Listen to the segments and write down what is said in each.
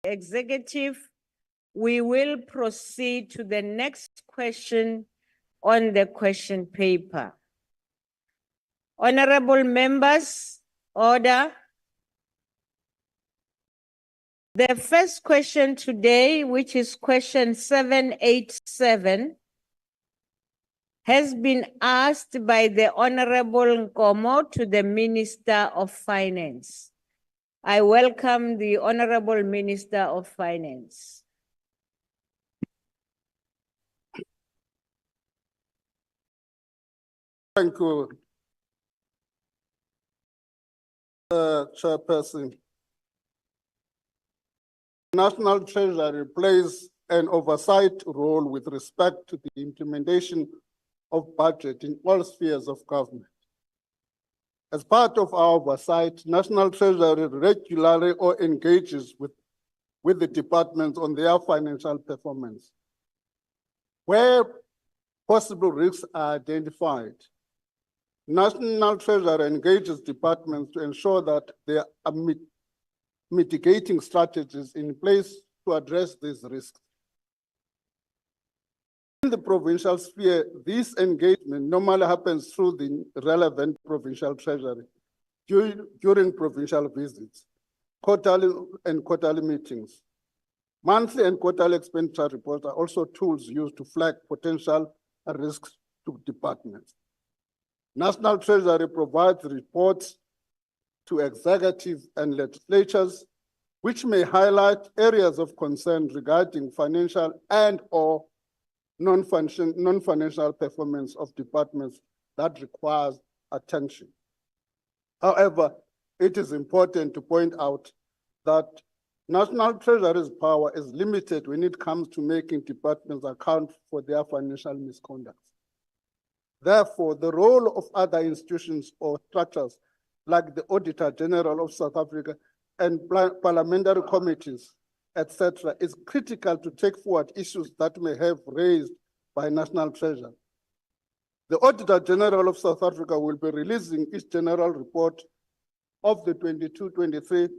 Executive, we will proceed to the next question on the question paper. Honorable members, order. The first question today, which is question 787, has been asked by the Honorable Nkomo to the Minister of Finance. I welcome the Honorable Minister of Finance. Thank you, Chairperson. National Treasury plays an oversight role with respect to the implementation of budget in all spheres of government. As part of our oversight, National Treasury regularly engages with the departments on their financial performance. Where possible risks are identified, National Treasury engages departments to ensure that there are mitigating strategies in place to address these risks. In the provincial sphere, this engagement normally happens through the relevant provincial treasury during provincial visits, quarterly meetings. Monthly and quarterly expenditure reports are also tools used to flag potential risks to departments. National Treasury provides reports to executives and legislatures, which may highlight areas of concern regarding financial and/or non-financial performance of departments that requires attention. However, it is important to point out that National Treasury's power is limited when it comes to making departments account for their financial misconduct. Therefore, the role of other institutions or structures like the Auditor General of South Africa and parliamentary committees, etc., is critical to take forward issues that may have raised by National Treasury. The Auditor General of South Africa will be releasing its general report of the 22-23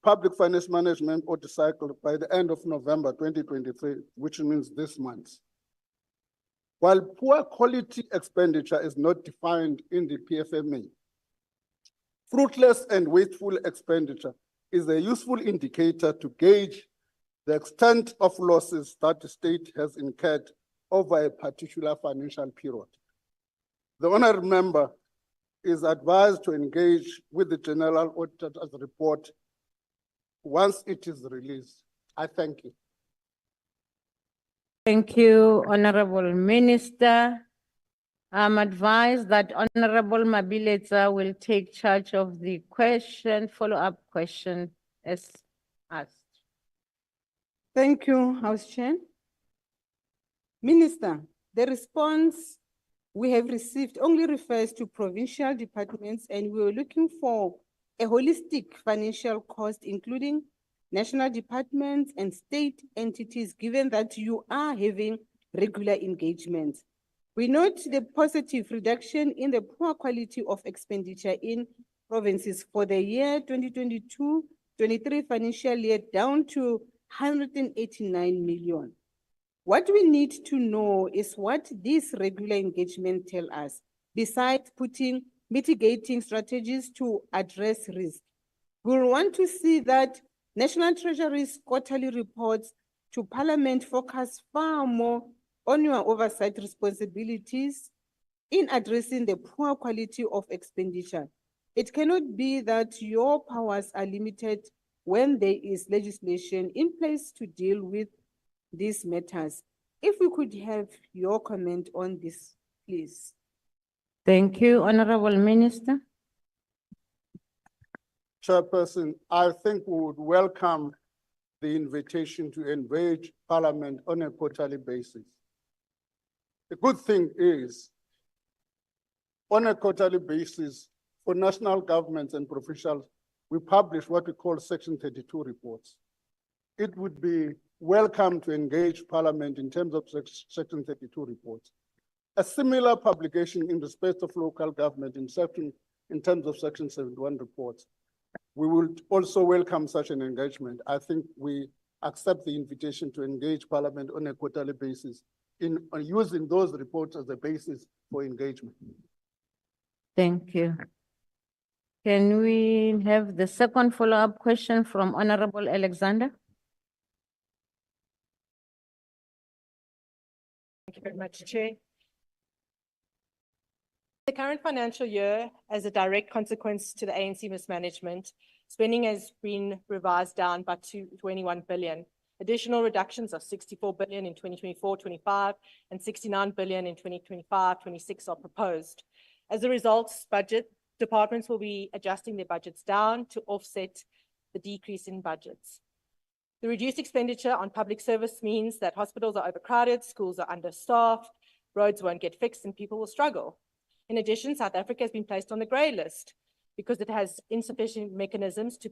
Public Finance Management Audit Cycle by the end of November 2023, which means this month. While poor quality expenditure is not defined in the PFMA, fruitless and wasteful expenditure is a useful indicator to gauge the extent of losses that the state has incurred over a particular financial period. The honourable member is advised to engage with the General Auditor's report once it is released. I thank you. Thank you, Honorable Minister. I'm advised that Honorable Mabiletsa will take charge of the follow-up question as asked. Thank you, House Chair. Minister, the response we have received only refers to provincial departments, and we were looking for a holistic financial cost, including national departments and state entities, given that you are having regular engagements. We note the positive reduction in the poor quality of expenditure in provinces for the year 2022-23 financial year down to 189 million. What we need to know is what this regular engagement tell us, besides putting mitigating strategies to address risk. We'll want to see that National Treasury's quarterly reports to Parliament focus far more on your oversight responsibilities in addressing the poor quality of expenditure. It cannot be that your powers are limited when there is legislation in place to deal with these matters. If we could have your comment on this, please. Thank you, Honorable Minister. Chairperson, I think we would welcome the invitation to engage Parliament on a quarterly basis. The good thing is, on a quarterly basis, for national governments and provincials, we publish what we call Section 32 reports. It would be welcome to engage Parliament in terms of Section 32 reports. A similar publication in respect of local government in terms of Section 71 reports We will also welcome such an engagement. I think we accept the invitation to engage Parliament on a quarterly basis in using those reports as a basis for engagement. Thank you. Can we have the second follow-up question from Honorable Alexander? Thank you very much, Chair. The current financial year, as a direct consequence to the ANC mismanagement, spending has been revised down by 21 billion. Additional reductions of 64 billion in 2024-25 and 69 billion in 2025-26 are proposed. As a result, departments will be adjusting their budgets down to offset the decrease in budgets. The reduced expenditure on public service means that hospitals are overcrowded, schools are understaffed, roads won't get fixed, and people will struggle. In addition, South Africa has been placed on the grey list because it has insufficient mechanisms to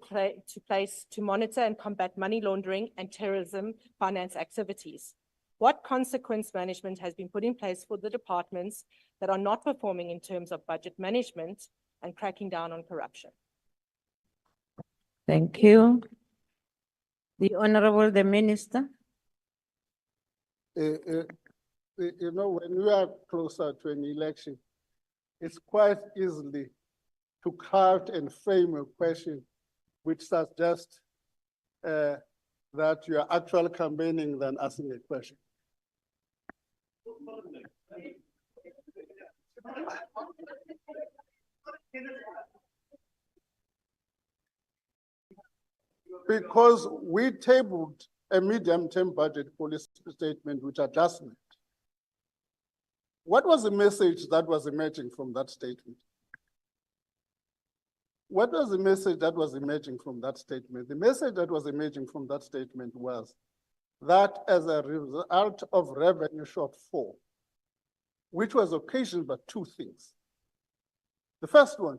monitor and combat money laundering and terrorism finance activities. What consequence management has been put in place for the departments that are not performing in terms of budget management and cracking down on corruption? Thank you. The Honorable the Minister. You know, when we are closer to an election, it's quite easily to craft and frame a question which suggests that you are actually campaigning than asking a question. Because we tabled a medium-term budget policy statement with adjustment. What was the message that was emerging from that statement? What was the message that was emerging from that statement? The message that was emerging from that statement was that as a result of revenue shortfall, which was occasioned by two things. The first one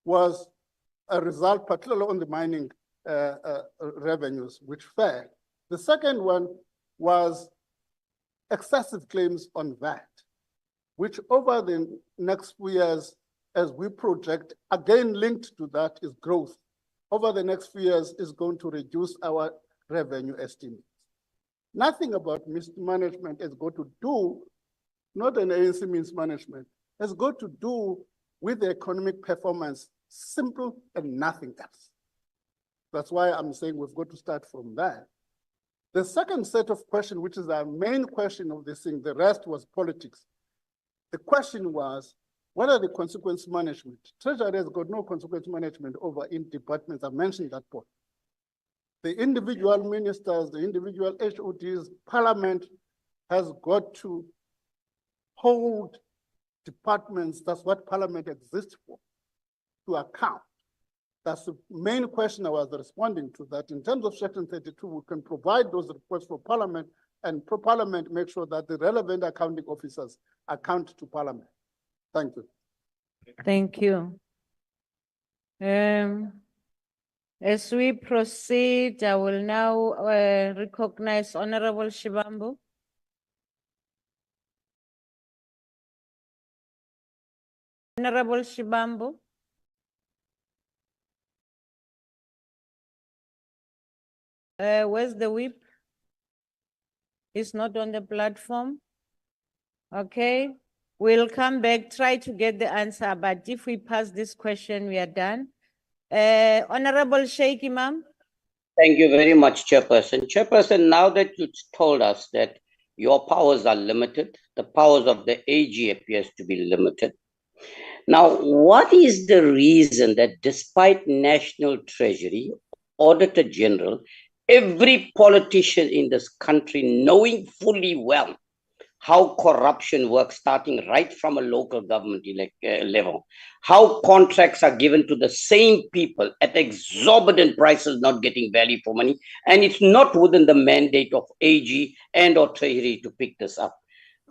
was a result, particularly on the mining revenues, which fell. The second one was excessive claims on VAT, which over the next few years, as we project, again linked to that is growth, over the next few years is going to reduce our revenue estimates. Nothing about mismanagement has got to do, not an ANC mismanagement, has got to do with the economic performance, simple and nothing else. That's why I'm saying we've got to start from there. The second set of questions, which is our main question of this thing, the rest was politics. The question was, what are the consequence management? Treasury has got no consequence management over in departments. I mentioned that point. The individual ministers, the individual HODs, Parliament has got to hold departments, that's what Parliament exists for, to account. That's the main question I was responding to, that in terms of Section 32, we can provide those reports for Parliament and Parliament make sure that the relevant accounting officers account to Parliament. Thank you. Thank you. As we proceed, I will now recognize Honorable Shibambo. Honorable Shibambo. Where's the whip? It's not on the platform. Okay, we'll come back, try to get the answer, but if we pass this question, we are done. Honorable Sheikh Imam. Thank you very much, Chairperson. Chairperson, now that you told us that your powers are limited, the powers of the AG appears to be limited. Now, what is the reason that despite National Treasury, Auditor General, every politician in this country knowing fully well how corruption works, starting right from a local government level, how contracts are given to the same people at exorbitant prices, not getting value for money, and it's not within the mandate of AG and or Treasury to pick this up.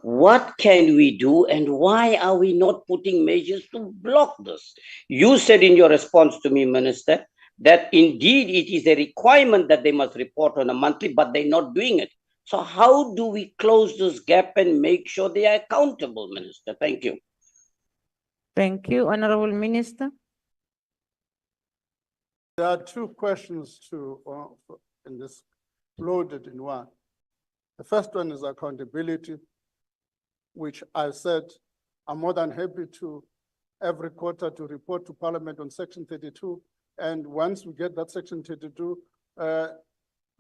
What can we do, and why are we not putting measures to block this? You said in your response to me, Minister, that indeed it is a requirement that they must report on a monthly, but they're not doing it. So how do we close this gap and make sure they are accountable, Minister? Thank you. Thank you, Honorable Minister. There are two questions in this loaded in one. The first one is accountability, which I said I'm more than happy to every quarter to report to Parliament on Section 32. And once we get that Section 32,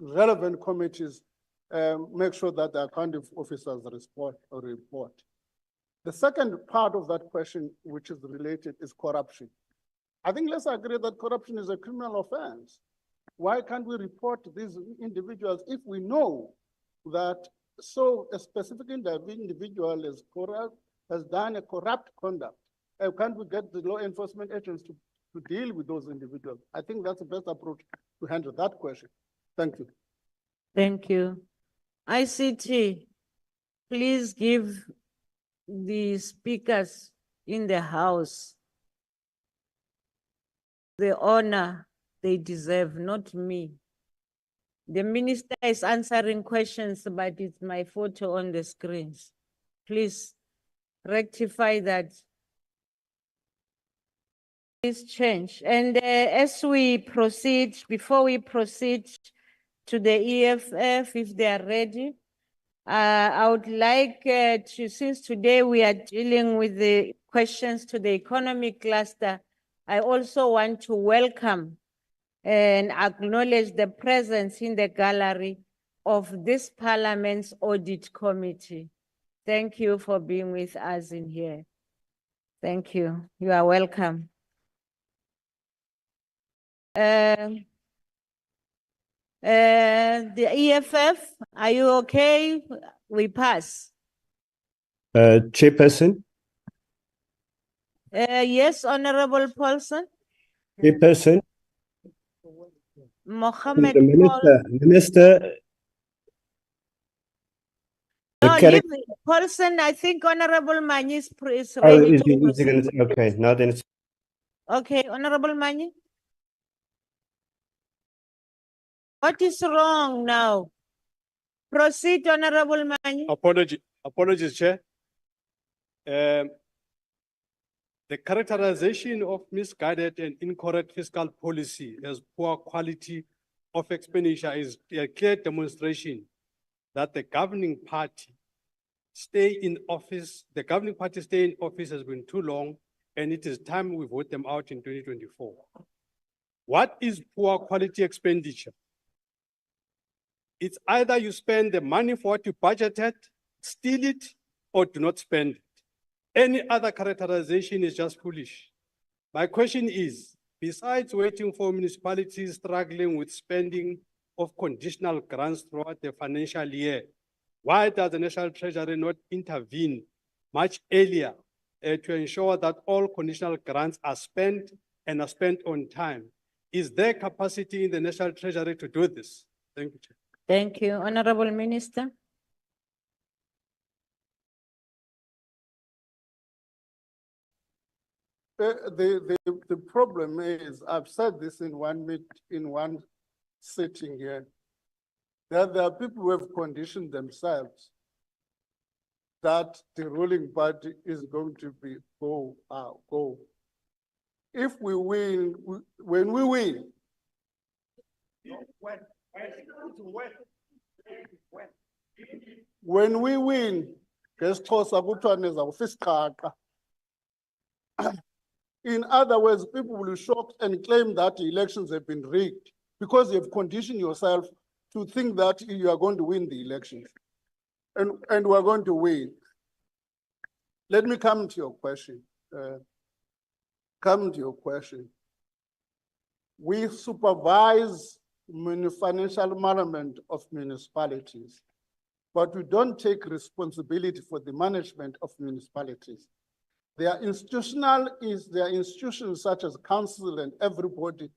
relevant committees make sure that the accounting officers report. The second part of that question, which is related, is corruption. I think let's agree that corruption is a criminal offense. Why can't we report these individuals if we know that a specific individual is corrupt, has done a corrupt conduct? Can't we get the law enforcement agents to deal with those individuals? I think that's the best approach to handle that question. Thank you. Thank you. ICT, please give the speakers in the House the honor they deserve, not me. The minister is answering questions, but it's my photo on the screens. Please rectify that. Please change. And as we proceed, before we proceed to the EFF, if they are ready, I would like to, since today we are dealing with the questions to the economic cluster, I also want to welcome and acknowledge the presence in the gallery of this Parliament's Audit Committee. Thank you for being with us in here. Thank you. You are welcome. The EFF, are you okay? We pass. Chairperson. Yes, Honorable Paulson. Chairperson. Mohammed The Minister. No, leave Paulson. I think Honorable Mani is ready to proceed. Okay, now then it's Okay, Honorable Mani. What is wrong now? Proceed, Honorable Mani. Apologies, Chair. The characterization of misguided and incorrect fiscal policy as poor quality of expenditure is a clear demonstration that the governing party stay in office has been too long, and it is time we vote them out in 2024. What is poor quality expenditure? It's either you spend the money for what you budgeted, steal it, or do not spend it. Any other characterization is just foolish. My question is, besides waiting for municipalities struggling with spending of conditional grants throughout the financial year, why does the National Treasury not intervene much earlier to ensure that all conditional grants are spent and are spent on time? Is there capacity in the National Treasury to do this? Thank you, Chair. Thank you. Honorable Minister. The problem is, I've said this in one sitting here, that there are people who have conditioned themselves that the ruling party is going to be go. If we win, when we win, when we win, fiscal. In other words, people will shock and claim that the elections have been rigged because you've conditioned yourself to think that you are going to win the elections. And we're going to win. Let me come to your question. We supervise financial management of municipalities, but we don't take responsibility for the management of municipalities. There are institutions such as council and everybody.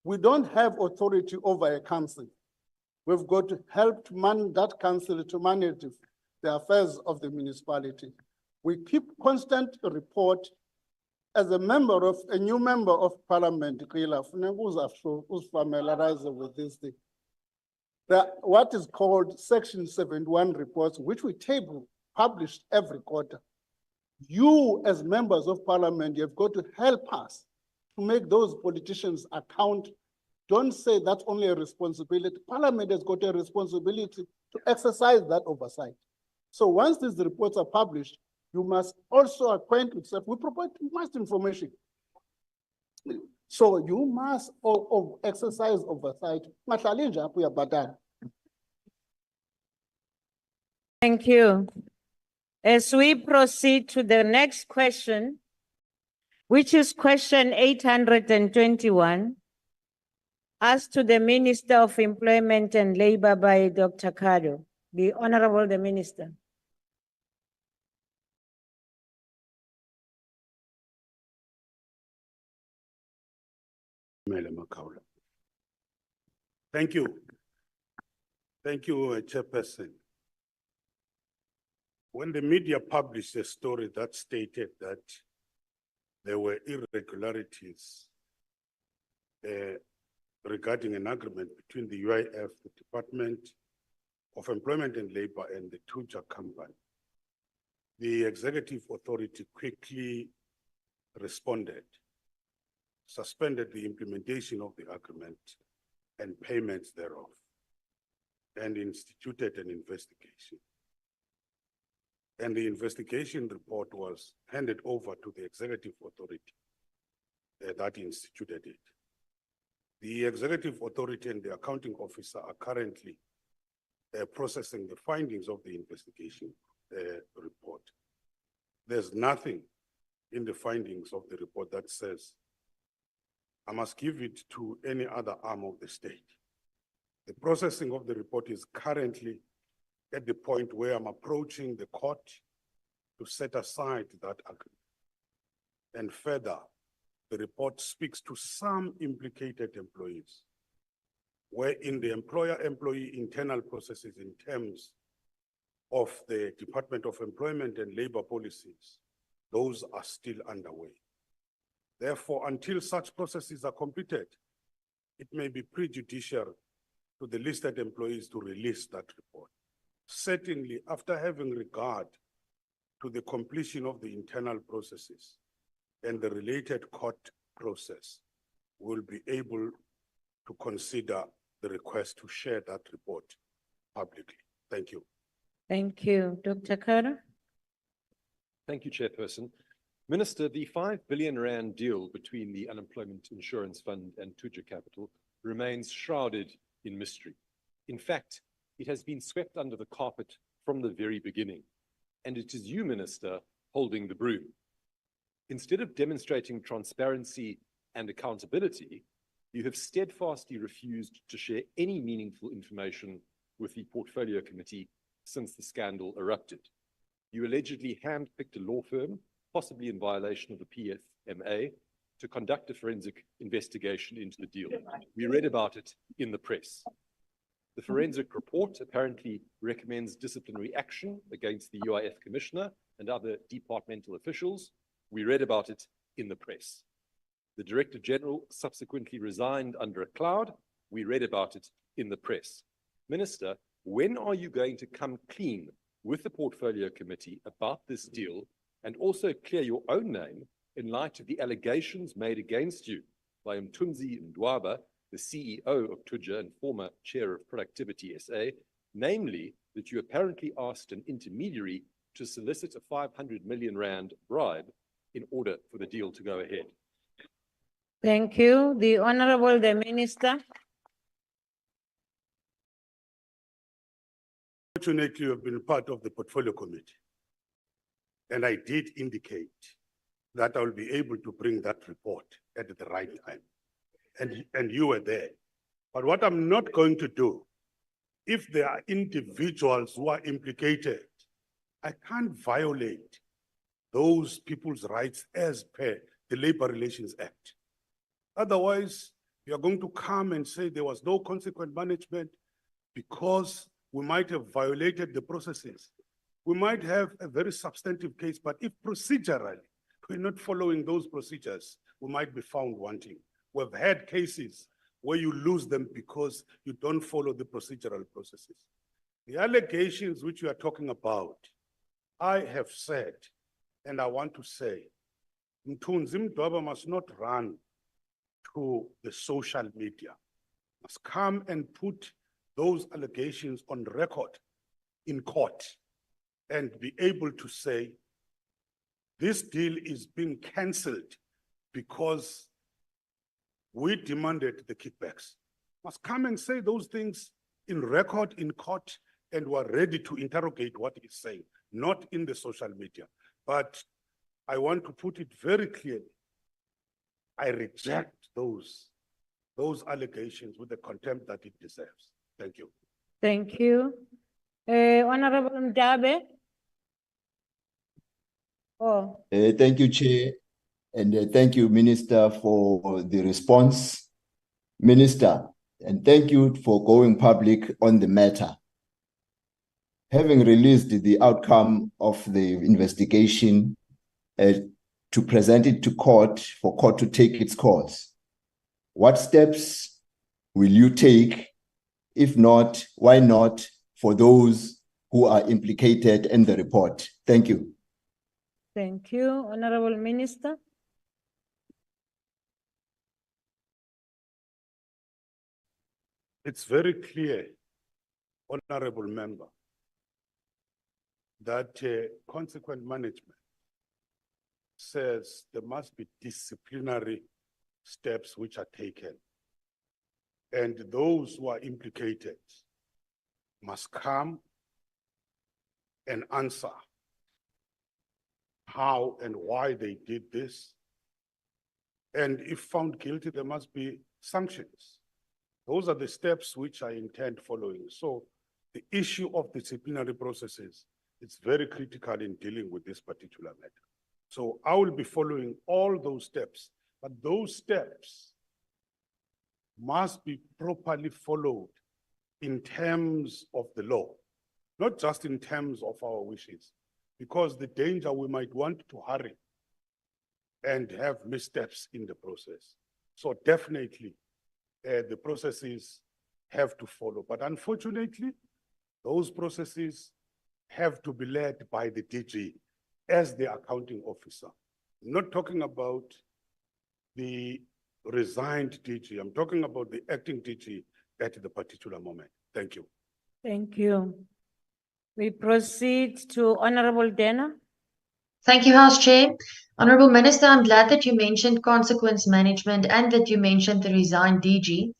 We don't have authority over a council. We've got to help to manage that council to manage the affairs of the municipality. We keep constant report as a new member of parliament, who's familiarized with this thing. What is called Section 71 reports, which we publish every quarter. You, as members of parliament, you've got to help us to make those politicians account don't say that's only a responsibility. Parliament has got a responsibility to exercise that oversight. So once these reports are published, you must also acquaint yourself. We provide much information. So you must exercise oversight. Thank you. As we proceed to the next question, which is question 821, asked to the Minister of Employment and Labor by Dr. Kado. The Honorable the Minister. Thank you. Thank you, Chairperson. When the media published a story that stated that there were irregularities regarding an agreement between the UIF, the Department of Employment and Labor, and the Tuja company, the executive authority quickly responded, suspended the implementation of the agreement and payments thereof, and instituted an investigation. And the investigation report was handed over to the executive authority that instituted it. The executive authority and the accounting officer are currently processing the findings of the investigation report. There's nothing in the findings of the report that says I must give it to any other arm of the state. The processing of the report is currently at the point where I'm approaching the court to set aside that agreement. And further, the report speaks to some implicated employees, wherein the employer-employee internal processes in terms of the Department of Employment and Labor policies, those are still underway. Therefore, until such processes are completed, it may be prejudicial to the listed employees to release that report. Certainly, after having regard to the completion of the internal processes and the related court process, we'll be able to consider the request to share that report publicly. Thank you. Thank you. Dr. Kado? Thank you, Chairperson. Minister, the 5 billion rand deal between the Unemployment Insurance Fund and Tuja Capital remains shrouded in mystery. In fact, it has been swept under the carpet from the very beginning, and it is you, Minister, holding the broom. Instead of demonstrating transparency and accountability, you have steadfastly refused to share any meaningful information with the Portfolio Committee since the scandal erupted. You allegedly handpicked a law firm, possibly in violation of the PFMA, to conduct a forensic investigation into the deal. We read about it in the press. The forensic report apparently recommends disciplinary action against the UIF commissioner and other departmental officials. We read about it in the press. The Director General subsequently resigned under a cloud. We read about it in the press. Minister, when are you going to come clean with the Portfolio Committee about this deal and also clear your own name in light of the allegations made against you by Mthunzi Ndwaba, the CEO of Tuja and former chair of Productivity SA, namely that you apparently asked an intermediary to solicit a 500 million rand bribe in order for the deal to go ahead? Thank you. The Honorable the Minister. Fortunately, you have been part of the Portfolio Committee, and I did indicate that I will be able to bring that report at the right time. And you were there. But what I'm not going to do, if there are individuals who are implicated, I can't violate those people's rights as per the Labor Relations Act. Otherwise, you are going to come and say there was no consequent management because we might have violated the processes. We might have a very substantive case, but if procedurally we're not following those procedures, we might be found wanting. We've had cases where you lose them because you don't follow the procedural processes. The allegations which you are talking about, I have said, and I want to say, Mthunzi Ndwaba must not run to the social media must come and put those allegations on record in court and be able to say, this deal is being cancelled because we demanded the kickbacks. Must come and say those things in record in court, and we're ready to interrogate what he's saying, not in the social media. But I want to put it very clearly. I reject those allegations with the contempt that it deserves. Thank you. Thank you. Honorable Mdabe. Oh, Thank you, Chair, and thank you, Minister, for the response. Minister, and thank you for going public on the matter. Having released the outcome of the investigation to present it to court for court to take its course, what steps will you take? If not, why not, for those who are implicated in the report? Thank you. thank you. Honorable Minister. It's very clear, Honorable Member, that consequent management says there must be disciplinary steps which are taken. And those who are implicated must come and answer how and why they did this. And if found guilty, there must be sanctions. Those are the steps which I intend following. So the issue of disciplinary processes is very critical in dealing with this particular matter. So I will be following all those steps, but those steps must be properly followed in terms of the law, not just in terms of our wishes, because the danger we might want to hurry and have missteps in the process. So definitely, the processes have to follow. But unfortunately, those processes have to be led by the DG as the accounting officer. I'm not talking about the resigned DG. I'm talking about the acting DG at the particular moment. Thank you. Thank you. We proceed to Honorable Dana. Thank you, House Chair. Honourable Minister, I'm glad that you mentioned consequence management and that you mentioned the resigned DG.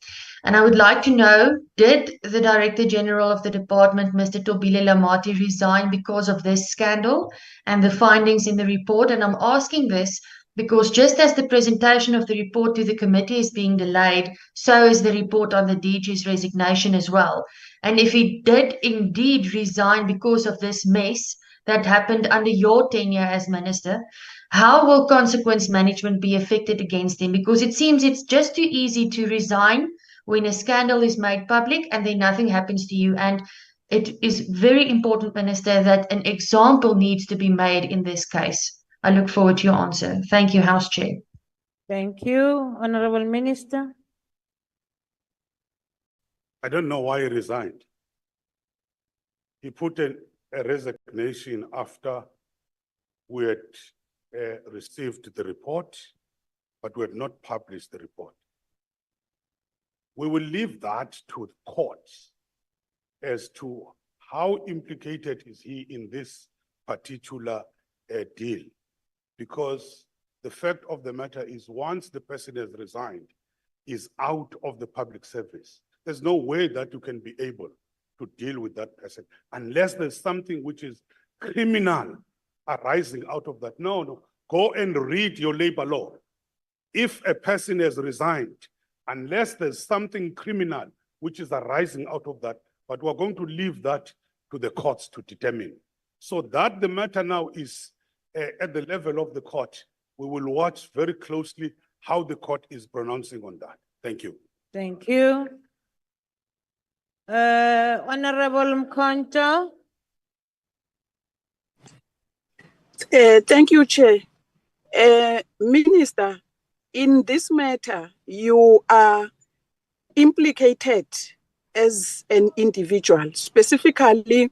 And I would like to know, did the Director General of the department, Mr. Tobile Lamati, resign because of this scandal and the findings in the report? And I'm asking this because just as the presentation of the report to the committee is being delayed, so is the report on the DG's resignation as well. And if he did indeed resign because of this mess that happened under your tenure as minister, how will consequence management be affected against him? Because it seems it's just too easy to resign when a scandal is made public and then nothing happens to you. And it is very important, Minister, that an example needs to be made in this case. I look forward to your answer. Thank you, House Chair. Thank you. Honorable Minister. I don't know why he resigned. He put a resignation after we had received the report, but we had not published the report. We will leave that to the courts as to how implicated is he in this particular deal. Because the fact of the matter is, once the person has resigned, is out of the public service, there's no way that you can be able to deal with that person unless there's something which is criminal arising out of that. No, go and read your labor law. If a person has resigned, unless there's something criminal which is arising out of that, but we're going to leave that to the courts to determine. So that the matter now is at the level of the court. We will watch very closely how the court is pronouncing on that. Thank you. Thank you. Honorable Mkonto. Thank you, Chair. Minister, in this matter, you are implicated as an individual, specifically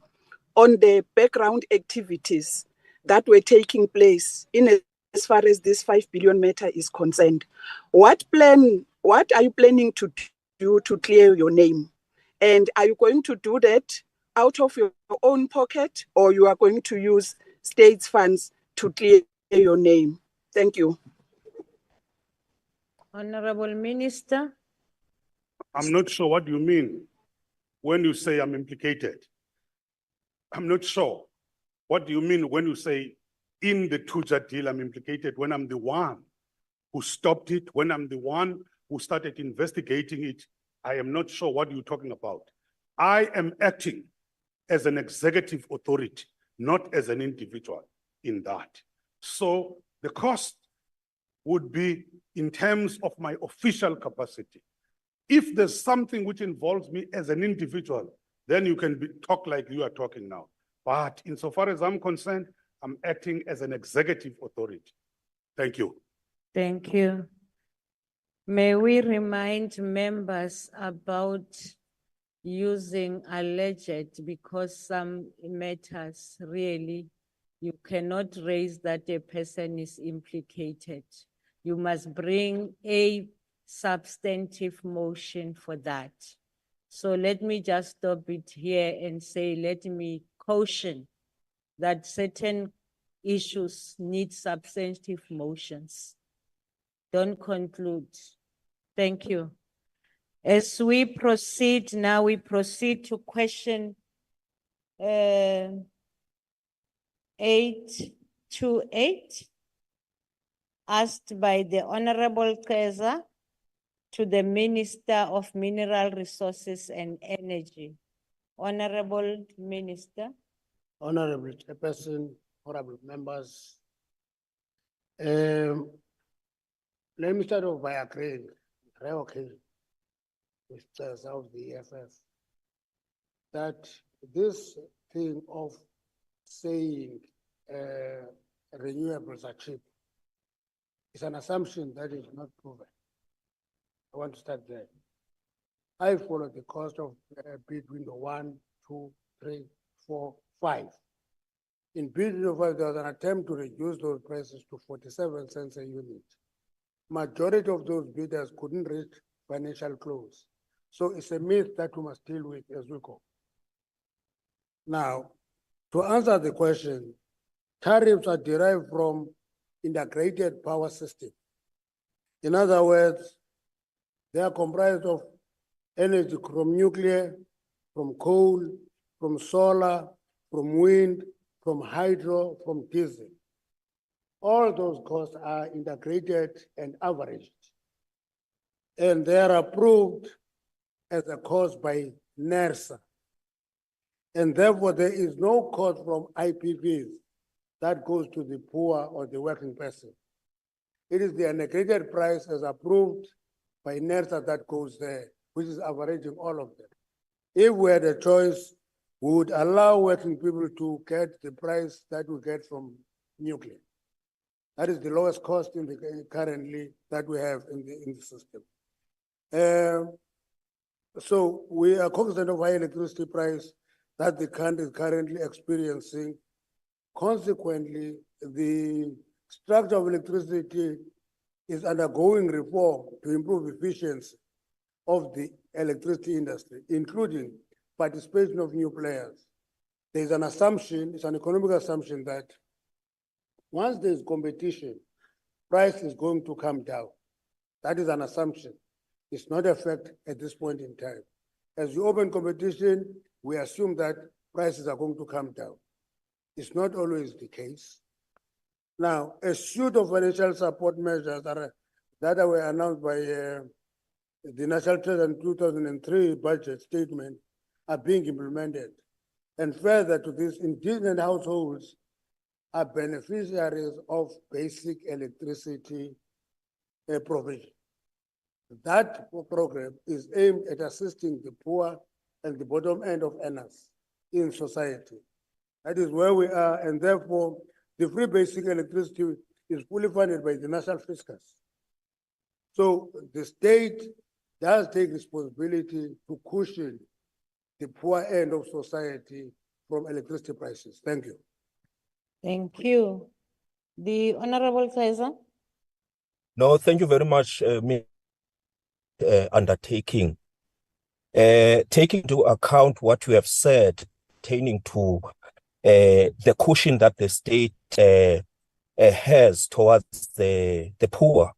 on the background activities that were taking place as far as this 5 billion matter is concerned. What are you planning to do to clear your name? And are you going to do that out of your own pocket, or you are going to use state's funds to clear your name? Thank you. Honorable Minister. I'm not sure what you mean when you say I'm implicated. I'm not sure. What do you mean when you say in the Tuja deal I'm implicated, when I'm the one who stopped it, when I'm the one who started investigating it? I am not sure what you're talking about. I am acting as an executive authority, not as an individual in that. So the cost would be in terms of my official capacity. If there's something which involves me as an individual, then you can talk like you are talking now. But insofar as I'm concerned, I'm acting as an executive authority. Thank you. Thank you. May we remind members about using alleged, because some matters really you cannot raise that a person is implicated. You must bring a substantive motion for that. So let me just stop it here and say, let me caution that certain issues need substantive motions. Don't conclude. Thank you. As we proceed now, we proceed to question 828, asked by the Honorable Keza to the Minister of Mineral Resources and Energy. Honorable Minister. Honorable Chairperson, honorable members. Let me start off by agreeing, with the of the EFF, that this thing of saying renewables are cheap is an assumption that is not proven. I want to start there. I follow the cost of bid window 1, 2, 3, 4, 5. In bid window 5, there was an attempt to reduce those prices to 47 cents a unit. Majority of those bidders couldn't reach financial close. So it's a myth that we must deal with as we go. Now, to answer the question, tariffs are derived from integrated power system. In other words, they are comprised of energy from nuclear, from coal, from solar, from wind, from hydro, from diesel. All those costs are integrated and averaged. And they are approved as a cost by NERSA. And therefore, there is no cost from IPPs that goes to the poor or the working person. It is the integrated price as approved by NERSA that goes there, which is averaging all of them. If we had a choice, we would allow working people to get the price that we get from nuclear. That is the lowest cost in the currently that we have in the system. So we are cognizant of high electricity price that the country is currently experiencing. Consequently, the structure of electricity is undergoing reform to improve efficiency of the electricity industry, including participation of new players. There's an assumption, it's an economic assumption that once there's competition, price is going to come down. That is an assumption. It's not a fact at this point in time. As we open competition, we assume that prices are going to come down. It's not always the case. Now, a suite of financial support measures that were announced by the National Treasury in 2003 budget statement are being implemented. And further to this, indigenous households are beneficiaries of basic electricity provision. That program is aimed at assisting the poor and the bottom end of earners in society. That is where we are, and therefore the free basic electricity is fully funded by the national fiscal. So the state does take responsibility to cushion the poor end of society from electricity prices. Thank you. Thank you. The Honorable Kaiser. No, thank you very much, undertaking taking into account what you have said pertaining to the cushion that the state has towards the poor,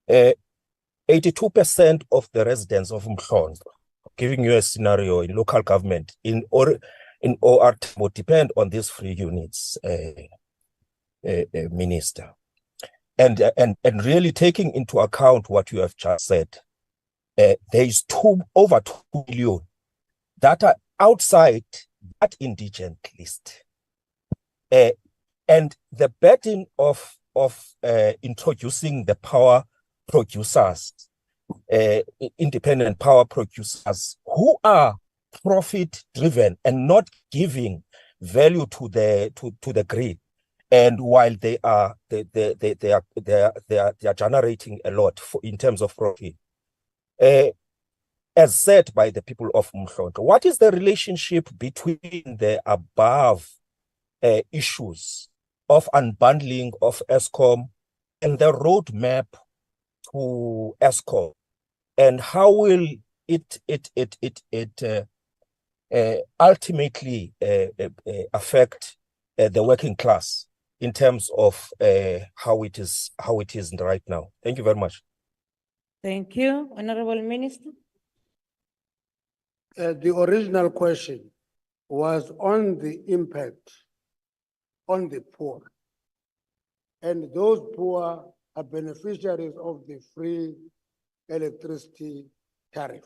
82% of the residents of Mhlongo, giving you a scenario in local government, in OR would depend on these free units, Minister. And really taking into account what you have just said, there is over 2 million that are outside that indigent list. And the burden of introducing the power producers, independent power producers who are profit driven and not giving value to the grid, and while they are generating a lot in terms of profit, as said by the people of Mhlongo. What is the relationship between the above issues of unbundling of Eskom and the roadmap to Eskom, and how will it ultimately affect the working class in terms of how it is right now? Thank you very much. Thank you, Honorable Minister. The original question was on the impact on the poor. And those poor are beneficiaries of the free electricity tariff.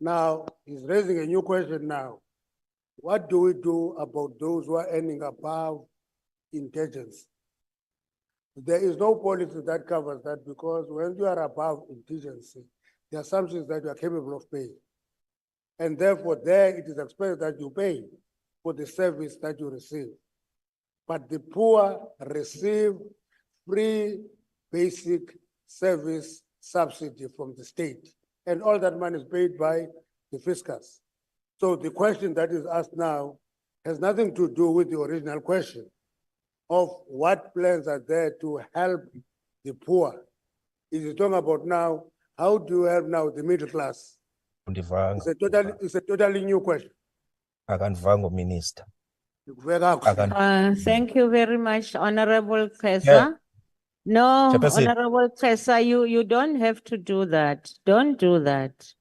Now, he's raising a new question now. What do we do about those who are earning above indigence? There is no policy that covers that, because when you are above indigence, the assumption is that you are capable of paying. And therefore, there it is expected that you pay for the service that you receive. But the poor receive free basic service subsidy from the state. And all that money is paid by the fiscals. So the question that is asked now has nothing to do with the original question of what plans are there to help the poor. It is talking about now, how do you help now the middle class? It's a totally new question. Minister. Thank you very much, Honorable Kesa. No, Honorable Kesa, you don't have to do that. Don't do that.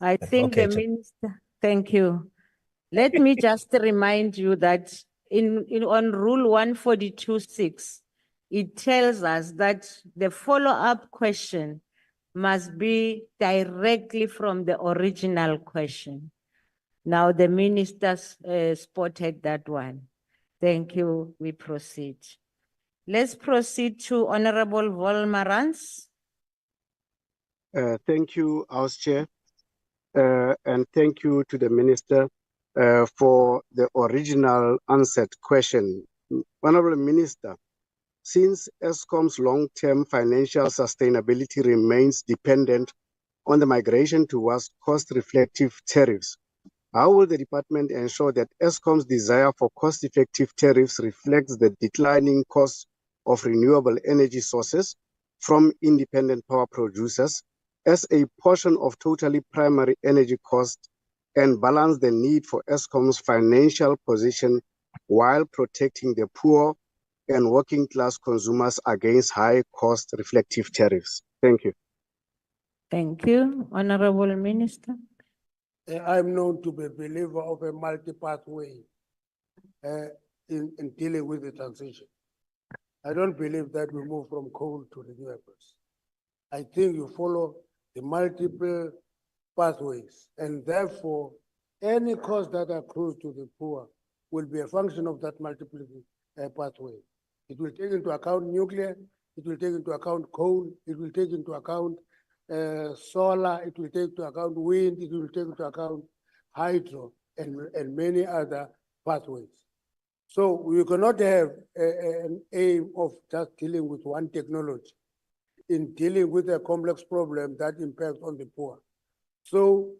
I think the minister, thank you. Let me just remind you that on Rule 142.6, it tells us that the follow-up question must be directly from the original question. Now the minister spotted that one. Thank you. We proceed. Let's proceed to Honorable Volmarans. Thank you, House Chair, and thank you to the Minister for the original answered question. Honorable Minister, since Eskom's long-term financial sustainability remains dependent on the migration towards cost-reflective tariffs, how will the department ensure that Eskom's desire for cost-effective tariffs reflects the declining cost of renewable energy sources from independent power producers as a portion of totally primary energy cost, and balance the need for Eskom's financial position while protecting the poor and working class consumers against high cost reflective tariffs? Thank you. Thank you. Honorable Minister. I'm known to be a believer of a multi-pathway in dealing with the transition. I don't believe that we move from coal to renewables. I think you follow the multiple pathways, and therefore any cost that accrues to the poor will be a function of that multiple pathway. It will take into account nuclear, it will take into account coal, it will take into account solar, it will take into account wind, it will take into account hydro, and many other pathways. So we cannot have an aim of just dealing with one technology in dealing with a complex problem that impacts on the poor. So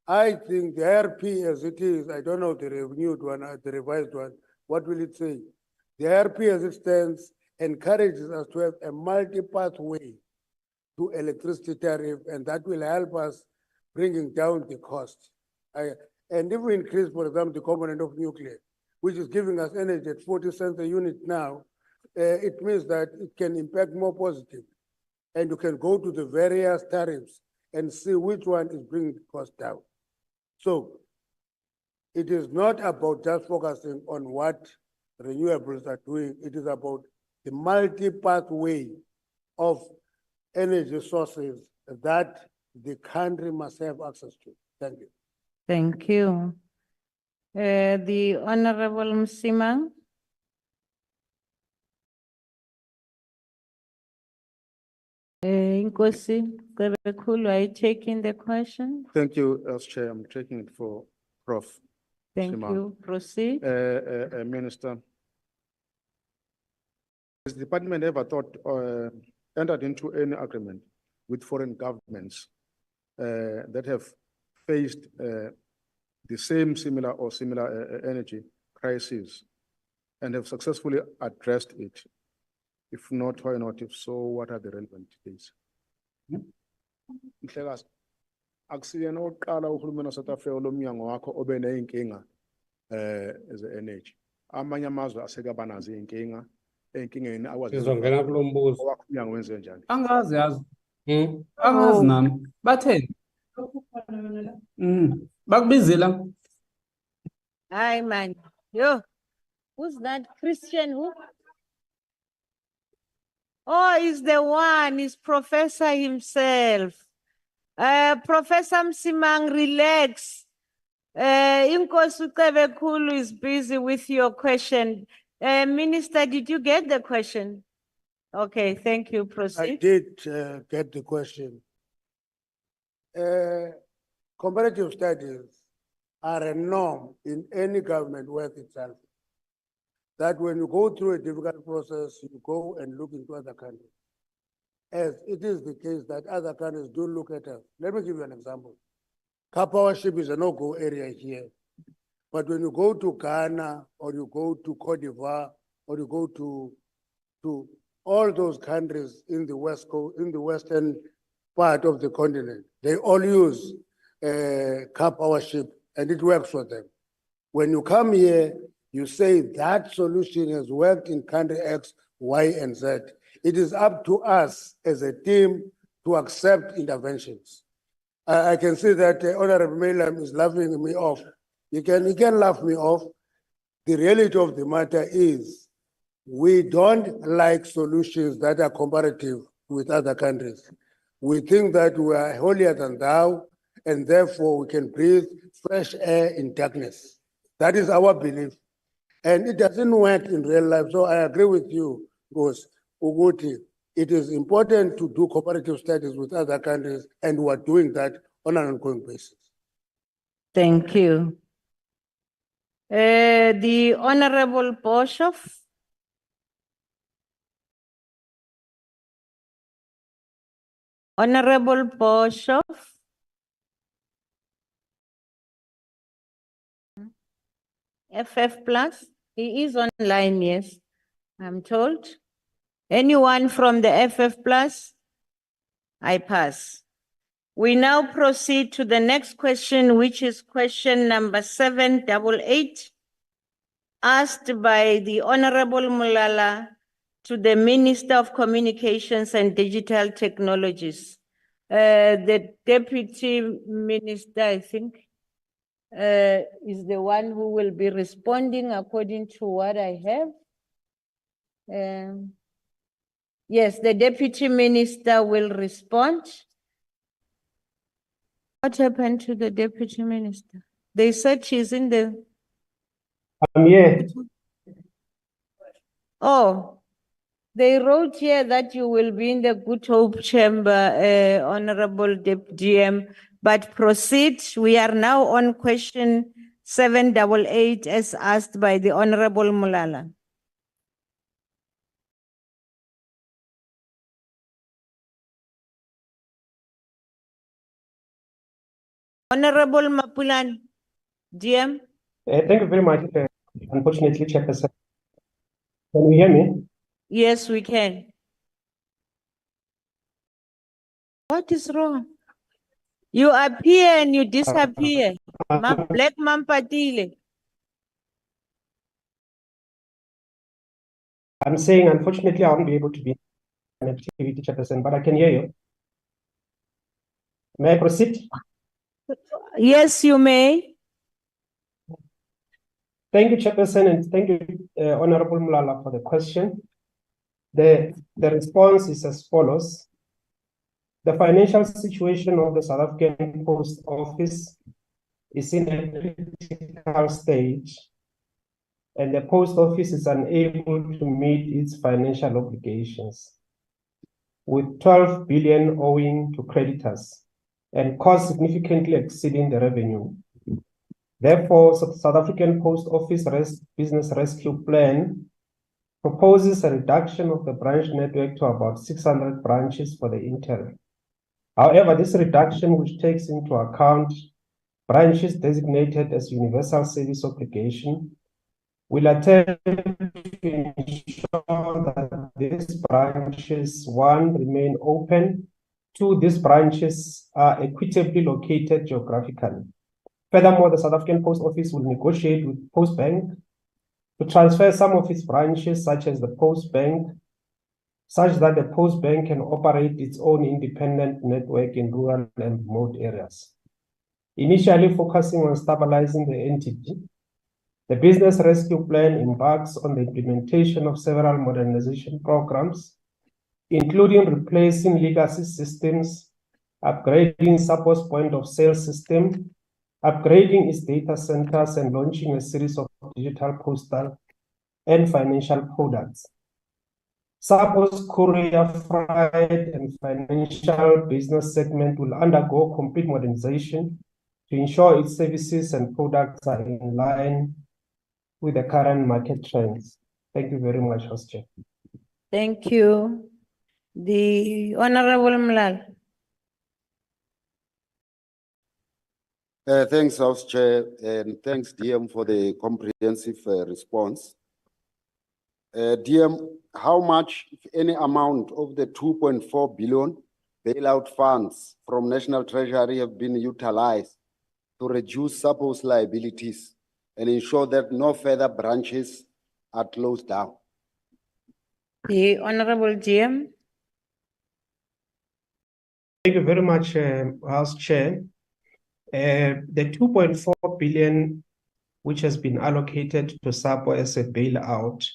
I think the IRP as it is, I don't know the renewed one, the revised one, what will it say? The IRP as it stands encourages us to have a multi-pathway to electricity tariff, and that will help us bringing down the cost. And if we increase, for example, the component of nuclear, which is giving us energy at 40 cents a unit now, it means that it can impact more positive. And you can go to the various tariffs and see which one is bringing the cost down. So it is not about just focusing on what renewables are doing. It is about the multi-pathway of energy sources that the country must have access to. Thank you. Thank you. The Honorable Msimang. Nkosi Cebekulu, are you taking the question? Thank you, as Chair. I'm taking it for Prof. Thank Msimang. you. Proceed. Minister, has the department ever entered into any agreement with foreign governments that have faced the same similar energy crisis and have successfully addressed it? If not, why not? If so, what are the relevant things? Mhlekazi, akusiyena oqala uhulumeni waseSouth Africa olomnyango wakho obe neyinkinga ze-energy. Amanye amazwe asekaba nazo iy'nkinga, ey'nkingeni akwazi Sizongena kulo mbuzo. owakho umnyango wenze njani? Angazi yazi. Angazi nami. Batheni? Bakubizela. Hi, man. Yo, who's that? Christian who? Oh, he's the one. He's Professor himself. Professor Msimang, relax. Inkosi Cebekulu is busy with your question. Minister, did you get the question? Okay, thank you. I Proceed. did get the question. Comparative studies are a norm in any government worth itself. That when you go through a difficult process, you go and look into other countries. As it is the case that other countries do look at us. Let me give you an example. Car power ship is a no-go area here. But when you go to Ghana or you go to Cote d'Ivoire or you go to all those countries in the West Coast, in the western part of the continent, they all use car power ship and it works for them. When you come here, you say that solution has worked in country X, Y, and Z. It is up to us as a team to accept interventions. I can see that Honorable Malam is laughing me off. He can laugh me off. The reality of the matter is we don't like solutions that are comparative with other countries. We think that we are holier than thou, and therefore we can breathe fresh air in darkness. That is our belief. And it doesn't work in real life. So I agree with you, Gos Uguti. It is important to do comparative studies with other countries, and we're doing that on an ongoing basis. Thank you. The Honorable Boshoff. Honorable Boshoff. FF plus, he is online, yes, I'm told. Anyone from the FF plus? I pass. We now proceed to the next question, which is question number 788, asked by the Honorable Mulala to the Minister of Communications and Digital Technologies. The Deputy Minister, I think, is the one who will be responding according to what I have. Yes, the Deputy Minister will respond. What happened to the Deputy Minister? They said she's in the... I'm here. Oh, they wrote here that you will be in the Good Hope Chamber, Honorable GM, but proceed. We are now on question 788 as asked by the Honorable Mulala. Honorable Mapulan, GM. Thank you very much. Unfortunately, Chairperson. Can you hear me? Yes, we can. What is wrong? You appear and you disappear. Black Mampatile. I'm saying, unfortunately, I won't be able to be an activity, Chairperson, but I can hear you. May I proceed? Yes, you may. Thank you, Chairperson, and thank you, Honorable Mulala, for the question. The response is as follows. The financial situation of the South African Post Office is in a critical stage, and the Post Office is unable to meet its financial obligations, with 12 billion owing to creditors and costs significantly exceeding the revenue. Therefore, South African Post Office Business Rescue Plan proposes a reduction of the branch network to about 600 branches for the interim. However, this reduction, which takes into account branches designated as universal service obligation, will attempt to ensure that these branches, one, remain open, two, these branches are equitably located geographically. Furthermore, the South African Post Office will negotiate with Post Bank to transfer some of its branches, such as the Post Bank, such that the Post Bank can operate its own independent network in rural and remote areas. Initially focusing on stabilizing the entity, the Business Rescue Plan embarks on the implementation of several modernization programs, including replacing legacy systems, upgrading SABC's point of sale system, upgrading its data centers, and launching a series of digital postal and financial products. SABC's courier, freight, and financial business segment will undergo complete modernization to ensure its services and products are in line with the current market trends. Thank you very much, Host Chair. Thank you. The Honorable Mlal. Thanks, House Chair, and thanks, DM, for the comprehensive response. DM, how much, if any amount, of the 2.4 billion bailout funds from National Treasury have been utilized to reduce SABC's liabilities and ensure that no further branches are closed down? The Honorable GM. Thank you very much, House Chair. The 2.4 billion, which has been allocated to SABC as a bailout,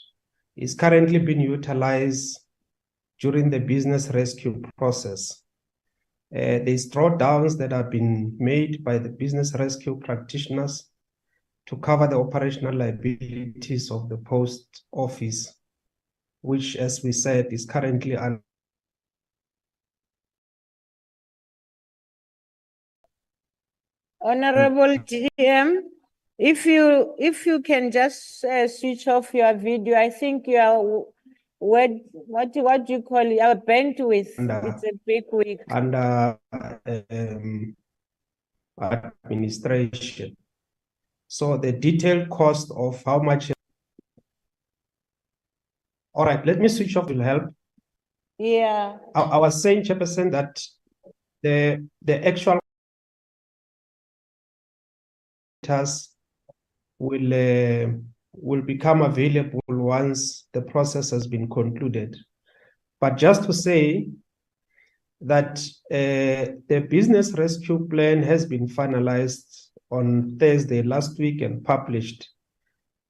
is currently being utilized during the business rescue process. There's drawdowns that have been made by the business rescue practitioners to cover the operational liabilities of the post office, which, as we said, is currently Honorable GM, if you can just switch off your video, I think you are what do you call it? Our bandwidth. It's a big week. Under administration. So the detailed cost of how much. All right, let me switch off, will help. Yeah. I was saying, Chairperson, that the actual will become available once the process has been concluded. But just to say that the business rescue plan has been finalized on Thursday last week and published.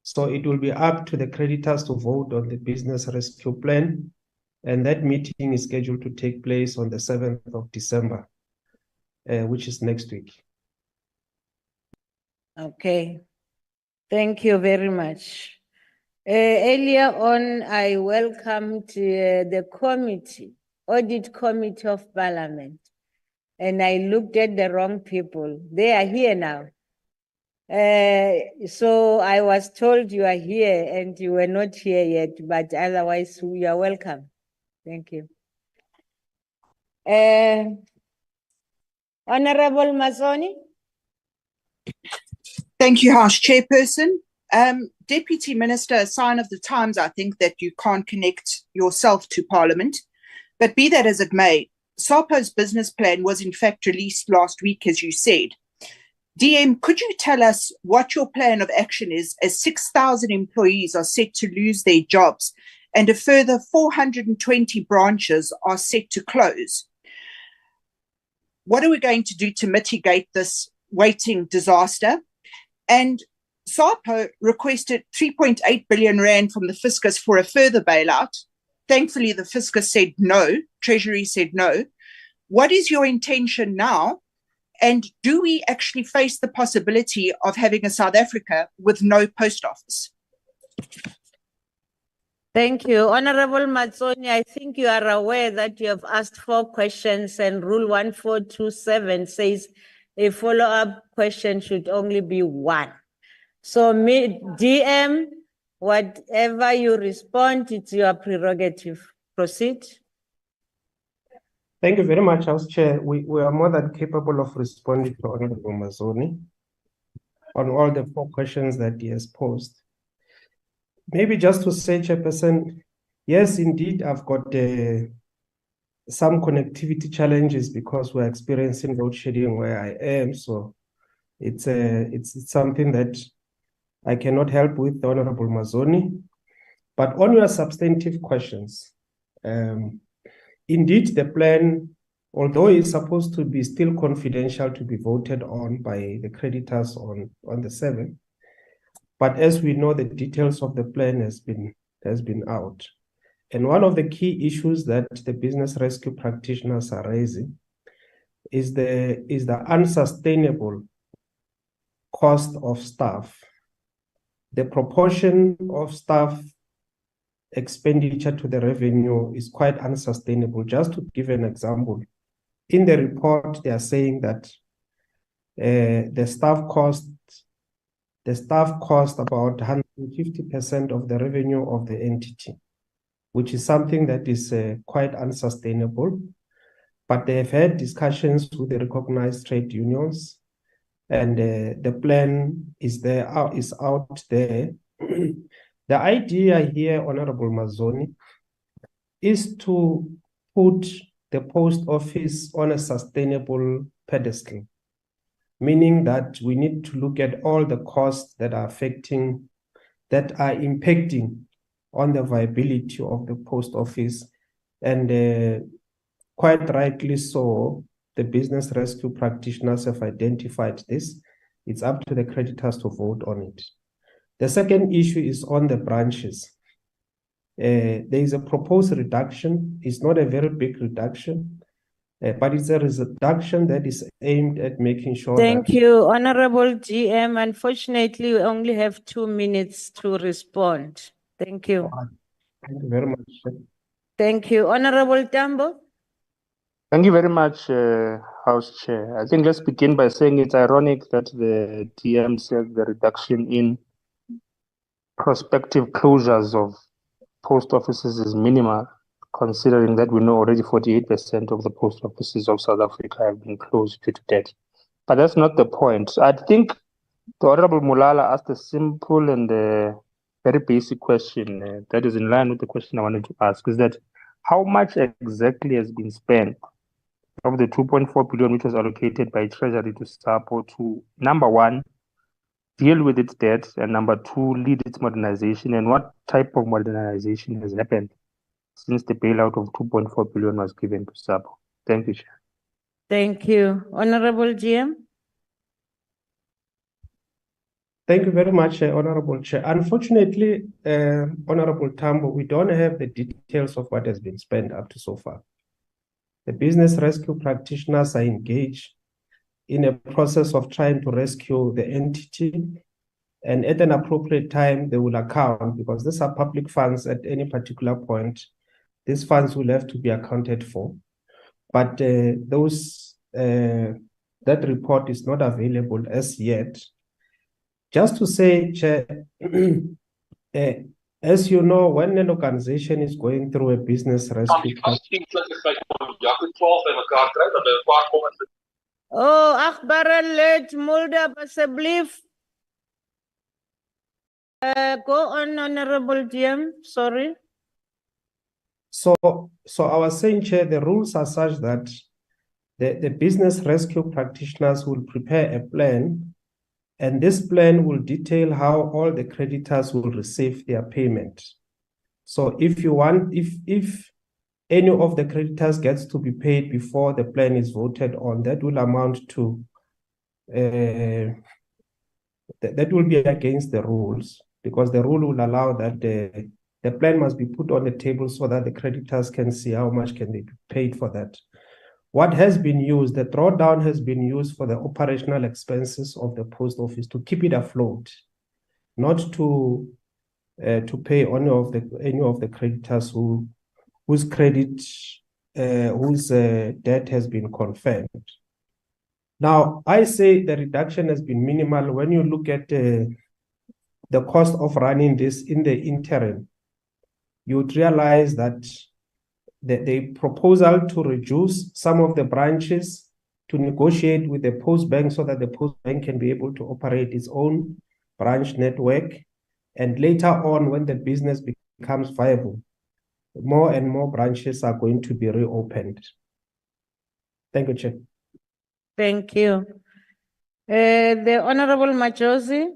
So it will be up to the creditors to vote on the business rescue plan. And that meeting is scheduled to take place on the 7th of December, which is next week. Okay. Thank you very much. Earlier on, I welcomed the committee, Audit Committee of Parliament, and I looked at the wrong people. They are here now. So I was told you are here and you were not here yet, but otherwise you are welcome. Thank you. Honorable Mazzoni. Thank you, House Chairperson. Deputy Minister, a sign of the times, I think, that you can't connect yourself to Parliament. But be that as it may, SAPO's business plan was in fact released last week, as you said. DM, could you tell us what your plan of action is as 6,000 employees are set to lose their jobs and a further 420 branches are set to close? What are we going to do to mitigate this waiting disaster? And SAPO requested 3.8 billion rand from the Fiscus for a further bailout. Thankfully, the Fiscus said no, Treasury said no. What is your intention now? And do we actually face the possibility of having a South Africa with no post office? Thank you. Honorable Matsoni, I think you are aware that you have asked 4 questions and Rule 1427 says a follow-up question should only be 1. So DM, whatever you respond, it's your prerogative. Proceed. Thank you very much, House Chair. We are more than capable of responding to Honorable Matsoni on all the 4 questions that he has posed. Maybe just to say, Chairperson, yes, indeed, I've got some connectivity challenges because we're experiencing load shedding where I am. So it's something that I cannot help with, Honorable Matsoni. But on your substantive questions, indeed, the plan, although it's supposed to be still confidential to be voted on by the creditors on the 7th, but as we know, the details of the plan has been out. And one of the key issues that the business rescue practitioners are raising is the unsustainable cost of staff. The proportion of staff expenditure to the revenue is quite unsustainable. Just to give an example, in the report, they are saying that the staff cost about 150% of the revenue of the entity, which is something that is quite unsustainable. But they have had discussions with the recognized trade unions, and the plan is out there. The idea here, Honorable Matsoni, is to put the post office on a sustainable pedestal, meaning that we need to look at all the costs that are impacting on the viability of the post office. And quite rightly so, the business rescue practitioners have identified this. It's up to the creditors to vote on it. The second issue is on the branches. There is a proposed reduction. It's not a very big reduction, but it's a reduction that is aimed at making sure Thank you, Honorable GM. Unfortunately, we only have 2 minutes to respond. Thank you. Thank you very much. Thank you. Honorable Tambo. Thank you very much, House Chair. I think let's begin by saying it's ironic that the DM said the reduction in prospective closures of post offices is minimal, considering that we know already 48% of the post offices of South Africa have been closed due to debt. But that's not the point. I think the Honorable Mulala asked a simple and very basic question that is in line with the question I wanted to ask, is that how much exactly has been spent of the 2.4 billion which was allocated by Treasury to SAPO to, number 1, deal with its debt, and number 2, lead its modernization, and what type of modernization has happened since the bailout of 2.4 billion was given to SAPO? Thank you, Chair. Thank you. Honorable GM. Thank you very much, Honorable Chair. Unfortunately, Honorable Tambo, we don't have the details of what has been spent up to so far. The business rescue practitioners are engaged in a process of trying to rescue the entity, and at an appropriate time, they will account, because these are public funds at any particular point. These funds will have to be accounted for. But that report is not available as yet. Just to say, Chair, as you know, when an organization is going through a business rescue, oh, Akbar late Mulder Basablif. Go on, Honorable GM. Sorry. So I was saying, Chair, the rules are such that the business rescue practitioners will prepare a plan, and this plan will detail how all the creditors will receive their payment. So if any of the creditors gets to be paid before the plan is voted on, that will amount to that will be against the rules, because the rule will allow that the plan must be put on the table so that the creditors can see how much can they be paid for that. What has been used, the drawdown has been used for the operational expenses of the post office to keep it afloat, not to pay any of the creditors whose debt has been confirmed. Now, I say the reduction has been minimal when you look at the cost of running this in the interim. You would realize that the proposal to reduce some of the branches, to negotiate with the post bank so that the post bank can be able to operate its own branch network, and later on, when the business becomes viable, more and more branches are going to be reopened. Thank you, Chair. Thank you. The Honorable Majosi.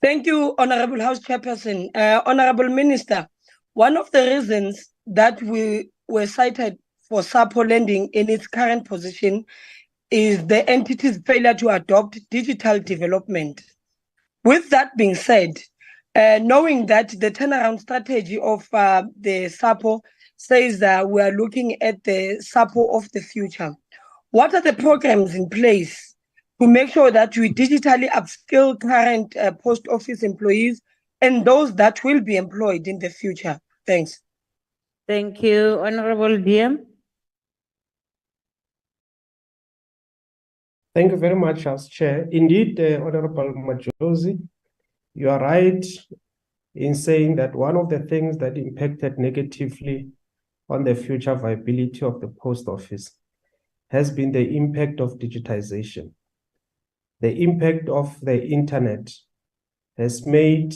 Thank you, Honorable House Chairperson. Honorable Minister, one of the reasons that we were cited for SAPO lending in its current position is the entity's failure to adopt digital development. With that being said, knowing that the turnaround strategy of the SAPO says that we are looking at the SAPO of the future, what are the programs in place to make sure that we digitally upskill current post office employees and those that will be employed in the future? Thanks. Thank you, Honorable DM. Thank you very much, House Chair. Indeed, Honorable Majosi, you are right in saying that one of the things that impacted negatively on the future viability of the post office has been the impact of digitization. The impact of the internet has made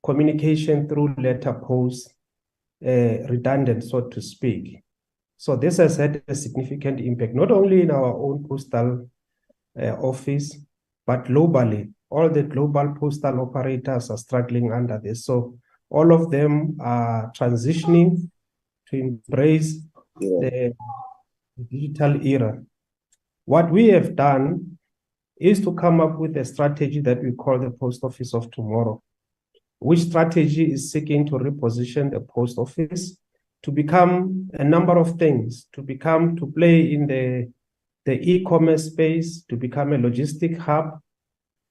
communication through letter post redundant, so to speak. So this has had a significant impact, not only in our own postal office, but globally. All the global postal operators are struggling under this. So all of them are transitioning to embrace the digital era. What we have done is to come up with a strategy that we call the Post Office of Tomorrow, which strategy is seeking to reposition the post office to become a number of things, to play in the e-commerce space, to become a logistic hub,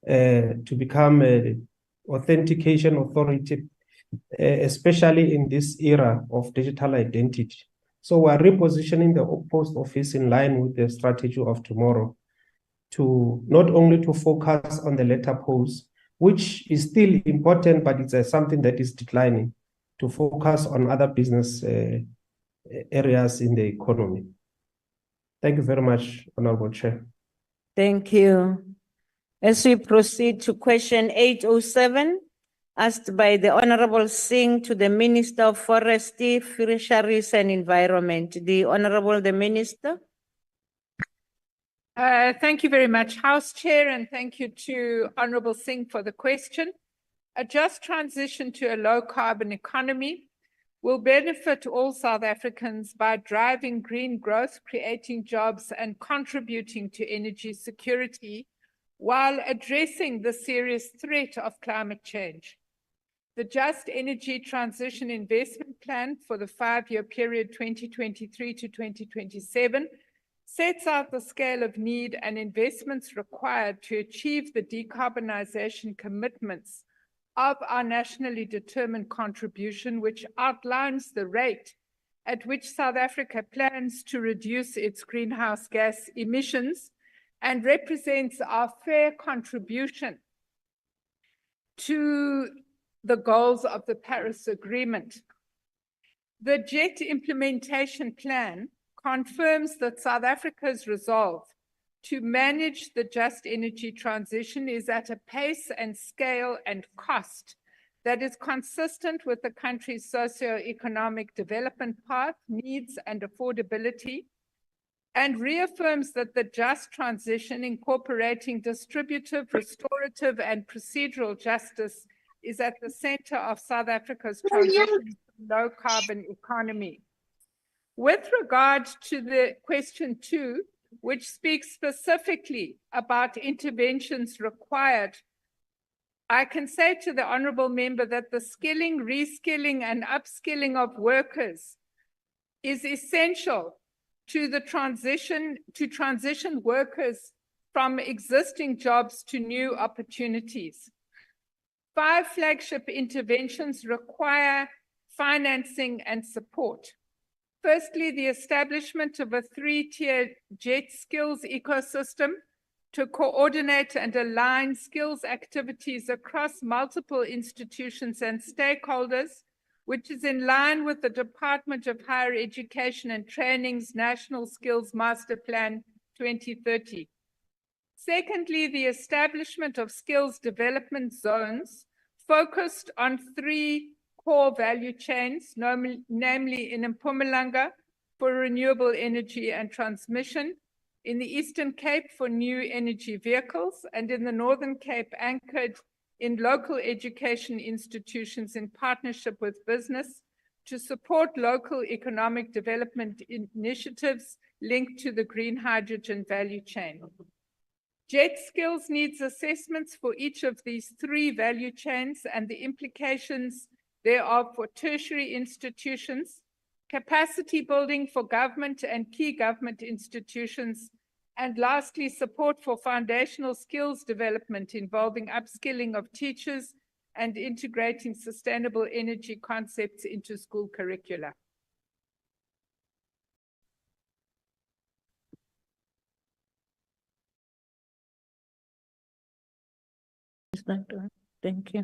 to become an authentication authority, especially in this era of digital identity. So we're repositioning the post office in line with the strategy of tomorrow, to not only to focus on the letter post, which is still important, but it's something that is declining, to focus on other business areas in the economy. Thank you very much, Honorable Chair. Thank you. As we proceed to question 807, asked by the Honorable Singh to the Minister of Forestry, Fisheries and Environment. The Honorable the Minister. Thank you very much, House Chair, and thank you to Honorable Singh for the question. A just transition to a low-carbon economy will benefit all South Africans by driving green growth, creating jobs, and contributing to energy security while addressing the serious threat of climate change. The Just Energy Transition Investment Plan for the 5-year period 2023 to 2027 sets out the scale of need and investments required to achieve the decarbonization commitments of our nationally determined contribution, which outlines the rate at which South Africa plans to reduce its greenhouse gas emissions and represents our fair contribution to the goals of the Paris Agreement. The JET implementation plan confirms that South Africa's resolve to manage the just energy transition is at a pace and scale and cost that is consistent with the country's socio-economic development path, needs, and affordability, and reaffirms that the just transition incorporating distributive, restorative, and procedural justice is at the center of South Africa's transition to a low-carbon economy. With regard to the question 2, which speaks specifically about interventions required, I can say to the honorable member that the skilling, reskilling, and upskilling of workers is essential to the transition workers from existing jobs to new opportunities. 5 flagship interventions require financing and support. Firstly, the establishment of a 3-tier JET skills ecosystem to coordinate and align skills activities across multiple institutions and stakeholders, which is in line with the Department of Higher Education and Training's National Skills Master Plan 2030. Secondly, the establishment of skills development zones focused on 3 core value chains, namely in Mpumalanga for renewable energy and transmission, in the Eastern Cape for new energy vehicles, and in the Northern Cape anchored in local education institutions in partnership with business to support local economic development initiatives linked to the green hydrogen value chain. JET skills needs assessments for each of these 3 value chains and the implications thereof for tertiary institutions, capacity building for government and key government institutions, and lastly, support for foundational skills development involving upskilling of teachers and integrating sustainable energy concepts into school curricula. Thank you.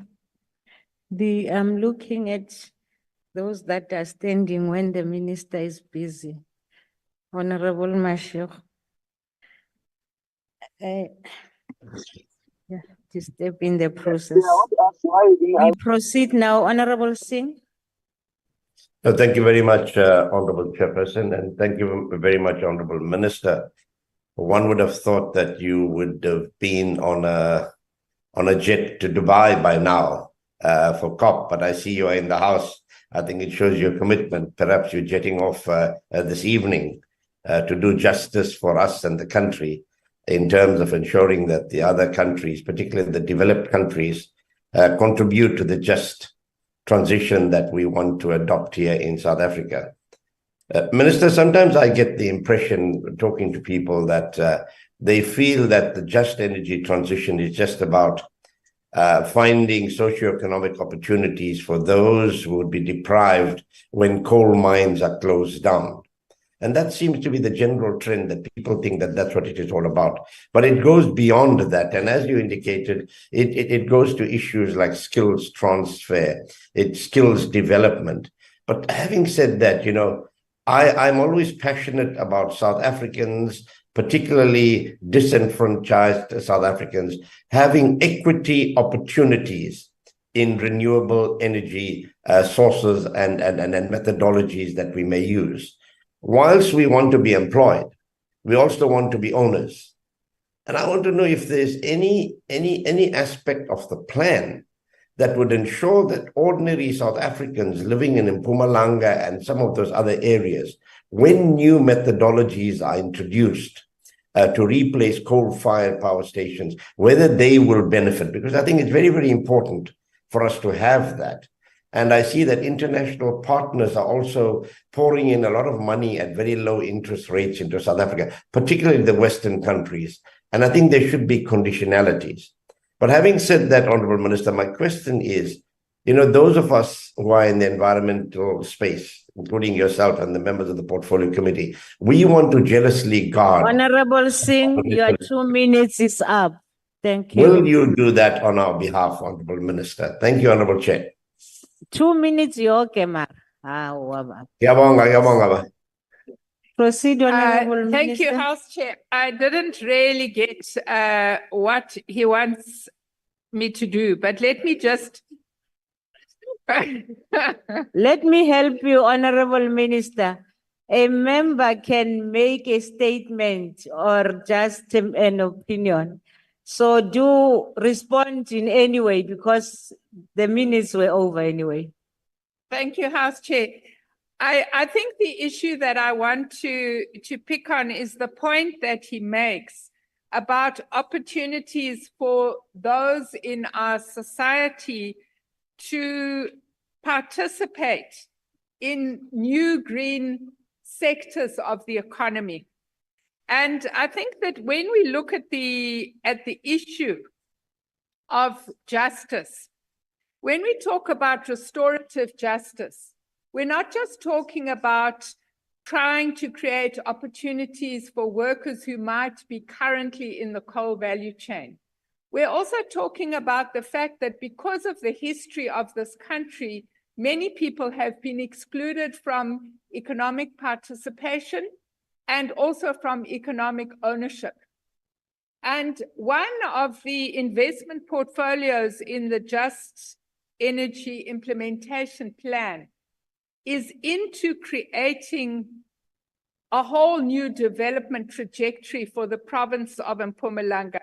I'm looking at those that are standing when the minister is busy. Honorable Mashir. To step in the process. We proceed now, Honorable Singh. Thank you very much, Honorable Chairperson, and thank you very much, Honorable Minister. One would have thought that you would have been on a jet to Dubai by now for COP, but I see you are in the house. I think it shows your commitment. Perhaps you're jetting off this evening to do justice for us and the country in terms of ensuring that the other countries, particularly the developed countries, contribute to the just transition that we want to adopt here in South Africa. Minister, sometimes I get the impression, talking to people, that they feel that the just energy transition is just about finding socioeconomic opportunities for those who would be deprived when coal mines are closed down. And that seems to be the general trend, that people think that that's what it is all about. But it goes beyond that. And as you indicated, it goes to issues like skills transfer, it's skills development. But having said that, you know, I'm always passionate about South Africans, particularly disenfranchised South Africans, having equity opportunities in renewable energy sources and methodologies that we may use. Whilst we want to be employed, we also want to be owners. And I want to know if there's any aspect of the plan that would ensure that ordinary South Africans living in Mpumalanga and some of those other areas, when new methodologies are introduced to replace coal-fired power stations, whether they will benefit, because I think it's very, very important for us to have that. And I see that international partners are also pouring in a lot of money at very low interest rates into South Africa, particularly the Western countries. And I think there should be conditionalities. But having said that, Honorable Minister, my question is, you know, those of us who are in the environmental space, including yourself and the members of the Portfolio Committee, we want to jealously guard. Honorable Singh, your 2 minutes is up. Thank you. Will you do that on our behalf, Honorable Minister? Thank you, Honorable Chair. 2 minutes, okay, Mar. Proceed, Honorable Minister. Thank you, House Chair. I didn't really get what he wants me to do, but let me just Let me help you, Honorable Minister. A member can make a statement or just an opinion. So do respond in any way because the minutes were over anyway. Thank you, House Chair. I think the issue that I want to pick on is the point that he makes about opportunities for those in our society to participate in new green sectors of the economy. And I think that when we look at the issue of justice, when we talk about restorative justice, we're not just talking about trying to create opportunities for workers who might be currently in the coal value chain. We're also talking about the fact that because of the history of this country, many people have been excluded from economic participation and also from economic ownership. And one of the investment portfolios in the Just Energy Implementation Plan is into creating a whole new development trajectory for the province of Mpumalanga.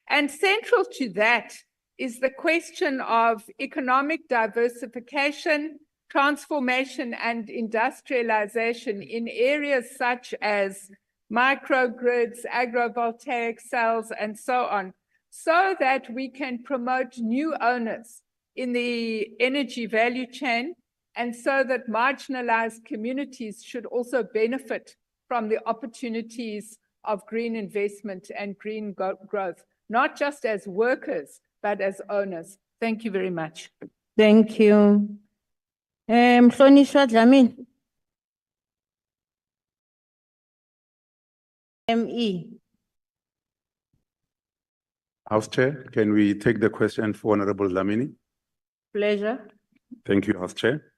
And central to that is the question of economic diversification, transformation, and industrialization in areas such as microgrids, agrovoltaic cells, and so on, so that we can promote new owners in the energy value chain, and so that marginalized communities should also benefit from the opportunities of green investment and green growth, not just as workers, but as owners. Thank you very much. Thank you. Mhlonishwa Dlamini. ME. House Chair, can we take the question for Honorable Dlamini? Pleasure. Thank you, House Chair.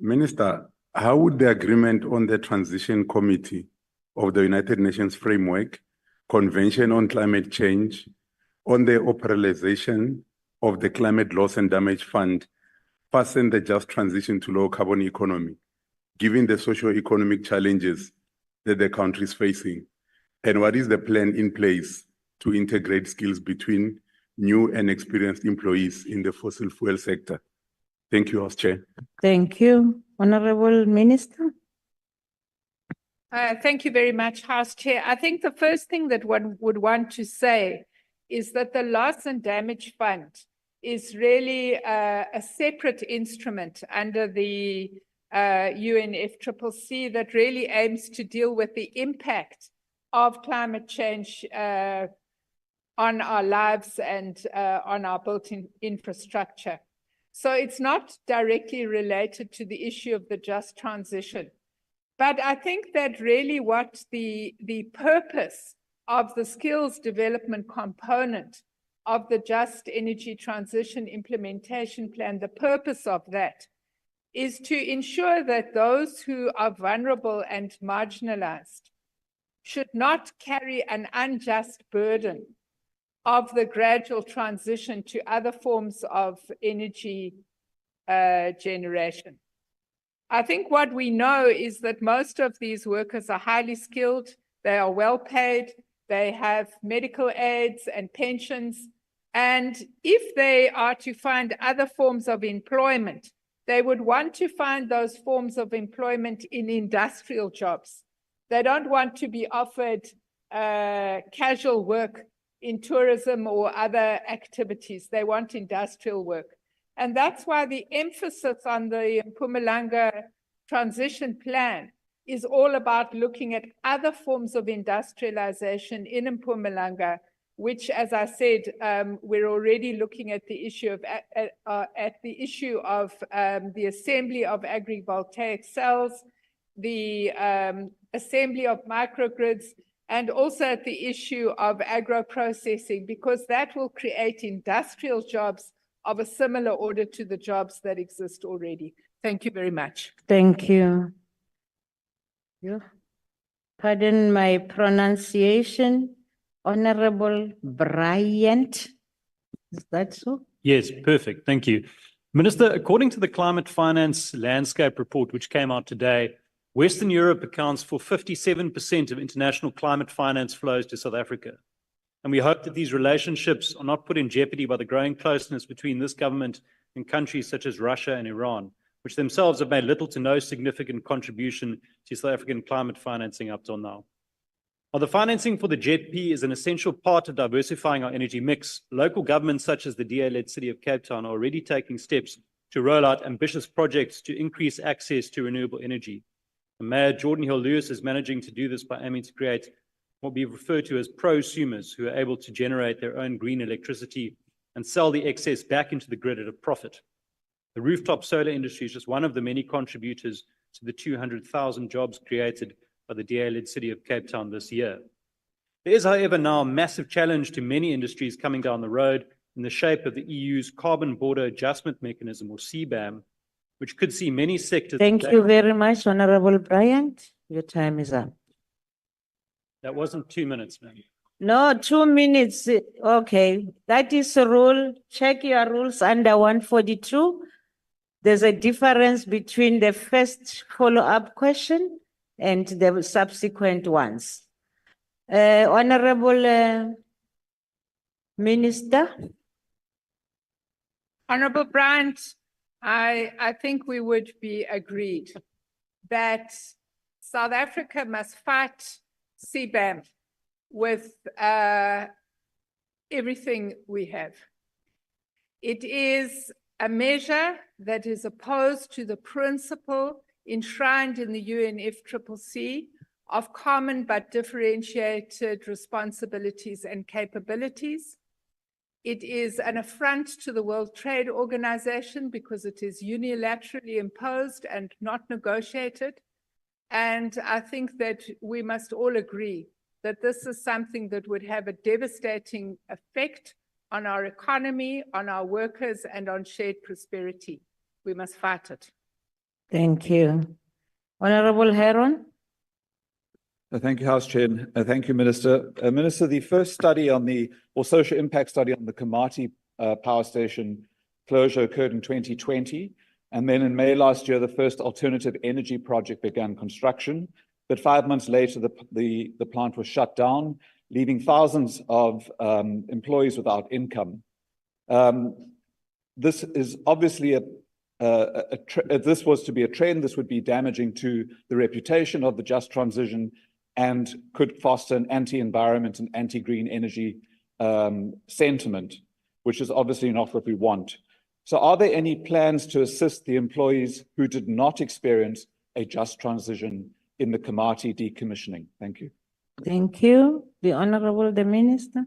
Minister, how would the agreement on the Transition Committee of the United Nations Framework, Convention on Climate Change, on the operationalization of the Climate Loss and Damage Fund fasten the just transition to low carbon economy, given the socio-economic challenges that the country is facing? And what is the plan in place to integrate skills between new and experienced employees in the fossil fuel sector? Thank you, House Chair. Thank you. Honorable Minister. Thank you very much, House Chair. I think the first thing that one would want to say is that the Loss and Damage Fund is really a separate instrument under the UNFCCC that really aims to deal with the impact of climate change on our lives and on our built-in infrastructure. So it's not directly related to the issue of the just transition. But I think that really what the purpose of the skills development component of the Just Energy Transition Implementation Plan, the purpose of that is to ensure that those who are vulnerable and marginalized should not carry an unjust burden of the gradual transition to other forms of energy generation. I think what we know is that most of these workers are highly skilled, they are well paid, they have medical aids and pensions, and if they are to find other forms of employment, they would want to find those forms of employment in industrial jobs. They don't want to be offered casual work in tourism or other activities. They want industrial work. And that's why the emphasis on the Mpumalanga transition plan is all about looking at other forms of industrialization in Mpumalanga, which, as I said, we're already looking at the issue of the assembly of agrivoltaic cells, the assembly of microgrids, and also at the issue of agro-processing, because that will create industrial jobs of a similar order to the jobs that exist already. Thank you very much. Thank you. Pardon my pronunciation. Honorable Bryant. Is that so? Yes, perfect. Thank you. Minister, according to the Climate Finance Landscape Report, which came out today, Western Europe accounts for 57% of international climate finance flows to South Africa. And we hope that these relationships are not put in jeopardy by the growing closeness between this government and countries such as Russia and Iran, which themselves have made little to no significant contribution to South African climate financing up till now. While the financing for the JETP is an essential part of diversifying our energy mix, local governments such as the DA-led City of Cape Town are already taking steps to roll out ambitious projects to increase access to renewable energy. And Mayor Jordan Hill-Lewis is managing to do this by aiming to create what we refer to as prosumers, who are able to generate their own green electricity and sell the excess back into the grid at a profit. The rooftop solar industry is just one of the many contributors to the 200,000 jobs created by the DA-led City of Cape Town this year. There is, however, now a massive challenge to many industries coming down the road in the shape of the EU's Carbon Border Adjustment Mechanism, or CBAM, which could see many sectors... Thank you very much, Honorable Bryant. Your time is up. That wasn't 2 minutes, ma'am. No, 2 minutes. Okay, that is a rule. Check your rules under 142. There's a difference between the first follow-up question and the subsequent ones. Honorable Minister. Honorable Bryant, I think we would be agreed that South Africa must fight CBAM with everything we have. It is a measure that is opposed to the principle enshrined in the UNFCCC of common but differentiated responsibilities and capabilities. It is an affront to the World Trade Organization because it is unilaterally imposed and not negotiated. And I think that we must all agree that this is something that would have a devastating effect on our economy, on our workers, and on shared prosperity. We must fight it. Thank you. Honorable Heron. Thank you, House Chair. Thank you, Minister. Minister, the first study on the, or social impact study on the Komati power station closure occurred in 2020. And then in May last year, the first alternative energy project began construction. But 5 months later, the plant was shut down, leaving thousands of employees without income. This is obviously if this was to be a trend, this would be damaging to the reputation of the just transition and could foster an anti-environment and anti-green energy sentiment, which is obviously not what we want. So are there any plans to assist the employees who did not experience a just transition in the Komati decommissioning? Thank you. Thank you. The Honorable the Minister.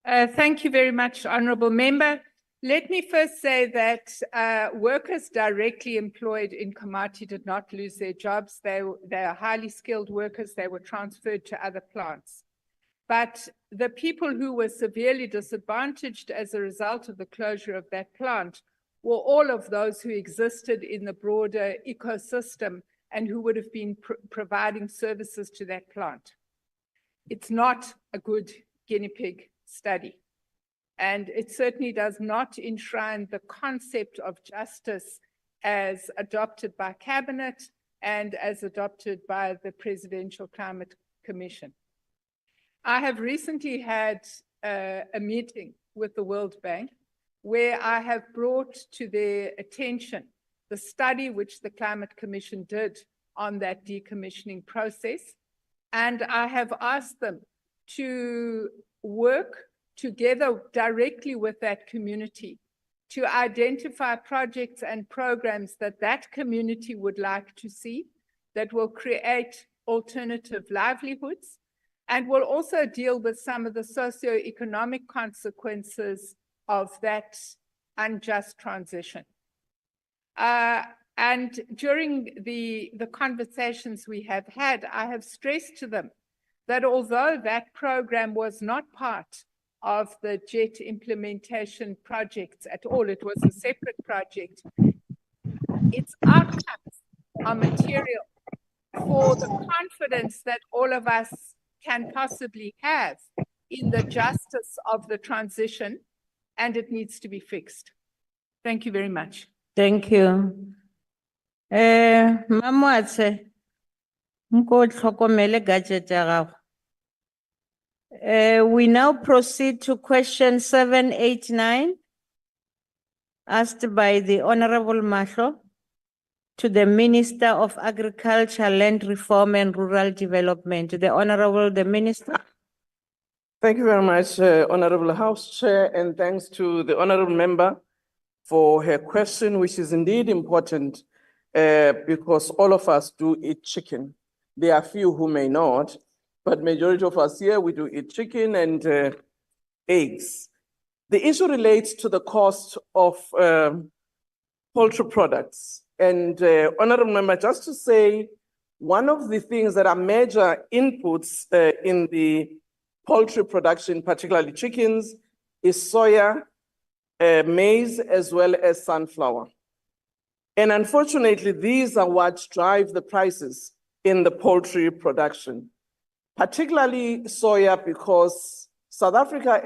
Thank you very much, Honorable Member. Let me first say that workers directly employed in Komati did not lose their jobs. They are highly skilled workers. They were transferred to other plants. But the people who were severely disadvantaged as a result of the closure of that plant were all of those who existed in the broader ecosystem and who would have been providing services to that plant. It's not a good guinea pig study. And it certainly does not enshrine the concept of justice as adopted by Cabinet and as adopted by the Presidential Climate Commission. I have recently had a meeting with the World Bank where I have brought to their attention the study which the Climate Commission did on that decommissioning process. And I have asked them to work together directly with that community to identify projects and programs that that community would like to see that will create alternative livelihoods and will also deal with some of the socioeconomic consequences of that unjust transition. And during the conversations we have had, I have stressed to them that although that program was not part of the JET implementation projects at all, it was a separate project, its outcomes are material for the confidence that all of us can possibly have in the justice of the transition, and it needs to be fixed. Thank you very much. Thank you. Mamwatse, nko tlhokomele gadget ya gago. We now proceed to question 789, asked by the Honorable Mahlo to the Minister of Agriculture, Land Reform and Rural Development. The Honorable, the Minister. Thank you very much, Honorable House Chair, and thanks to the Honorable Member for her question, which is indeed important because all of us do eat chicken. There are few who may not, but majority of us here, we do eat chicken and eggs. The issue relates to the cost of poultry products. And Honorable Member, just to say, one of the things that are major inputs in the poultry production, particularly chickens, is soya, maize, as well as sunflower. And unfortunately, these are what drive the prices in the poultry production, particularly soya, because South Africa,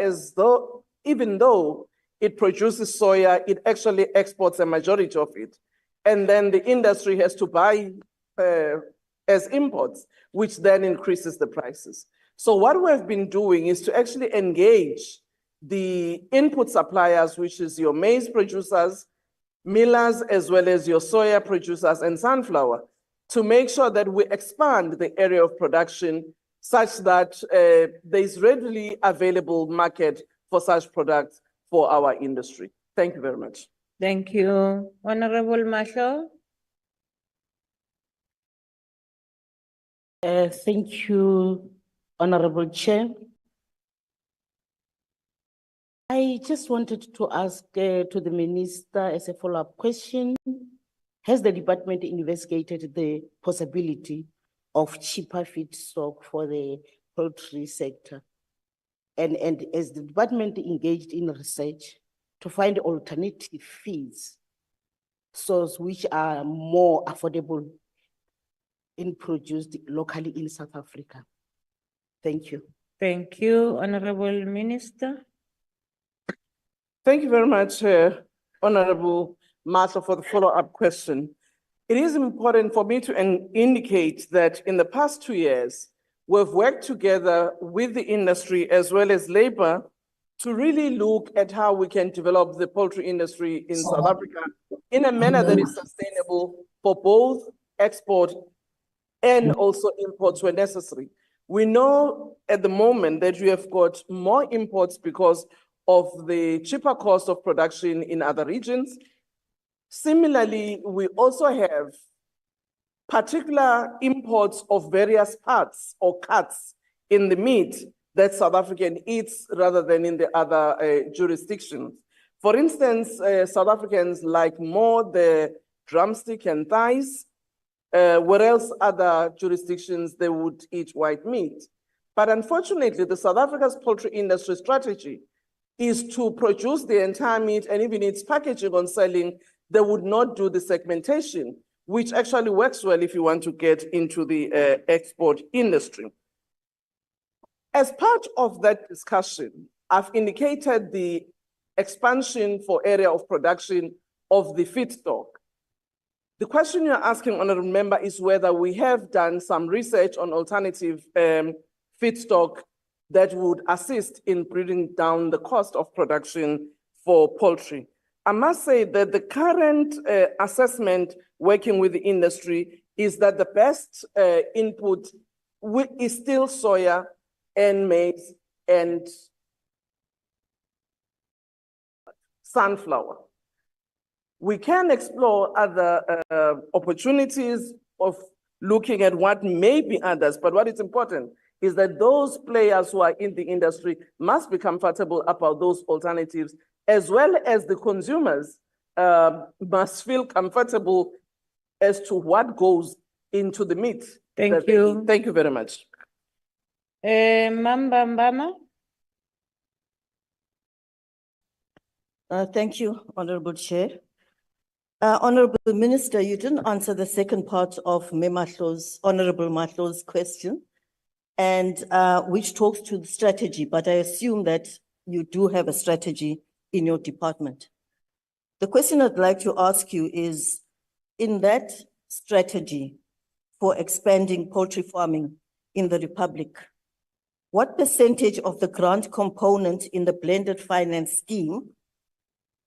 even though it produces soya, it actually exports a majority of it. And then the industry has to buy as imports, which then increases the prices. So what we've been doing is to actually engage the input suppliers, which is your maize producers, millers, as well as your soya producers and sunflower, to make sure that we expand the area of production such that there is readily available market for such products for our industry. Thank you very much. Thank you. Honorable Mahlo. Thank you, Honorable Chair. I just wanted to ask to the Minister as a follow-up question. Has the department investigated the possibility of cheaper feedstock for the poultry sector? And has the department engaged in research to find alternative feeds, sources which are more affordable and produced locally in South Africa? Thank you. Thank you, Honorable Minister. Thank you very much, Honorable Master, for the follow-up question. It is important for me to indicate that in the past 2 years, we've worked together with the industry as well as labor to really look at how we can develop the poultry industry in South Africa in a manner that is sustainable for both export and also imports where necessary. We know at the moment that we have got more imports because of the cheaper cost of production in other regions. Similarly, we also have particular imports of various parts or cuts in the meat that South African eats rather than in the other jurisdictions. For instance, South Africans like more the drumstick and thighs, whereas other jurisdictions, they would eat white meat. But unfortunately, the South Africa's poultry industry strategy is to produce the entire meat, and even its packaging on selling, they would not do the segmentation, which actually works well if you want to get into the export industry. As part of that discussion, I've indicated the expansion for area of production of the feedstock. The question you're asking, Honorable Member, is whether we have done some research on alternative feedstock that would assist in bringing down the cost of production for poultry. I must say that the current assessment working with the industry is that the best input is still soya and maize and sunflower. We can explore other opportunities of looking at what may be others, but what is important is that those players who are in the industry must be comfortable about those alternatives, as well as the consumers must feel comfortable as to what goes into the meat. Thank you. Thank you very much. Mamba Mbama. Thank you, Honorable Chair. Honorable Minister, you didn't answer the second part of Honorable Mahlo's question, and which talks to the strategy, but I assume that you do have a strategy in your department. The question I'd like to ask you is, in that strategy for expanding poultry farming in the Republic, what percentage of the grant component in the blended finance scheme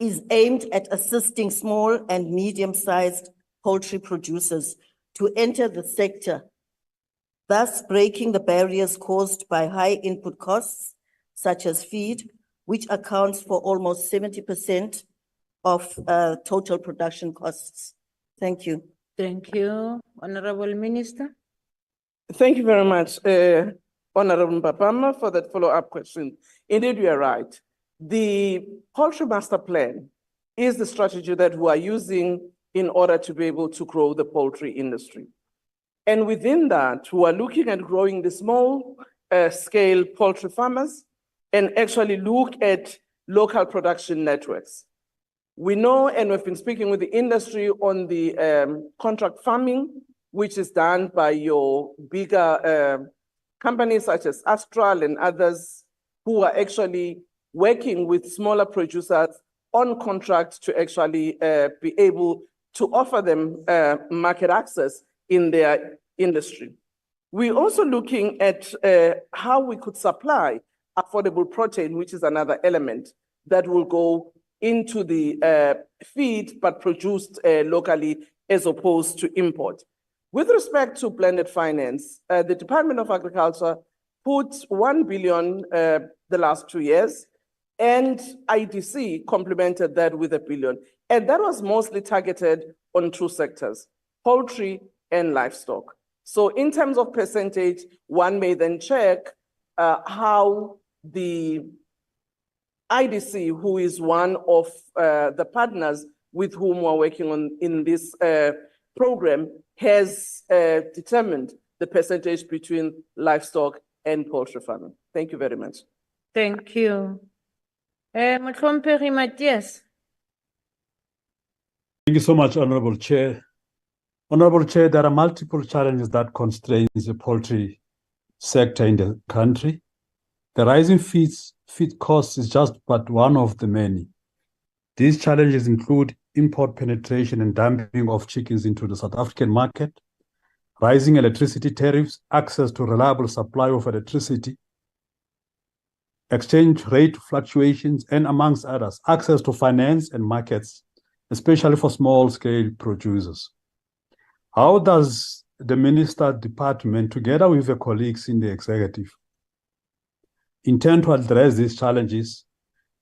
is aimed at assisting small and medium-sized poultry producers to enter the sector, thus breaking the barriers caused by high input costs, such as feed, which accounts for almost 70% of total production costs? Thank you. Thank you. Honorable Minister. Thank you very much, Honorable Mpapama, for that follow-up question. Indeed, you are right. The Poultry Master Plan is the strategy that we are using in order to be able to grow the poultry industry. And within that, we are looking at growing the small scale poultry farmers and actually look at local production networks. We know, and we've been speaking with the industry on the contract farming, which is done by your bigger companies such as Astral and others who are actually working with smaller producers on contract to actually be able to offer them market access in their industry. We're also looking at how we could supply affordable protein, which is another element that will go into the feed, but produced locally as opposed to import. With respect to blended finance, the Department of Agriculture put 1 billion the last 2 years, and IDC complemented that with 1 billion. And that was mostly targeted on 2 sectors, poultry and livestock. So in terms of percentage, one may then check how the IDC, who is one of the partners with whom we're working on in this program, has determined the percentage between livestock and poultry farming. Thank you very much. Thank you. Mhlomphehi Matthias. Thank you so much, Honorable Chair. Honorable Chair, there are multiple challenges that constrain the poultry sector in the country. The rising feed costs is just but one of the many. These challenges include import penetration and dumping of chickens into the South African market, rising electricity tariffs, access to reliable supply of electricity, exchange rate fluctuations, and amongst others, access to finance and markets, especially for small-scale producers. How does the Minister Department, together with the colleagues in the executive, intend to address these challenges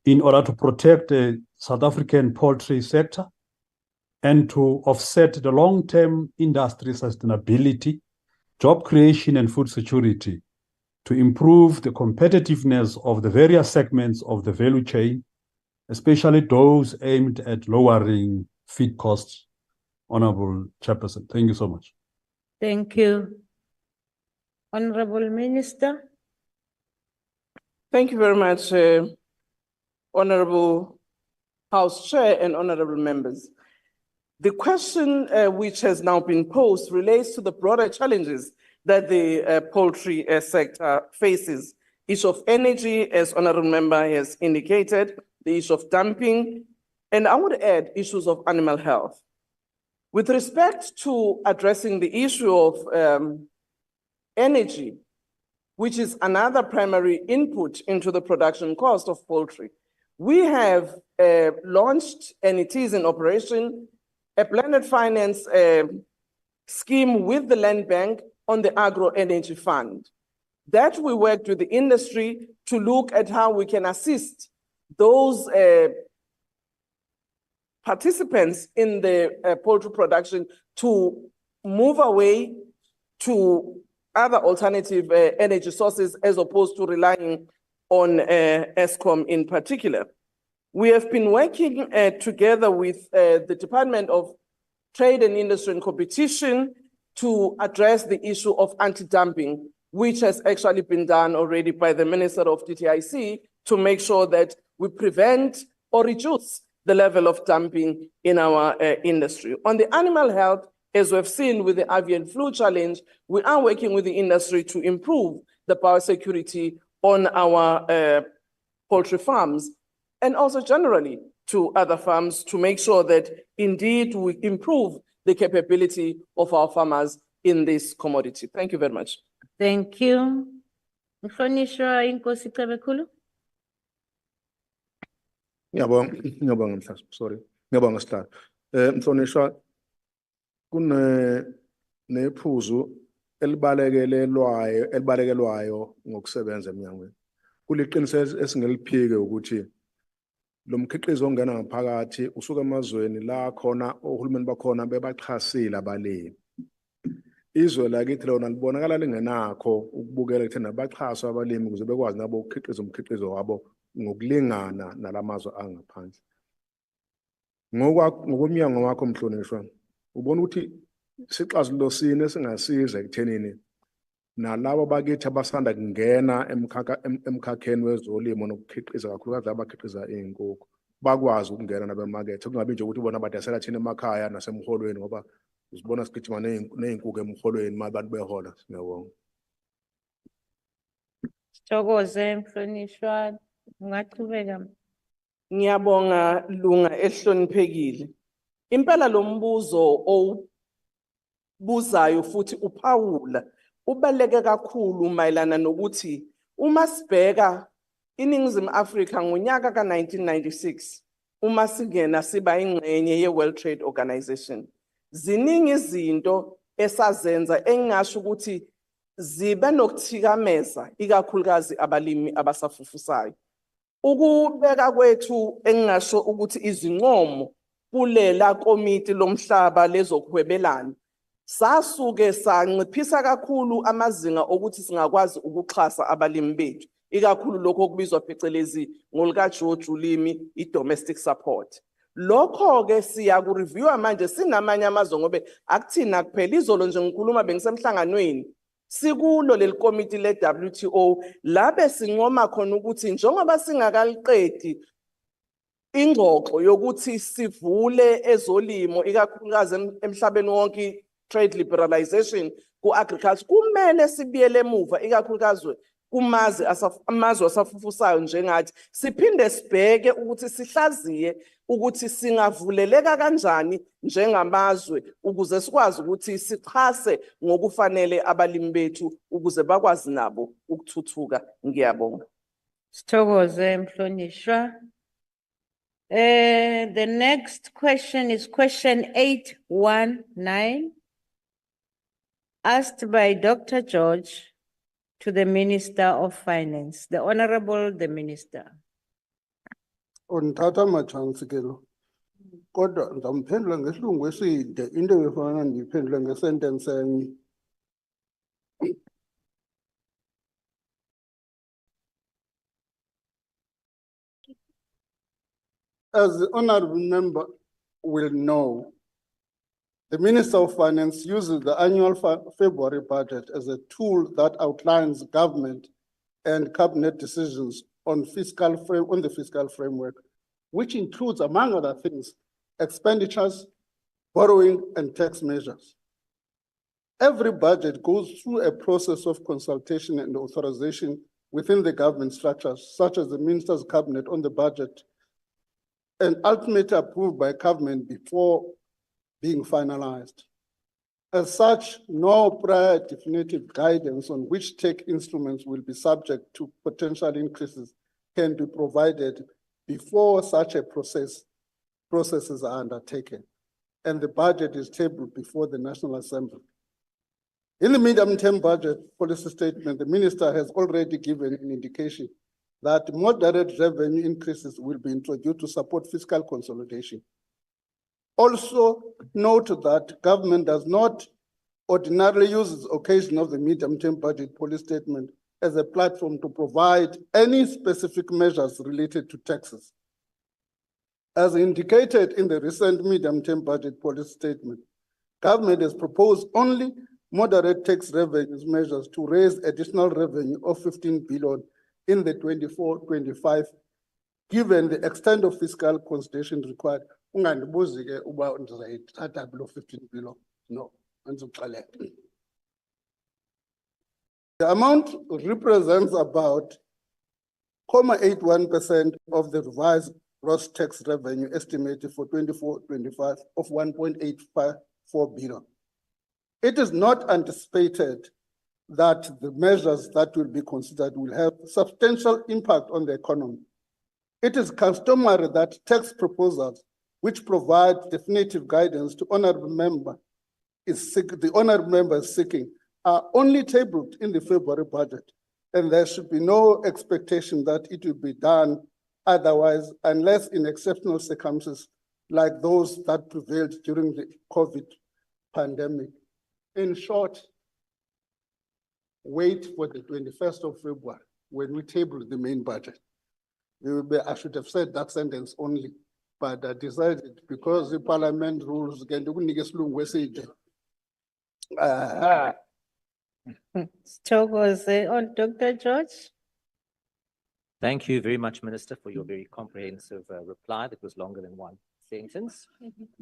in order to protect the South African poultry sector and to offset the long-term industry sustainability, job creation, and food security, to improve the competitiveness of the various segments of the value chain, especially those aimed at lowering feed costs? Honorable Chairperson, thank you so much. Thank you. Honorable Minister. Thank you very much, Honorable House Chair and honorable members. The question which has now been posed relates to the broader challenges that the poultry sector faces. Issue of energy, as honorable member has indicated, the issue of dumping, and I would add issues of animal health. With respect to addressing the issue of energy, which is another primary input into the production cost of poultry, we have launched, and it is in operation, a blended finance scheme with the Land Bank on the Agro Energy Fund. That we worked with the industry to look at how we can assist those participants in the poultry production to move away to other alternative energy sources as opposed to relying on Eskom in particular. We have been working together with the Department of Trade and Industry and Competition to address the issue of anti-dumping, which has actually been done already by the Minister of DTIC to make sure that we prevent or reduce the level of dumping in our industry. On the animal health, as we've seen with the avian flu challenge, we are working with the industry to improve the biosecurity on our poultry farms, and also generally to other farms to make sure that indeed we improve the capability of our farmers in this commodity. Thank you very much. Thank you. Mhlonishwa Inkosi Cebekhulu. Ngiyabonga Mhlas, sorry. Ngiyabonga Sihlalo. Mhlonishwa nephuzu elibalekelwayo ngokusebenza eminyangweni. Kuliqiniso esingeliphike ukuthi lo mkhiqizo ongena ngaphakathi usuka emazweni la khona ohulumeni bakhona bebaxhasile abalimi. Izwe lakithi lona libonakala lingenakho ukubukela kuthina nabaxhaswa abalimi ukuze bekwazi nabo ukukhiqiza umkhiqizo wabo ngokulingana nalamazwe angaphandle. Ngokomnyango wakho Mhlonishwa, ubona ukuthi sixazululo sini esingasiza ekuthenini nalabo bakithi abasanda kungena emkhakheni wezolimo nokukhiqiza kakhulukazi abakhiqiza izinkukhu bakwazi ukungena nabemakethe, kungabi nje ukuthi bona badasela thina emakhaya nasemholweni ngoba usibona sigijima nezinkukhu emholweni mabantu behola. Ngiyabonga. Sithokoze Mhlonishwa, ungaqhubeka. Ngiyabonga lunga ehloniphekile. Impela lo mbuzo owubuzayo futhi uphawula ubaluleke kakhulu mayelana nokuthi uma sibheka iNingizimu Afrika ngonyaka ka-1996 uma singena siba ingxenye ye-World Trade Organization, ziningi izinto esazenza engingasho ukuthi zibe nokuthikameza ikakhulukazi abalimi abasafufusayo. Ukubeka kwethu engingasho ukuthi izincomo kulela komiti lomhlaba lezokuhwebelana sasuke sanciphisa kakhulu amazinga ukuthi singakwazi ukuxhasa abalimi bethu, ikakhulu lokho okubizwa phecelezi ngolika George ulimi i-domestic support. Lokho ke siya kureviewa manje sinamanye amazwe ngobe akuthina kuphela. Izolo nje ngikhuluma bengisemhlanganweni sikulo leli komiti le-WTO labe sincoma khona ukuthi njengoba singakaliqedi ingxoxo yokuthi sivule ezolimo ikakhulukazi emhlabeni wonke trade liberalization ku-agriculture, kumele sibuyele emuva ikakhulukazi amazwe asafufusayo njengathi, siphinde sibheke ukuthi sihlaziye ukuthi singavuleleka kanjani njengamazwe ukuze sikwazi ukuthi sixhase ngokufanele abalimi bethu ukuze bakwazi nabo ukuthuthuka. Ngiyabonga. Sithokoze Mhlonishwa. The next question is question 819, asked by Dr. George to the Minister of Finance. The Honorable the Minister. Unthatha amachance ke lo. Kodwa ngizamphendula ngesilungu eside into efana ndiphendule ngesentence enye. As the honorable member will know, the Minister of Finance uses the annual February budget as a tool that outlines government and cabinet decisions on the fiscal framework, which includes, among other things, expenditures, borrowing, and tax measures. Every budget goes through a process of consultation and authorization within the government structures, such as the Minister's Cabinet on the budget, and ultimately approved by government before being finalized. As such, no prior definitive guidance on which tech instruments will be subject to potential increases can be provided before such a processes are undertaken, and the budget is tabled before the National Assembly. In the medium-term budget policy statement, the Minister has already given an indication that moderate revenue increases will be introduced to support fiscal consolidation. Also note that government does not ordinarily use the occasion of the medium-term budget policy statement as a platform to provide any specific measures related to taxes. As indicated in the recent medium-term budget policy statement, government has proposed only moderate tax revenues measures to raise additional revenue of 15 billion in the 24-25, given the extent of fiscal consolidation required. Ungandibuzi ke uba ndizayithatha below 15 billion. No, andizoxelela. The amount represents about 0.81% of the revised gross tax revenue estimated for 24-25 of 1.854 billion. It is not anticipated that the measures that will be considered will have substantial impact on the economy. It is customary that tax proposals which provide definitive guidance to honorable member the honorable member is seeking are only tabled in the February budget, and there should be no expectation that it will be done otherwise, unless in exceptional circumstances like those that prevailed during the COVID pandemic. In short, wait for the 21st of February when we table the main budget. I should have said that sentence only, but I decided because the parliament rules can do On Dr. George. Thank you very much, Minister, for your very comprehensive reply that was longer than one sentence.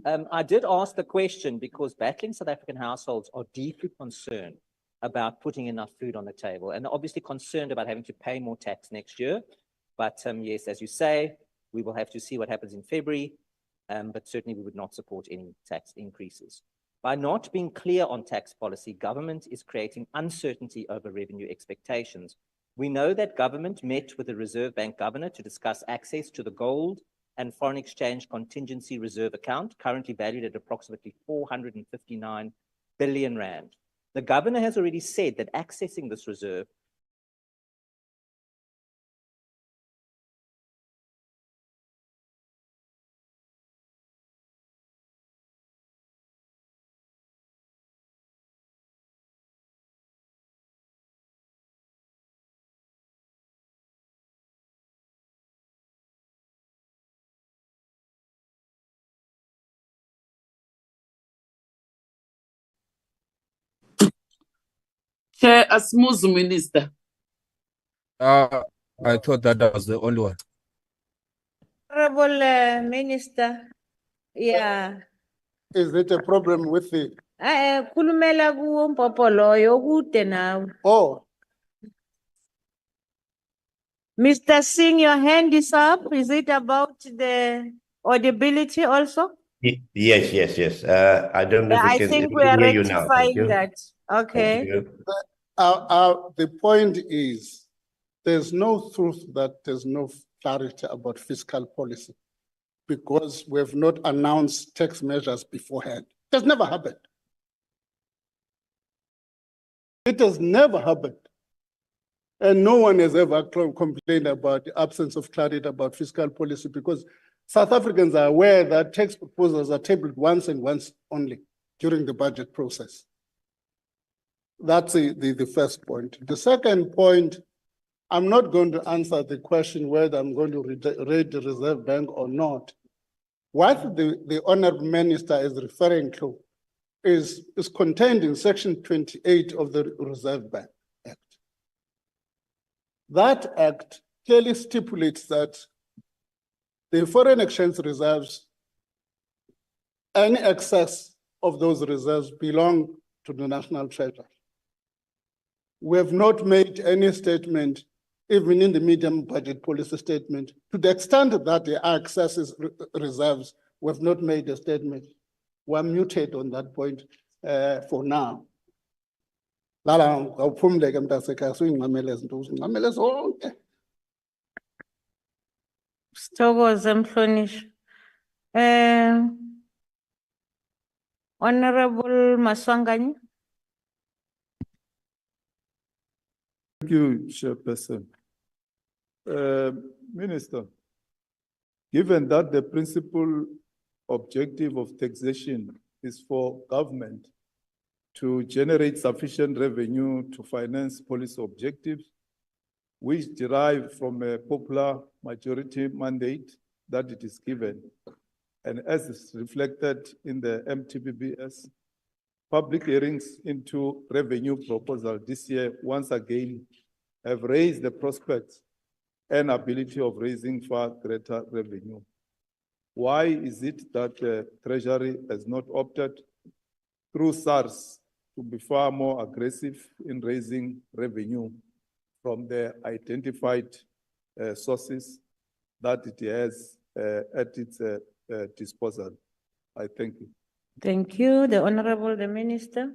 I did ask the question because battling South African households are deeply concerned about putting enough food on the table and obviously concerned about having to pay more tax next year. But yes, as you say, we will have to see what happens in February, but certainly we would not support any tax increases. By not being clear on tax policy, government is creating uncertainty over revenue expectations. We know that government met with the Reserve Bank governor to discuss access to the gold and foreign exchange contingency reserve account, currently valued at approximately 459 billion rand. The governor has already said that accessing this reserve Chair, a smooth minister. I thought that was the only one. Honorable Minister, yeah. Is it a problem with the? Kulumela kumpopolo yokude now. Oh. Mr. Singh, your hand is up. Is it about the audibility also? Yes. I don't know if I we can think we are hear you now. Thank rectifying you. that. Okay. Thank you. The point is, there's no truth that there's no clarity about fiscal policy because we have not announced tax measures beforehand. It has never happened. It has never happened. And no one has ever complained about the absence of clarity about fiscal policy because South Africans are aware that tax proposals are tabled once and once only during the budget process. That's the first point. The second point, I'm not going to answer the question whether I'm going to raid the Reserve Bank or not. What the Honourable Minister is referring to is contained in Section 28 of the Reserve Bank Act. That act clearly stipulates that the foreign exchange reserves, any excess of those reserves belong to the national treasury. We have not made any statement, even in the medium budget policy statement, to the extent that there are excesses reserves, we have not made a statement. We're muted on that point for now. Sithokoze Mhlonishwa. Honorable Maswanganyi. Thank you, Chairperson. Minister, given that the principal objective of taxation is for government to generate sufficient revenue to finance policy objectives, which derive from a popular majority mandate that it is given, and as is reflected in the MTBBS, public hearings into revenue proposal this year once again have raised the prospects and ability of raising far greater revenue. Why is it that the Treasury has not opted through SARS to be far more aggressive in raising revenue from the identified sources that it has at its disposal. I thank you. Thank you. The Honorable the Minister.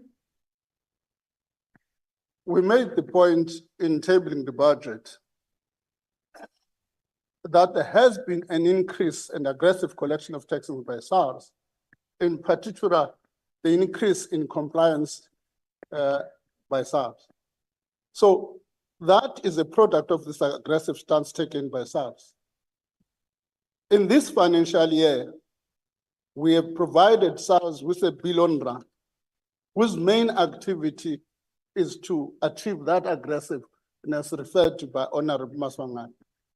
We made the point in tabling the budget that there has been an increase in aggressive collection of taxes by SARS, in particular, the increase in compliance by SARS. So that is a product of this aggressive stance taken by SARS. In this financial year, we have provided SARS with R1 billion, whose main activity is to achieve that aggressiveness referred to by Honorable Maswangan.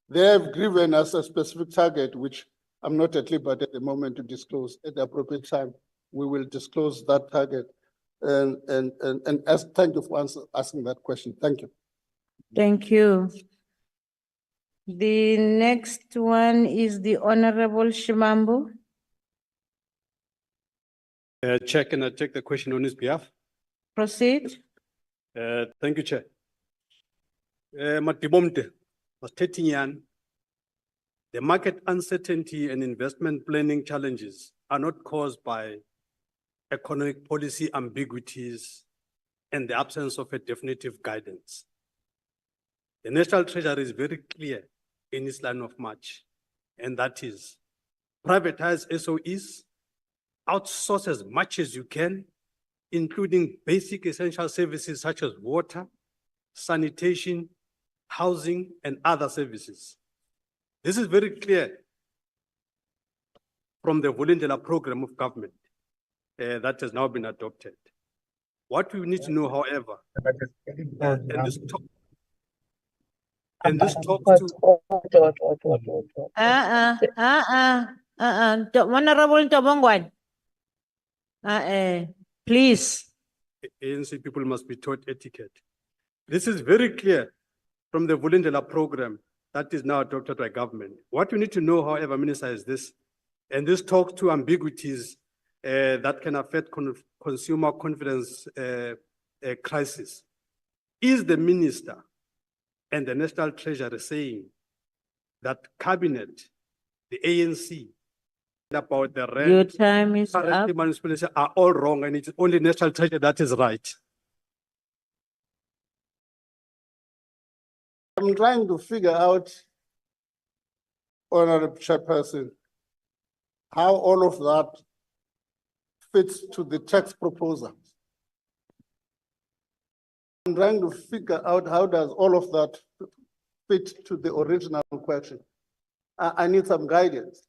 They have given us a specific target, which I'm not at liberty at the moment to disclose. At the appropriate time, we will disclose that target. And thank you for asking that question. Thank you. Thank you. The next one is the Honorable Shimambu. Chair, can I take the question on his behalf? Proceed. Thank you, Chair. Matibomte, the market uncertainty and investment planning challenges are not caused by economic policy ambiguities and the absence of a definitive guidance. The National Treasury is very clear in its line of march, and that is privatize SOEs, outsource as much as you can, including basic essential services such as water, sanitation, housing, and other services. This is very clear from the Vulindlela program of government that has now been adopted. What we need to know, however, and this talks to Honorable Tobongwan. Please. ANC people must be taught etiquette. This is very clear from the Vulindlela program that is now adopted by government. What we need to know, however, Minister, is this, and this talks to ambiguities that can affect consumer confidence crisis. Is the Minister and the National Treasury saying that Cabinet, the ANC, about the rent, your time is up, are all wrong, and it's only National Treasury that is right? I'm trying to figure out, Honorable Chairperson, how all of that fits to the tax proposal. I'm trying to figure out how does all of that fit to the original question. I need some guidance.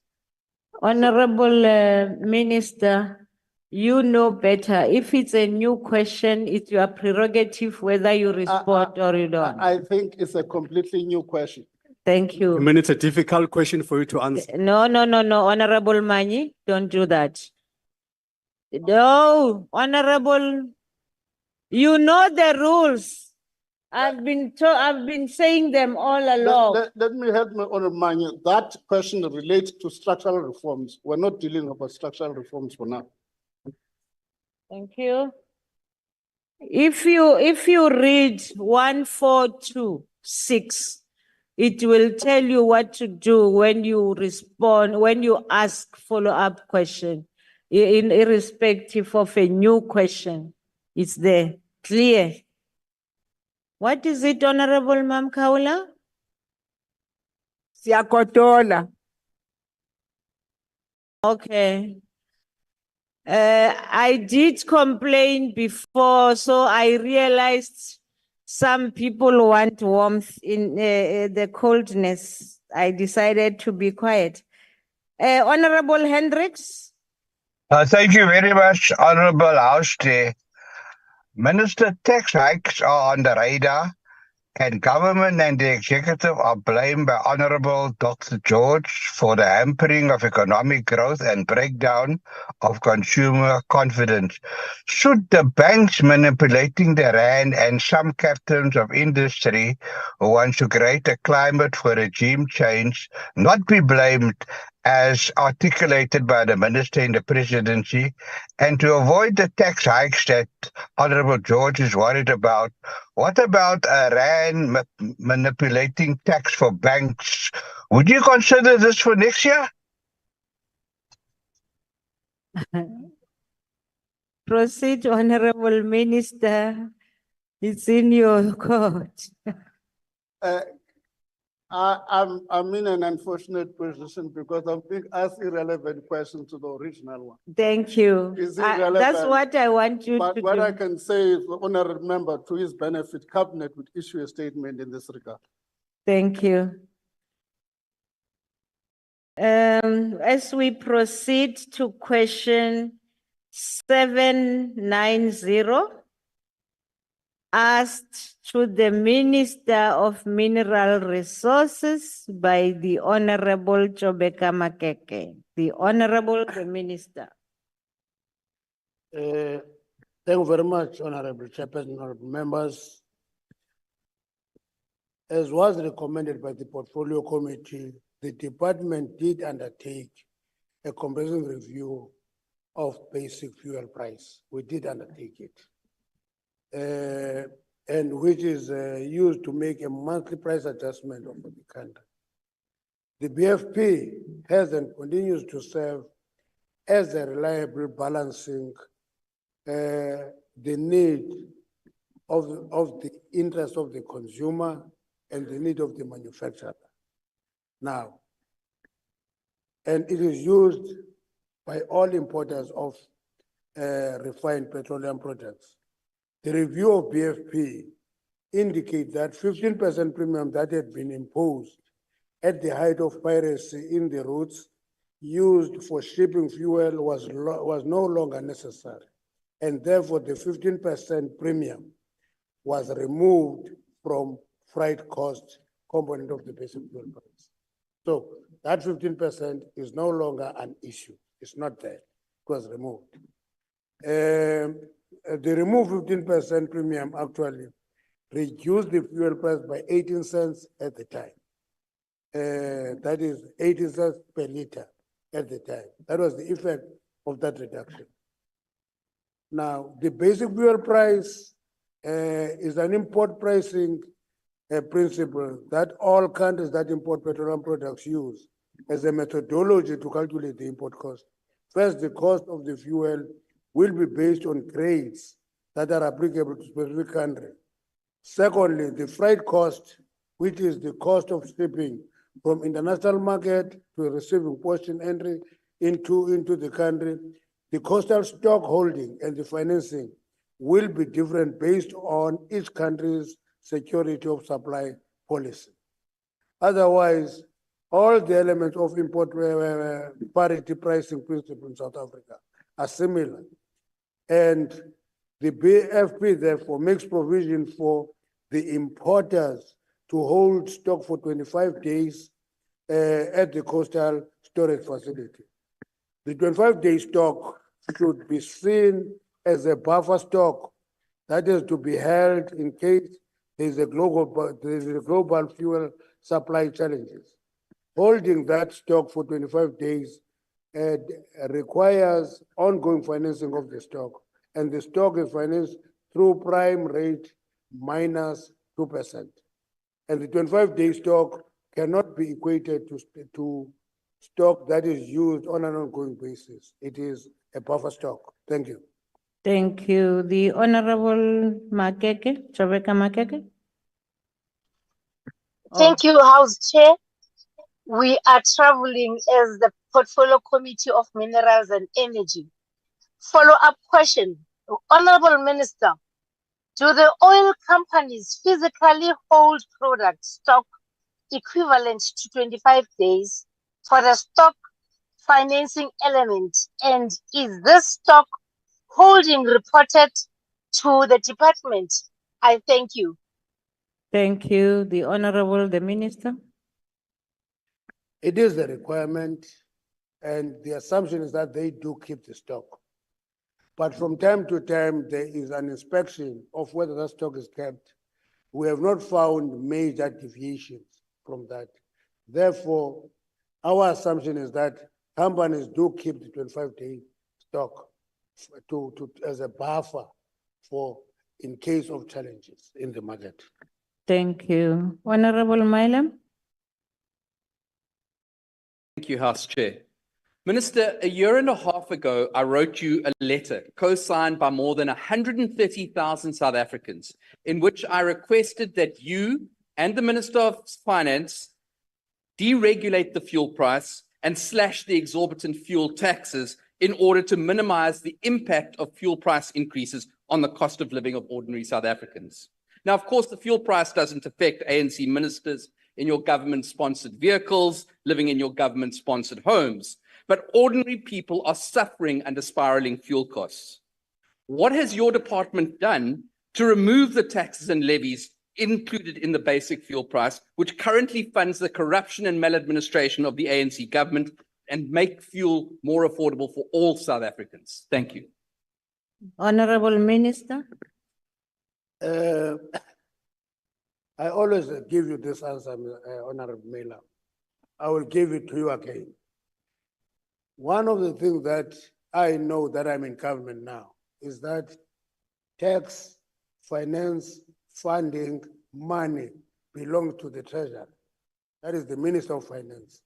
Honorable Minister, you know better. If it's a new question, it's your prerogative whether you respond or you don't. I think it's a completely new question. Thank you. I mean, it's a difficult question for you to answer. No, Honorable Mani, don't do that. No, Honorable, you know the rules. I've been saying them all along. Let me help me, Honorable Mani. That question relates to structural reforms. We're not dealing about structural reforms for now. Thank you. If you read 1426, it will tell you what to do when you respond, when you ask follow-up question, irrespective of a new question. It's there, clear. What is it, Honorable Mam Kaula? Siyakotola. Okay. I did complain before, so I realized some people want warmth in the coldness. I decided to be quiet. Honorable Hendricks. Thank you very much, Honorable House Chair. Minister, tax hikes are on the radar, and government and the executive are blamed by Honorable Dr. George for the hampering of economic growth and breakdown of consumer confidence. Should the banks manipulating the rand and some captains of industry who want to create a climate for regime change not be blamed as articulated by the minister in the presidency? And to avoid the tax hikes that Honorable George is worried about, what about a rand manipulating tax for banks? Would you consider this for next year? Proceed, Honorable Minister. It's in your court. I'm in an unfortunate position because I'm being asked irrelevant questions to the original one. Thank you. It's That's irrelevant, what I want you But to what do. I can say is the honorable member, to his benefit, cabinet would issue a statement in this regard. Thank you. As we proceed to question 790, asked to the Minister of Mineral Resources by the Honorable Chobeka Makeke. The Honorable the Minister. Thank you very much, Honorable Chairperson, honorable members. As was recommended by the Portfolio Committee, the department did undertake a comprehensive review of basic fuel price. We did undertake it. And which is used to make a monthly price adjustment of the country. The BFP has and continues to serve as a reliable balancing the need of the interest of the consumer and the need of the manufacturer. Now, and it is used by all importers of refined petroleum products. The review of BFP indicates that 15% premium that had been imposed at the height of piracy in the routes used for shipping fuel was no longer necessary. And therefore, the 15% premium was removed from freight cost component of the basic fuel price. So that 15% is no longer an issue. It's not there. It was removed. The removed 15% premium actually reduced the fuel price by 18 cents at the time. That is 18 cents per liter at the time. That was the effect of that reduction. Now, the basic fuel price is an import pricing principle that all countries that import petroleum products use as a methodology to calculate the import cost. First, the cost of the fuel will be based on grades that are applicable to specific country. Secondly, the freight cost, which is the cost of shipping from international market to receiving portion entry into the country, the coastal stock holding and the financing will be different based on each country's security of supply policy. Otherwise, all the elements of import parity pricing principle in South Africa are similar. And the BFP therefore makes provision for the importers to hold stock for 25 days at the coastal storage facility. The 25-day stock should be seen as a buffer stock that is to be held in case there is a global fuel supply challenges. Holding that stock for 25 days requires ongoing financing of the stock, and the stock is financed through prime rate minus 2%. And the 25-day stock cannot be equated to stock that is used on an ongoing basis. It is a buffer stock. Thank you. Thank you. The Honorable Makeke, Chobeka Makeke. Thank you, House Chair. We are traveling as the Portfolio Committee of Minerals and Energy. Follow-up question. Honorable Minister, do the oil companies physically hold product stock equivalent to 25 days for the stock financing element? And is this stock holding reported to the department? I thank you. Thank you. The Honorable the Minister. It is a requirement, and the assumption is that they do keep the stock. But from time to time, there is an inspection of whether that stock is kept. We have not found major deviations from that. Therefore, our assumption is that companies do keep the 25-day stock as a buffer for in case of challenges in the market. Thank you. Honorable Milam. Thank you, House Chair. Minister, a year and a half ago, I wrote you a letter co-signed by more than 130,000 South Africans, in which I requested that you and the Minister of Finance deregulate the fuel price and slash the exorbitant fuel taxes in order to minimize the impact of fuel price increases on the cost of living of ordinary South Africans. Now, of course, the fuel price doesn't affect ANC ministers in your government-sponsored vehicles, living in your government-sponsored homes, but ordinary people are suffering under spiraling fuel costs. What has your department done to remove the taxes and levies included in the basic fuel price, which currently funds the corruption and maladministration of the ANC government, and make fuel more affordable for all South Africans? Thank you. Honorable Minister. I always give you this answer, Honorable Mela. I will give it to you again. One of the things that I know that I'm in government now is that tax, finance, funding, money belong to the treasury. That is the Minister of Finance.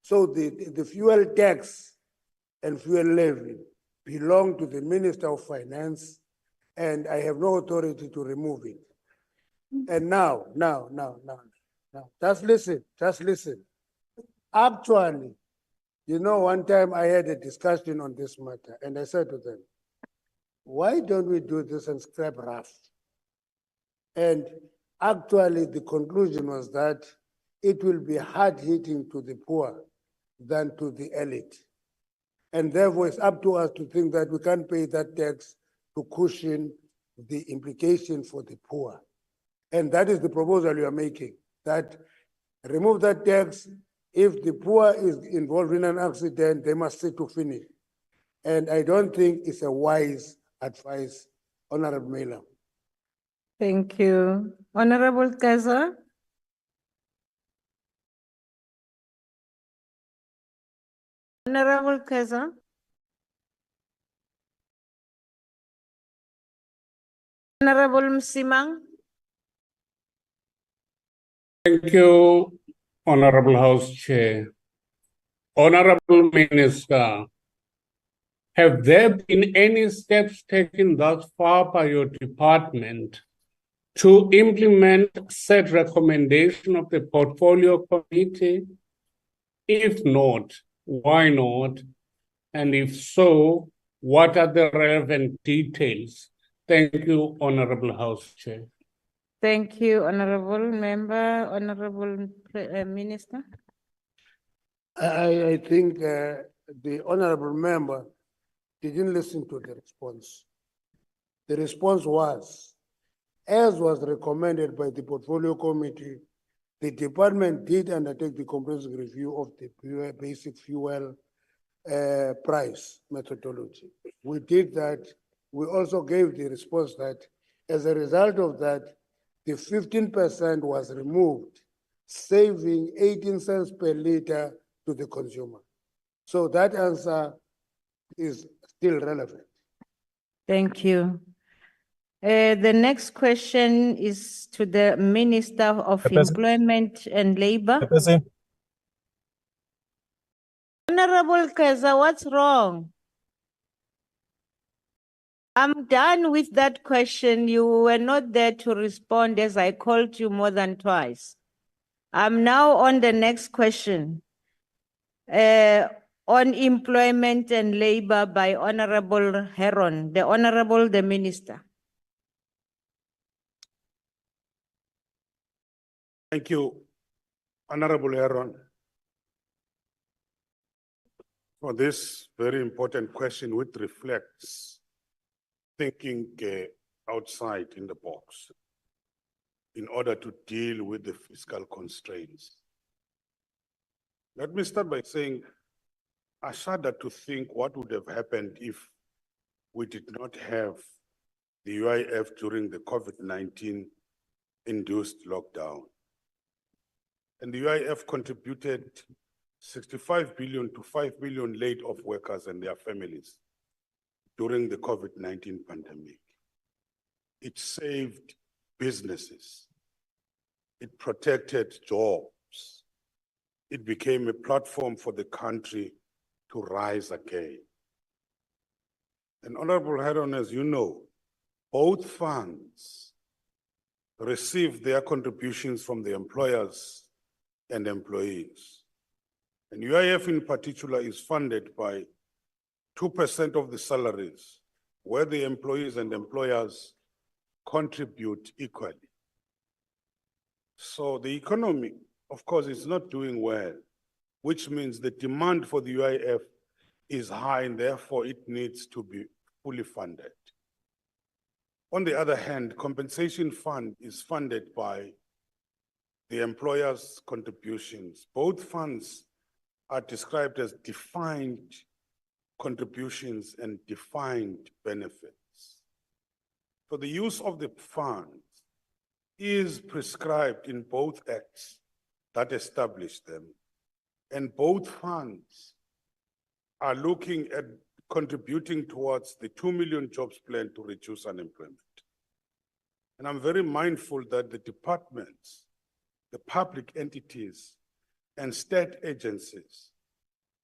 So the fuel tax and fuel levy belong to the Minister of Finance, and I have no authority to remove it. And now, just listen. Actually, you know, one time I had a discussion on this matter, and I said to them, why don't we do this and scrap RAF? And actually, the conclusion was that it will be hard hitting to the poor than to the elite. And therefore, it's up to us to think that we can't pay that tax to cushion the implication for the poor. And that is the proposal you are making, that remove that tax. If the poor is involved in an accident, they must sit to finish. And I don't think it's a wise advice, Honorable Mela. Thank you. Honorable Keza. Honorable Keza. Honorable Msimang. Thank you, Honorable House Chair. Honorable Minister, have there been any steps taken thus far by your department to implement said recommendation of the Portfolio Committee? If not, why not? And if so, what are the relevant details? Thank you, Honorable House Chair. Thank you, Honorable Member. Honorable Minister. I think the Honorable Member didn't listen to the response. The response was, as was recommended by the Portfolio Committee, the department did undertake the comprehensive review of the basic fuel price methodology. We did that. We also gave the response that as a result of that, the 15% was removed, saving 18 cents per liter to the consumer. So that answer is still relevant. Thank you. The next question is to the Minister of Employment and Labor. Honorable Keza, what's wrong? I'm done with that question. You were not there to respond as I called you more than twice. I'm now on the next question. On employment and labor by Honorable Heron, the Minister. Thank you, Honorable Heron, for this very important question, which reflects thinking outside in the box in order to deal with the fiscal constraints. Let me start by saying I shudder to think what would have happened if we did not have the UIF during the COVID-19 induced lockdown. And the UIF contributed 65 billion to 5 million laid-off workers and their families during the COVID-19 pandemic. It saved businesses. It protected jobs. It became a platform for the country to rise again. And Honorable Heron, as you know, both funds receive their contributions from the employers and employees. And UIF in particular is funded by 2% of the salaries, where the employees and employers contribute equally. So the economy, of course, is not doing well, which means the demand for the UIF is high and therefore it needs to be fully funded. On the other hand, compensation fund is funded by the employer's contributions. Both funds are described as defined contributions and defined benefits. So the use of the funds is prescribed in both acts that establish them. And both funds are looking at contributing towards the 2 million jobs plan to reduce unemployment. And I'm very mindful that the departments, the public entities, and state agencies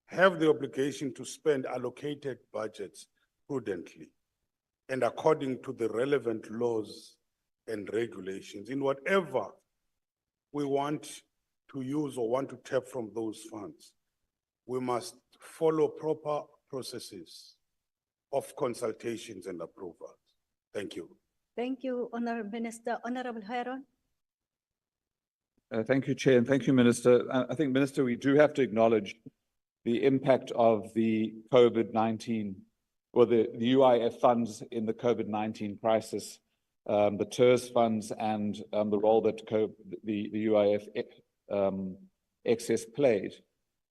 have the obligation to spend allocated budgets prudently and according to the relevant laws and regulations in whatever we want to use or want to tap from those funds. We must follow proper processes of consultations and approvals. Thank you. Thank you, Honorable Minister. Honorable Heron. Thank you, Chair, and thank you, Minister. I think, Minister, we do have to acknowledge the impact of the COVID-19 or the UIF funds in the COVID-19 crisis, the TERS funds, and the role that the UIF excess played.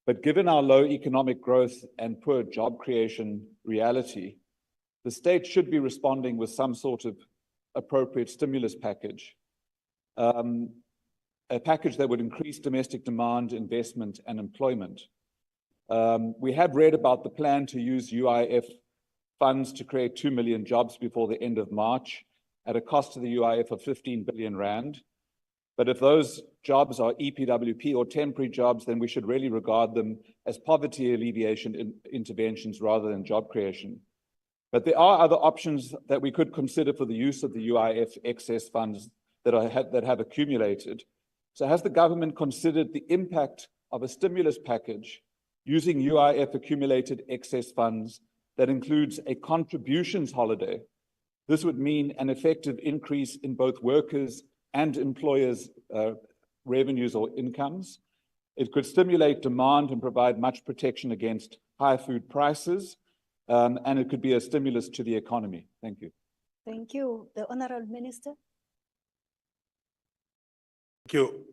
But given our low economic growth and poor job creation reality, the state should be responding with some sort of appropriate stimulus package, a package that would increase domestic demand, investment, and employment. We have read about the plan to use UIF funds to create 2 million jobs before the end of March at a cost to the UIF of 15 billion rand. But if those jobs are EPWP or temporary jobs, then we should really regard them as poverty alleviation interventions rather than job creation. But there are other options that we could consider for the use of the UIF excess funds that have accumulated. So has the government considered the impact of a stimulus package using UIF accumulated excess funds that includes a contributions holiday? This would mean an effective increase in both workers' and employers' revenues or incomes. It could stimulate demand and provide much protection against high food prices, and it could be a stimulus to the economy. Thank you. Thank you. The Honorable Minister. Thank you.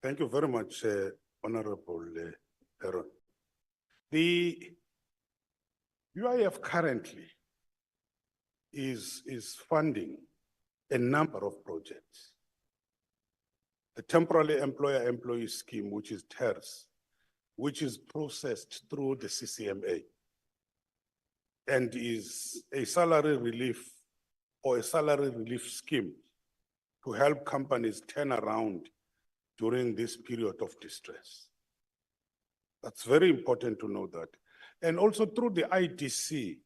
Thank you very much, Honorable Heron. The UIF currently is funding a number of projects. The temporary employer-employee scheme, which is TERS, which is processed through the CCMA and is a salary relief or a salary relief scheme to help companies turn around during this period of distress. That's very important to know that. And also through the IDC,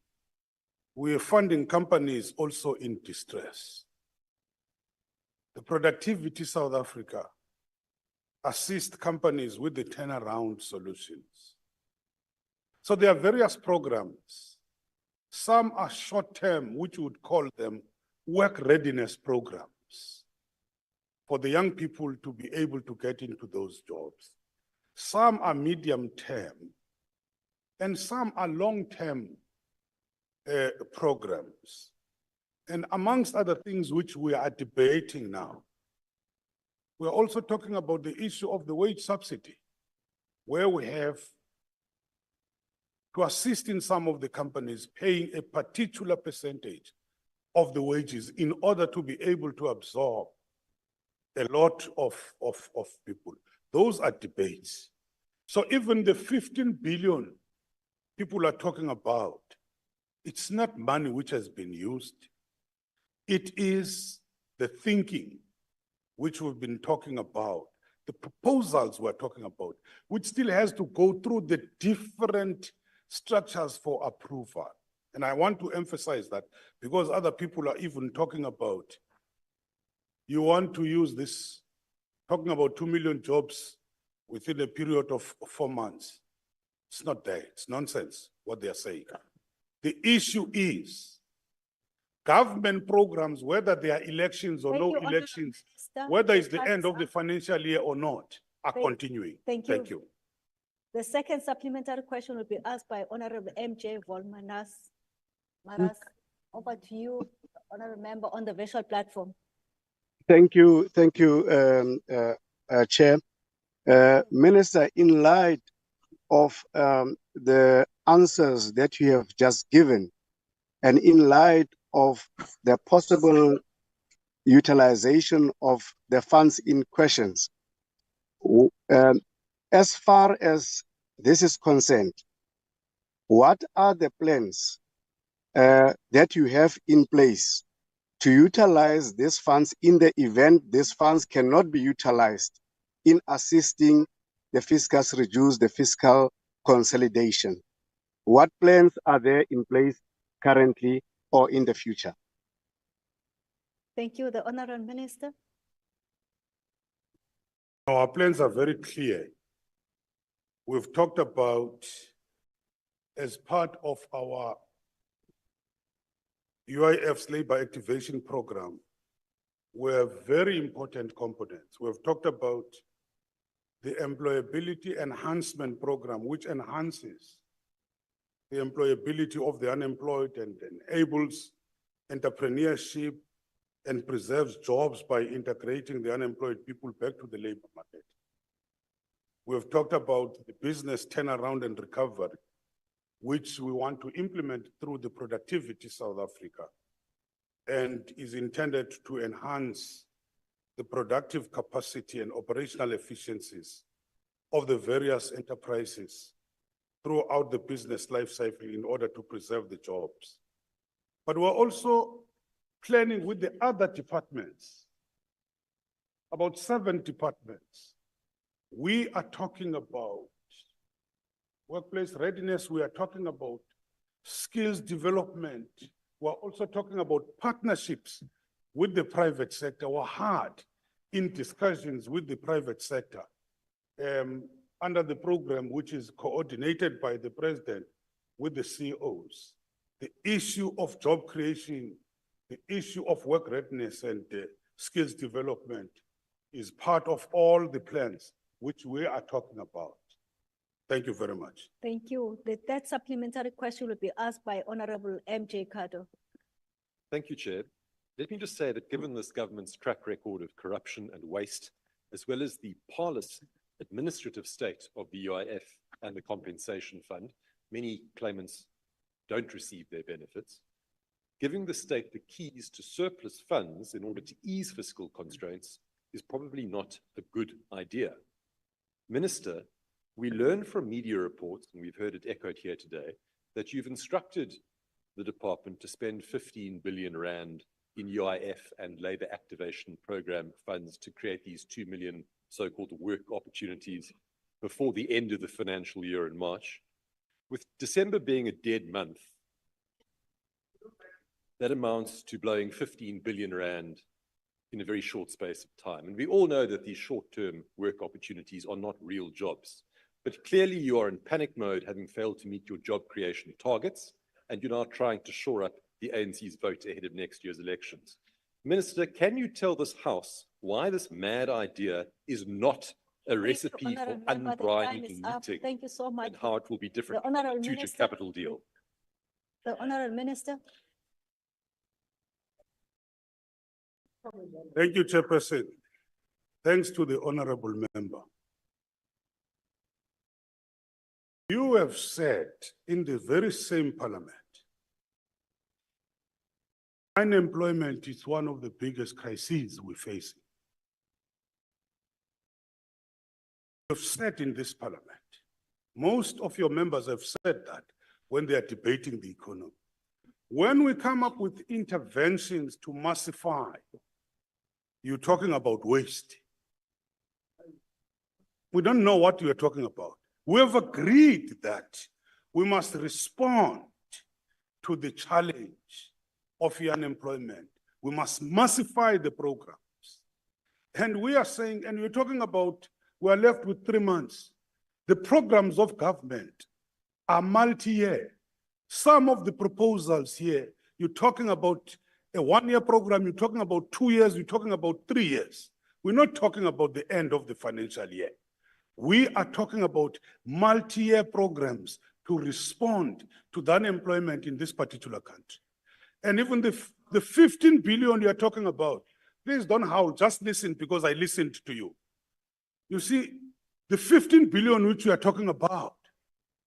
we are funding companies also in distress. The Productivity South Africa assists companies with the turnaround solutions. So there are various programs. Some are short-term, which we would call them work readiness programs for the young people to be able to get into those jobs. Some are medium-term, and some are long-term programs. And amongst other things which we are debating now, we're also talking about the issue of the wage subsidy, where we have to assist in some of the companies paying a particular percentage of the wages in order to be able to absorb a lot of people. Those are debates. So even the 15 billion people are talking about, it's not money which has been used. It is the thinking which we've been talking about, the proposals we're talking about, which still has to go through the different structures for approval. And I want to emphasize that because other people are even talking about, you want to use this, talking about 2 million jobs within a period of 4 months. It's not there. It's nonsense what they are saying. The issue is government programs, whether they are elections or no elections, whether it's the end of the financial year or not, are continuing. Thank you. Thank you. The second supplementary question will be asked by Honorable MJ Volmanas. Maras, over to you, Honorable Member on the virtual platform. Thank you, Chair. Minister, in light of the answers that you have just given, and in light of the possible utilization of the funds in questions, as far as this is concerned, what are the plans that you have in place to utilize these funds in the event these funds cannot be utilized in assisting the fiscus reduce the fiscal consolidation? What plans are there in place currently or in the future? Thank you. The Honorable Minister. Our plans are very clear. We've talked about, as part of our UIF's labor activation program, we have very important components. We've talked about the employability enhancement program, which enhances the employability of the unemployed and enables entrepreneurship and preserves jobs by integrating the unemployed people back to the labor market. We've talked about the business turnaround and recovery, which we want to implement through the Productivity South Africa, and is intended to enhance the productive capacity and operational efficiencies of the various enterprises throughout the business life cycle in order to preserve the jobs. But we're also planning with the other departments, about 7 departments. We are talking about workplace readiness, we are talking about skills development, we're also talking about partnerships with the private sector. We're hard in discussions with the private sector under the program, which is coordinated by the president with the CEOs. The issue of job creation, the issue of work readiness and skills development is part of all the plans which we are talking about. Thank you very much. Thank you. The third supplementary question will be asked by Honorable MJ Kado. Thank you, Chair. Let me just say that given this government's track record of corruption and waste, as well as the parlous administrative state of the UIF and the compensation fund, many claimants don't receive their benefits. Giving the state the keys to surplus funds in order to ease fiscal constraints is probably not a good idea. Minister, we learn from media reports, and we've heard it echoed here today, that you've instructed the department to spend 15 billion rand in UIF and labor activation program funds to create these 2 million so-called work opportunities before the end of the financial year in March. With December being a dead month, that amounts to blowing 15 billion rand in a very short space of time. And we all know that these short-term work opportunities are not real jobs. But clearly you are in panic mode, having failed to meet your job creation targets, and you're now trying to shore up the ANC's vote ahead of next year's elections. Minister, can you tell this House why this mad idea is not a recipe for unbridled looting? Thank you so much. And how it will be different The Honourable to future Minister. capital deal? The Honourable Minister. Thank you, Chairperson. Thanks to the honorable member. You have said in the very same parliament, unemployment is one of the biggest crises we're facing. You have said in this parliament, most of your members have said that when they are debating the economy. When we come up with interventions to massify, you're talking about waste. We don't know what you're talking about. We have agreed that We must respond to the challenge of unemployment. We must massify the programs. And we are saying, and we're talking about, we are left with 3 months. The programs of government are multi-year. Some of the proposals here, you're talking about a 1-year program, you're talking about 2 years, you're talking about 3 years. We're not talking about the end of the financial year. We are talking about multi-year programs to respond to the unemployment in this particular country. And even the 15 billion you're talking about, please don't howl, just listen because I listened to you. You see, the 15 billion which we are talking about,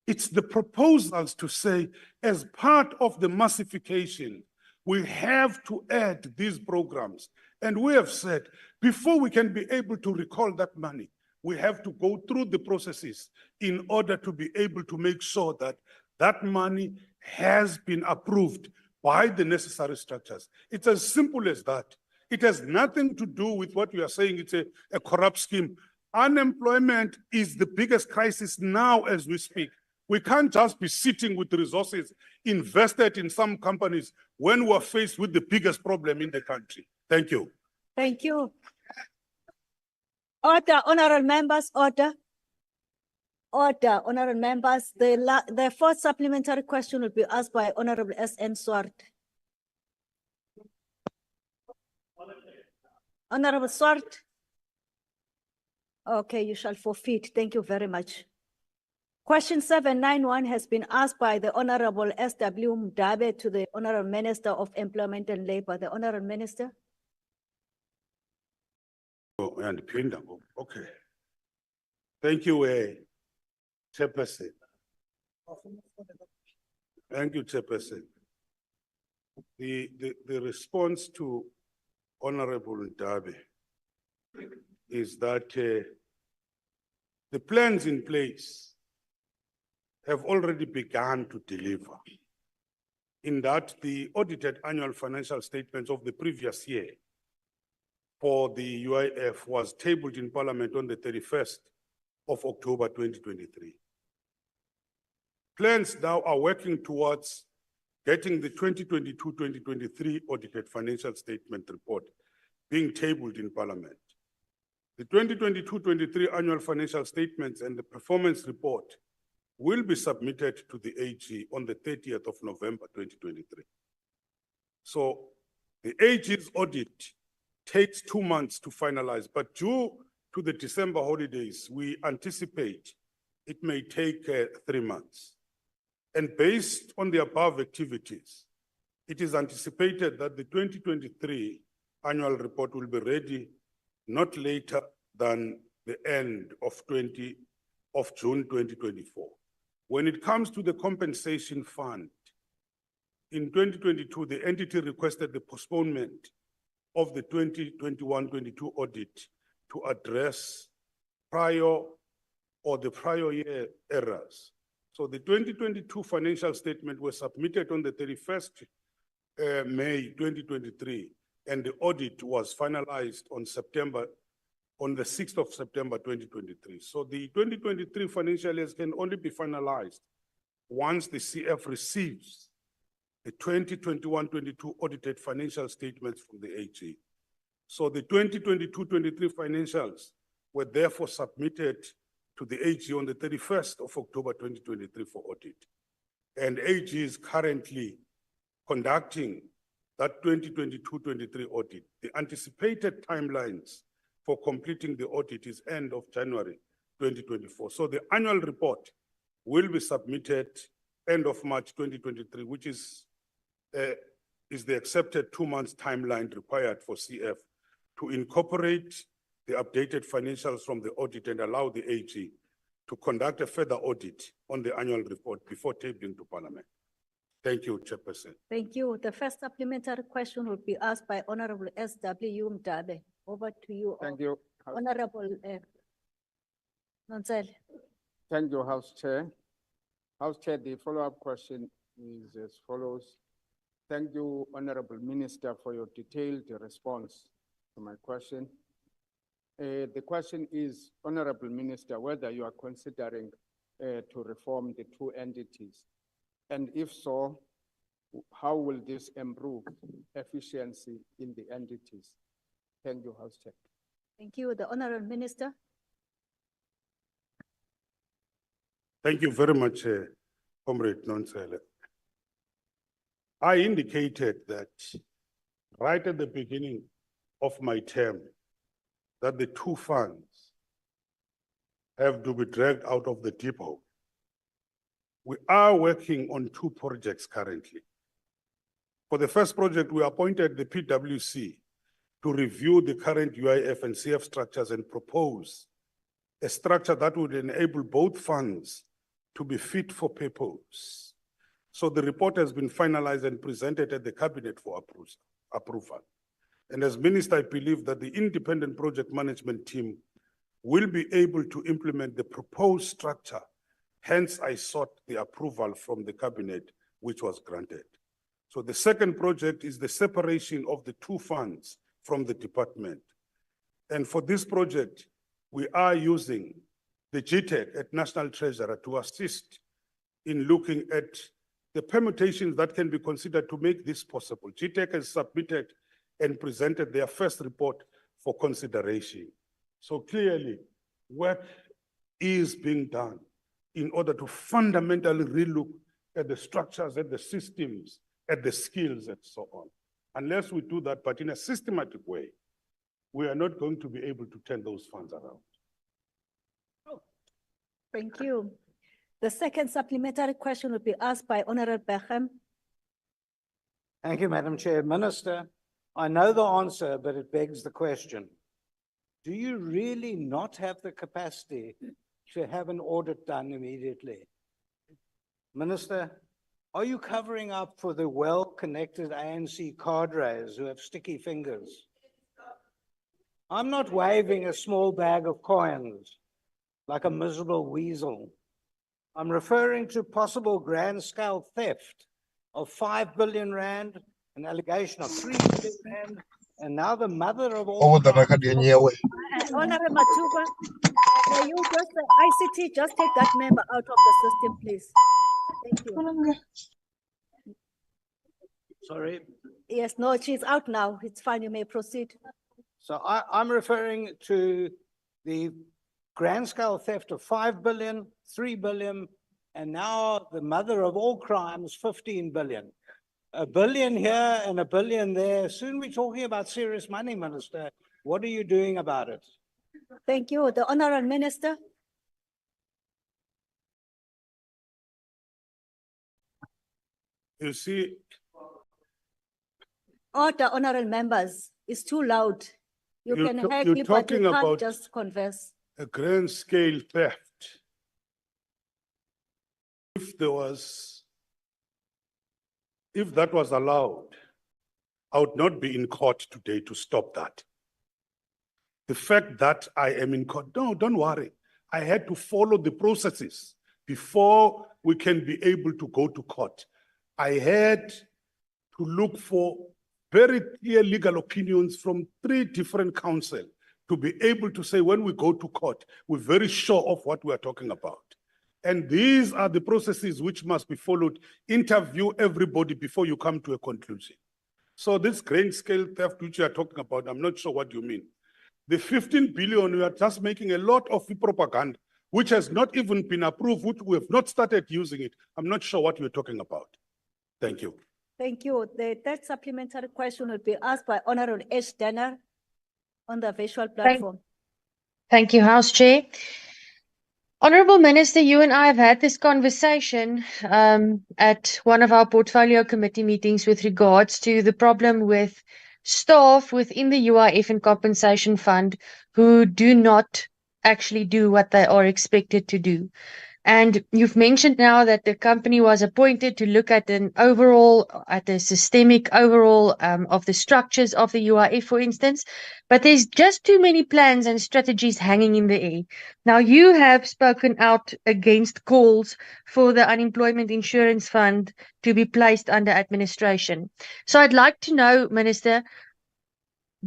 it's the proposals to say, as part of the massification, we have to add these programs. And we have said, before we can be able to recall that money, we have to go through the processes in order to be able to make sure that that money has been approved by the necessary structures. It's as simple as that. It has nothing to do with what we are saying, it's a corrupt scheme. Unemployment is the biggest crisis now as we speak. We can't just be sitting with resources invested in some companies when we're faced with the biggest problem in the country. Thank you. Thank you. Order, honorable members, order. Order, honorable members. The fourth supplementary question will be asked by Honorable S.N. Swart. Honorable Swart. Okay, you shall forfeit. Thank you very much. Question 791 has been asked by the Honorable S.W. Mdabe to the Honorable Minister of Employment and Labor. The Honorable Minister. Oh, and Pinda. Okay. Thank you, Chairperson. Thank you, Chairperson. The response to Honorable Mdabe is that the plans in place have already begun to deliver, in that the audited annual financial statements of the previous year for the UIF was tabled in Parliament on the 31st of October 2023. Plans now are working towards getting the 2022-2023 audited financial statement report being tabled in Parliament. The 2022-23 annual financial statements and the performance report will be submitted to the AG on the 30th of November 2023. So the AG's audit takes 2 months to finalize, but due to the December holidays, we anticipate it may take 3 months. And based on the above activities, it is anticipated that the 2023 annual report will be ready not later than the end of June 2024. When it comes to the compensation fund, in 2022, the entity requested the postponement of the 2021-22 audit to address the prior year errors. So the 2022 financial statement was submitted on the 31st May 2023, and the audit was finalized on the 6th of September 2023. So the 2023 financial years can only be finalized once the CF receives the 2021-22 audited financial statements from the AG. So the 2022-23 financials were therefore submitted to the AG on the 31st of October 2023 for audit. And AG is currently conducting that 2022-23 audit. The anticipated timelines for completing the audit is end of January 2024. So the annual report will be submitted end of March 2023, which is the accepted 2 months timeline required for CF to incorporate the updated financials from the audit and allow the AG to conduct a further audit on the annual report before tabling to Parliament. Thank you, Chairperson. Thank you. The first supplementary question will be asked by Honorable S.W. Mdabe. Over to you. Thank you. Honorable Nontsele. Thank you, House Chair. House Chair, the follow-up question is as follows. Thank you, Honorable Minister, for your detailed response to my question. The question is, Honorable Minister, whether you are considering to reform the two entities? And if so, how will this improve efficiency in the entities? Thank you, House Chair. Thank you. The Honorable Minister. Thank you very much, Comrade Nonsele. I indicated that right at the beginning of my term that the two funds have to be dragged out of the depot. We are working on two projects currently. For the first project, we appointed the PwC to review the current UIF and CF structures and propose a structure that would enable both funds to be fit for purpose. So the report has been finalized and presented at the cabinet for approval. And as Minister, I believe that the independent project management team will be able to implement the proposed structure. Hence, I sought the approval from the cabinet, which was granted. So the second project is the separation of the two funds from the department. And for this project, we are using the GTEC at National Treasurer to assist in looking at the permutations that can be considered to make this possible. GTEC has submitted and presented their first report for consideration. So clearly, work is being done in order to fundamentally relook at the structures, at the systems, at the skills, and so on. Unless we do that, but in a systematic way, we are not going to be able to turn those funds around. Thank you. The second supplementary question will be asked by Honorable Beckham. Thank you, Madam Chair. Minister, I know the answer, but it begs the question. Do you really not have the capacity to have an audit done immediately? Minister, are you covering up for the well-connected ANC cadres who have sticky fingers? I'm not waving a small bag of coins like a miserable weasel. I'm referring to possible grand-scale theft of 5 billion rand, an allegation of 3 billion rand, and now the mother of all. Honorable Matuba, may you just, ICT, just take that member out of the system, please. Thank you. Sorry. Yes, no, she's out now. It's fine, you may proceed. So I'm referring to the grand scale theft of 5 billion, 3 billion, and now the mother of all crimes, 15 billion. A billion here and a billion there. Soon we're talking about serious money, Minister. What are you doing about it? Thank you. The Honorable Minister. You see, Order, honorable members. It's too loud. You You're can ta- heckle, you're but you talking can't about- just converse. a grand scale theft. If that was allowed, I would not be in court today to stop that. The fact that I am in court, no, don't worry. I had to follow the processes before we can be able to go to court. I had to look for very clear legal opinions from 3 different counsel to be able to say when we go to court, we're very sure of what we are talking about. And these are the processes which must be followed. Interview everybody before you come to a conclusion. So this grand scale theft which you are talking about, I'm not sure what you mean. The 15 billion, we are just making a lot of propaganda, which has not even been approved, which we have not started using it. I'm not sure what you're talking about. Thank you. Thank you. The third supplementary question will be asked by Honorable Ash Danner on the visual platform. Thank you, House Chair. Honourable Minister, you and I have had this conversation at one of our portfolio committee meetings with regards to the problem with staff within the UIF and compensation fund who do not actually do what they are expected to do. And you've mentioned now that the company was appointed to look at a systemic overall of the structures of the UIF, for instance, but there's just too many plans and strategies hanging in the air. Now, you have spoken out against calls for the unemployment insurance fund to be placed under administration. So I'd like to know, Minister,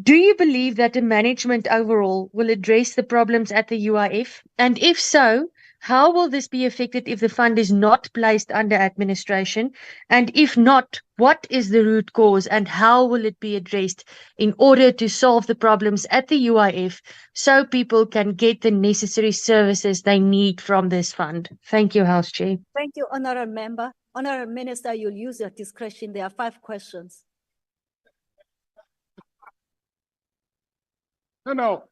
do you believe that the management overall will address the problems at the UIF? And if so, How will this be affected if the fund is not placed under administration? And if not, what is the root cause and how will it be addressed in order to solve the problems at the UIF so people can get the necessary services they need from this fund? Thank you, House Chair. Thank you, Honourable Member. Honourable Minister, you'll use your discretion. There are 5 questions. No.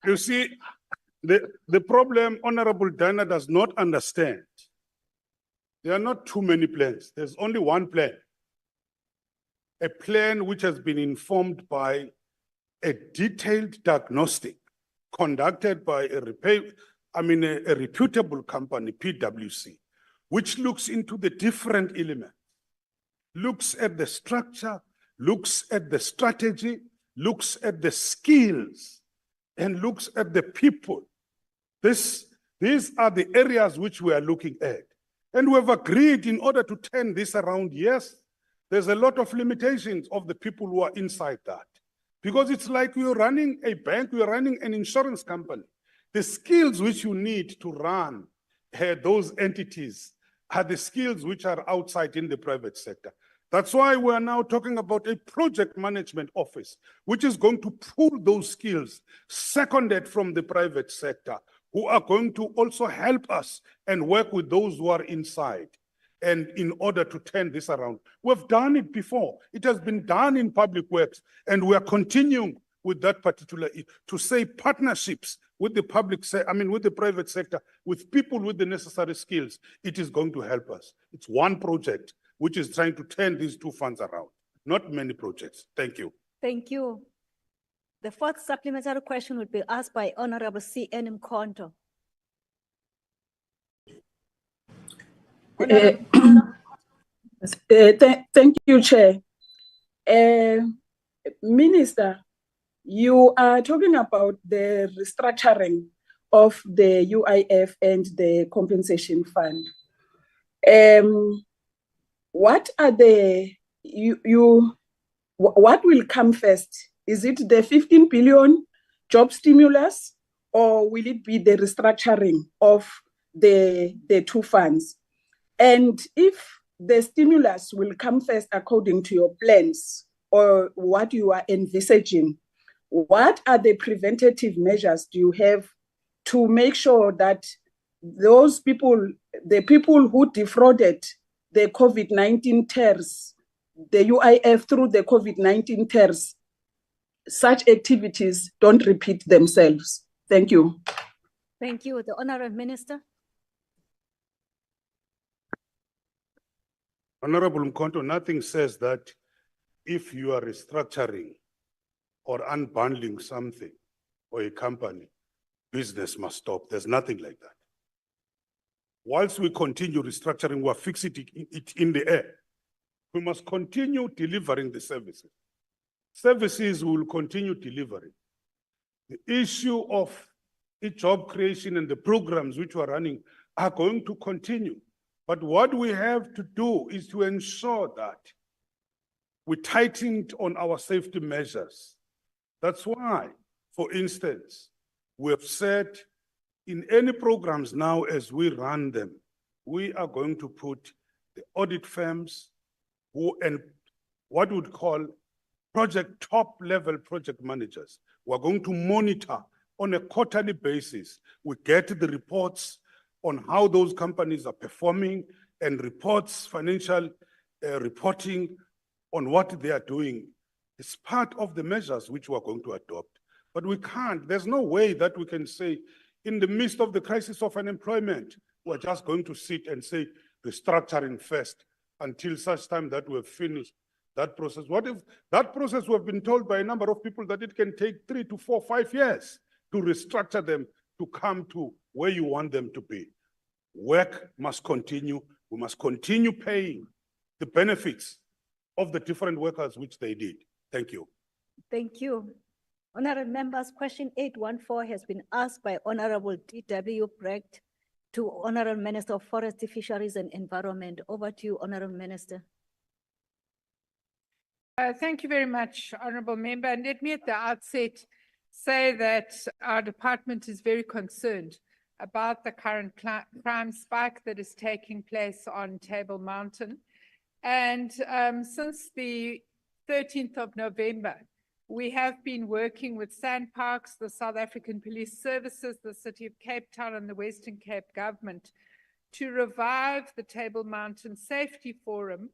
You see, the problem Honorable Dana does not understand. There are not too many plans. There's only one plan. A plan which has been informed by a detailed diagnostic conducted by a reputable company, PwC, which looks into the different elements, looks at the structure, looks at the strategy, looks at the skills, and looks at the people. These are the areas which we are looking at. And we have agreed in order to turn this around, yes, there's a lot of limitations of the people who are inside that. Because it's like you're running a bank, you're running an insurance company. The skills which you need to run those entities are the skills which are outside in the private sector. That's why we are now talking about a project management office, which is going to pull those skills seconded from the private sector, who are going to also help us and work with those who are inside. And in order to turn this around, we've done it before. It has been done in public works, and we are continuing with that particular, to say partnerships with the with the private sector, with people with the necessary skills. It is going to help us. It's one project which is trying to turn these 2 funds around, not many projects. Thank you. Thank you. The 4th supplementary question will be asked by Honourable C.N. Mkhonto. Thank you, Chair. Minister, you are talking about the restructuring of the UIF and the compensation fund. What are what will come first? Is it the 15 billion job stimulus, or will it be the restructuring of the 2 funds? And if the stimulus will come first according to your plans or what you are envisaging, what are the preventative measures do you have to make sure that those people, the people who defrauded the COVID-19 tariffs, the UIF through the COVID-19 tariffs, such activities don't repeat themselves? Thank you. Thank you. The Honourable Minister. Honorable Mkhonto, nothing says that if you are restructuring or unbundling something or a company, business must stop. There's nothing like that. Whilst we continue restructuring, we're fixing it in the air. We must continue delivering the services. Services will continue delivering. The issue of job creation and the programs which we're running are going to continue. But what we have to do is to ensure that we tightened on our safety measures. That's why, for instance, we have said in any programs now as we run them, we are going to put the audit firms and what we would call top-level project managers. We're going to monitor on a quarterly basis. We get the reports on how those companies are performing and reports, financial reporting on what they are doing. It's part of the measures which we're going to adopt. But we can't, there's no way that we can say, in the midst of the crisis of unemployment, we're just going to sit and say restructuring first until such time that we've finished that process. What if that process, we've been told by a number of people that it can take 3 to 4, 5 years to restructure them to come to where you want them to be. Work must continue. We must continue paying the benefits of the different workers which they did. Thank you. Thank you. Honourable members, question 814 has been asked by Honourable D.W. Brecht to Honourable Minister of Forestry, Fisheries and Environment. Over to you, Honourable Minister. Thank you very much, Honourable Member. And let me at the outset say that our department is very concerned about the current crime spike that is taking place on Table Mountain. And since the 13th of November, we have been working with SANParks, the South African Police Services, the City of Cape Town, and the Western Cape Government to revive the Table Mountain Safety Forum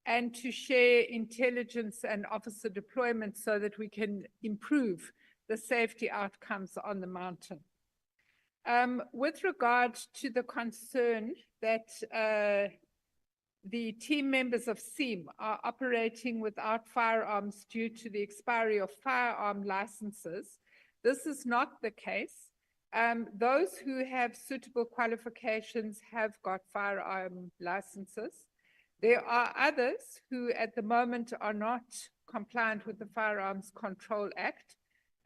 and to share intelligence and officer deployment so that we can improve the safety outcomes on the mountain. With regard to the concern that the team members of SEAM are operating without firearms due to the expiry of firearm licenses, this is not the case. Those who have suitable qualifications have got firearm licenses. There are others who at the moment are not compliant with the Firearms Control Act.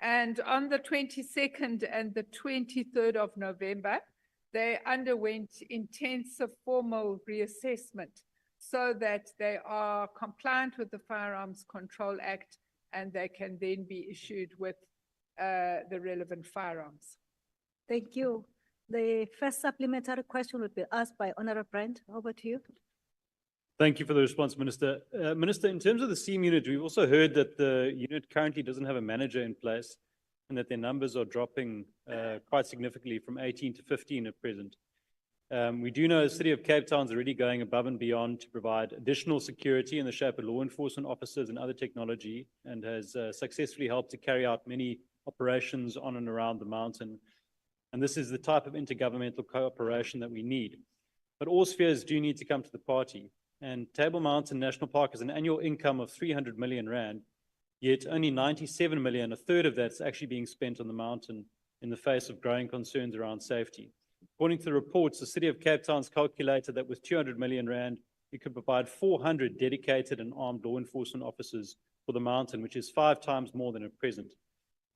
And on the 22nd and the 23rd of November, they underwent intensive formal reassessment so that they are compliant with the Firearms Control Act and they can then be issued with the relevant firearms. Thank you. The first supplementary question will be asked by Honorable Brent. Over to you. Thank you for the response, Minister. Minister, in terms of the SEAM unit, we've also heard that the unit currently doesn't have a manager in place and that their numbers are dropping quite significantly from 18 to 15 at present. We do know the City of Cape Town is already going above and beyond to provide additional security in the shape of law enforcement officers and other technology, and has successfully helped to carry out many operations on and around the mountain. And this is the type of intergovernmental cooperation that we need. But all spheres do need to come to the party. And Table Mountain National Park has an annual income of 300 million rand, yet only 97 million, a third of that's actually being spent on the mountain in the face of growing concerns around safety. According to the reports, the City of Cape Town's calculated that with 200 million rand, we could provide 400 dedicated and armed law enforcement officers for the mountain, which is 5 times more than at present.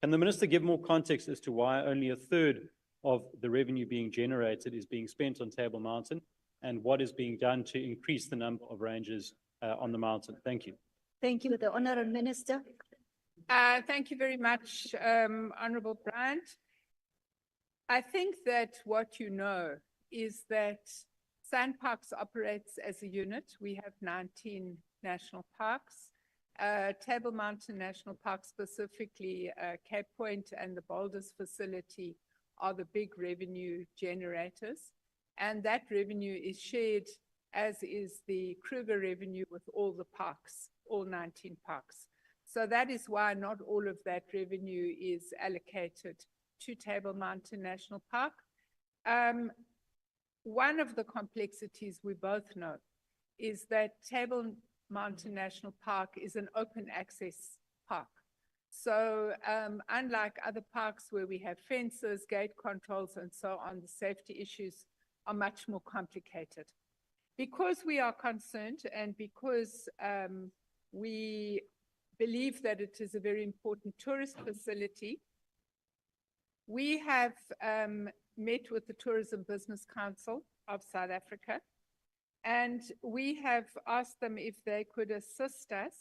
Can the Minister give more context as to why only a third of the revenue being generated is being spent on Table Mountain, and what is being done to increase the number of rangers on the mountain? Thank you. Thank you. The Honourable Minister. Thank you very much, Honourable Bryant. I think that what you know is that SANParks operates as a unit. We have 19 national parks. Table Mountain National Park, specifically Cape Point and the Boulders facility, are the big revenue generators. And that revenue is shared, as is the Kruger revenue, with all the parks, all 19 parks. So that is why not all of that revenue is allocated to Table Mountain National Park. One of the complexities we both know is that Table Mountain National Park is an open access park. So unlike other parks where we have fences, gate controls, and so on, the safety issues are much more complicated. Because we are concerned and because we believe that it is a very important tourist facility, we have met with the Tourism Business Council of South Africa, and we have asked them if they could assist us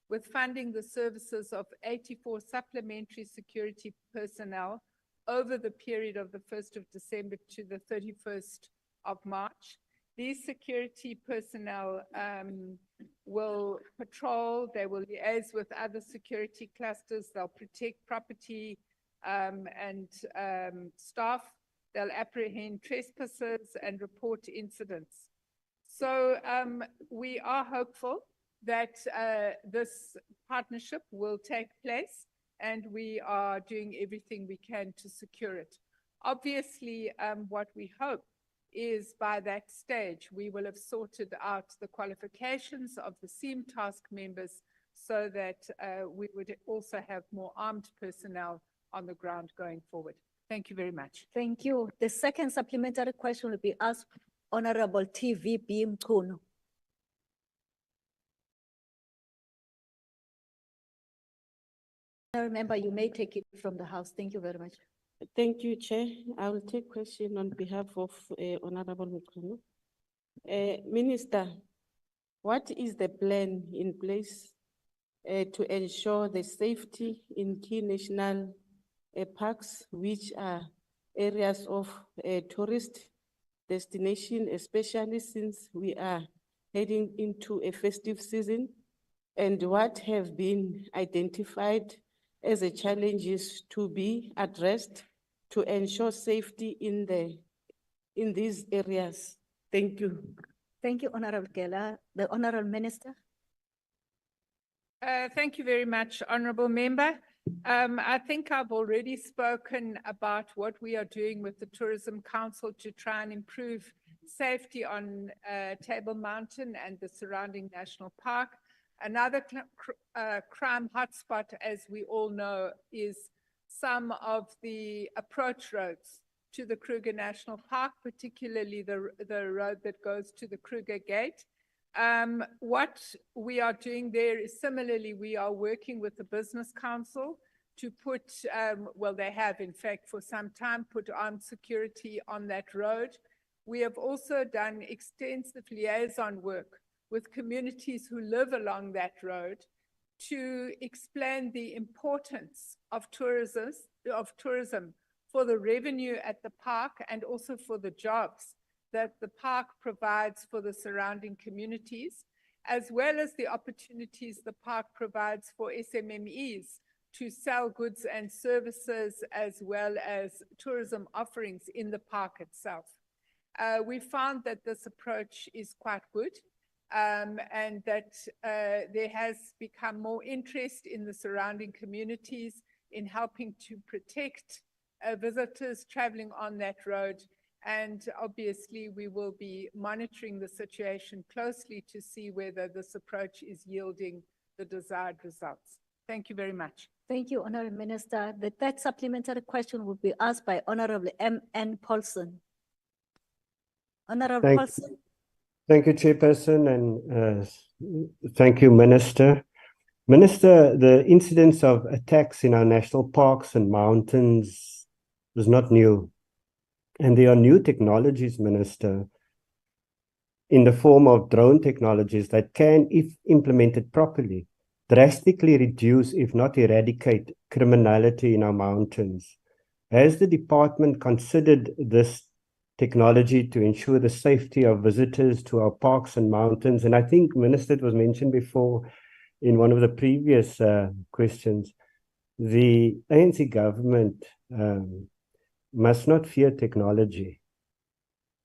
with funding the services of 84 supplementary security personnel over the period of the 1st of December to the 31st of March. These security personnel will patrol, they will liaise with other security clusters, they'll protect property and staff, they'll apprehend trespassers and report incidents. So we are hopeful that this partnership will take place, and we are doing everything we can to secure it. Obviously, what we hope is by that stage, we will have sorted out the qualifications of the SEAM task members so that we would also have more armed personnel on the ground going forward. Thank you very much. Thank you. The second supplementary question will be asked Honorable TVB Mkuno. Remember, you may take it from the House. Thank you very much. Thank you, Chair. I will take question on behalf of Honorable Mkuno. Minister, what is the plan in place to ensure the safety in key national parks, which are areas of tourist destination, especially since we are heading into a festive season? And what have been identified as a challenges to be addressed to ensure safety in these areas? Thank you. Thank you, Honorable Kela. The Honorable Minister. Thank you very much, Honourable Member. I think I've already spoken about what we are doing with the Tourism Council to try and improve safety on Table Mountain and the surrounding national park. Another crime hotspot, as we all know, is some of the approach roads to the Kruger National Park, particularly the road that goes to the Kruger Gate. What we are doing there is similarly, we are working with the Business Council to put, well, they have in fact for some time put armed security on that road. We have also done extensive liaison work with communities who live along that road to explain the importance of tourism for the revenue at the park and also for the jobs that the park provides for the surrounding communities, as well as the opportunities the park provides for SMMEs to sell goods and services, as well as tourism offerings in the park itself. We found that this approach is quite good, and that there has become more interest in the surrounding communities in helping to protect visitors traveling on that road. And obviously, we will be monitoring the situation closely to see whether this approach is yielding the desired results. Thank you very much. Thank you, Honorable Minister. The third supplementary question will be asked by Honorable M.N. Paulson. Honorable Paulson. Thank you, Chairperson, and thank you, Minister. Minister, the incidence of attacks in our national parks and mountains is not new. And there are new technologies, Minister, in the form of drone technologies that can, if implemented properly, drastically reduce, if not eradicate, criminality in our mountains. Has the department considered this technology to ensure the safety of visitors to our parks and mountains? And I think, Minister, it was mentioned before in one of the previous questions, the ANC government must not fear technology.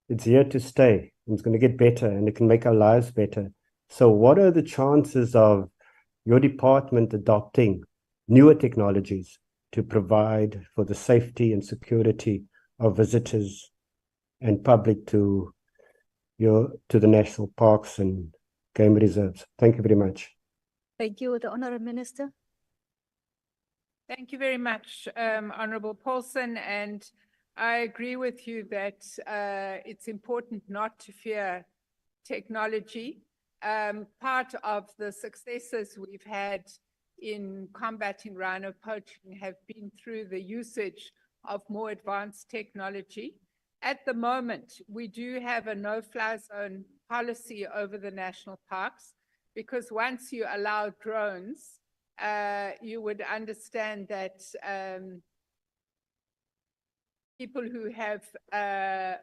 It's here to stay. It's going to get better and it can make our lives better. So what are the chances of your department adopting newer technologies to provide for the safety and security of visitors and public to the national parks and game reserves? Thank you very much. Thank you. The Honourable Minister. Thank you very much, Honourable Paulson, and I agree with you that it's important not to fear technology. Part of the successes we've had in combating rhino poaching have been through the usage of more advanced technology. At the moment, we do have a no-fly zone policy over the national parks, because once you allow drones, you would understand that people who have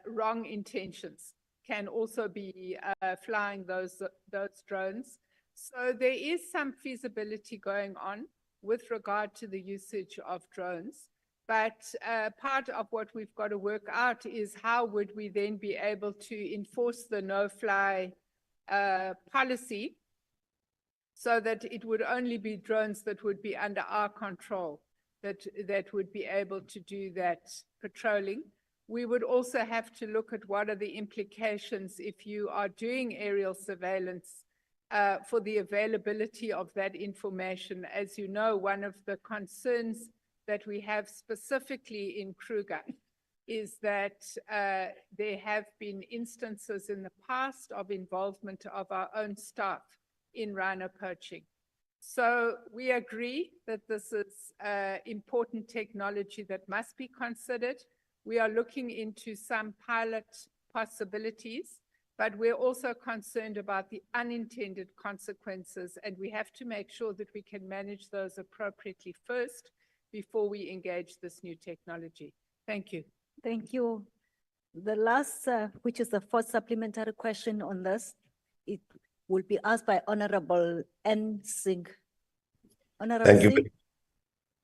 wrong intentions can also be flying those drones. So there is some feasibility going on with regard to the usage of drones. But part of what we've got to work out is how would we then be able to enforce the no-fly policy, so that it would only be drones that would be under our control that would be able to do that patrolling. We would also have to look at what are the implications if you are doing aerial surveillance for the availability of that information. As you know, one of the concerns that we have specifically in Kruger is that there have been instances in the past of involvement of our own staff in rhino poaching. So we agree that this is important technology that must be considered. We are looking into some pilot possibilities, but we're also concerned about the unintended consequences, and we have to make sure that we can manage those appropriately first before we engage this new technology. Thank you. Thank you. The last, which is the fourth supplementary question on this, it will be asked by Honorable N. Singh. Honorable Thank you. Singh.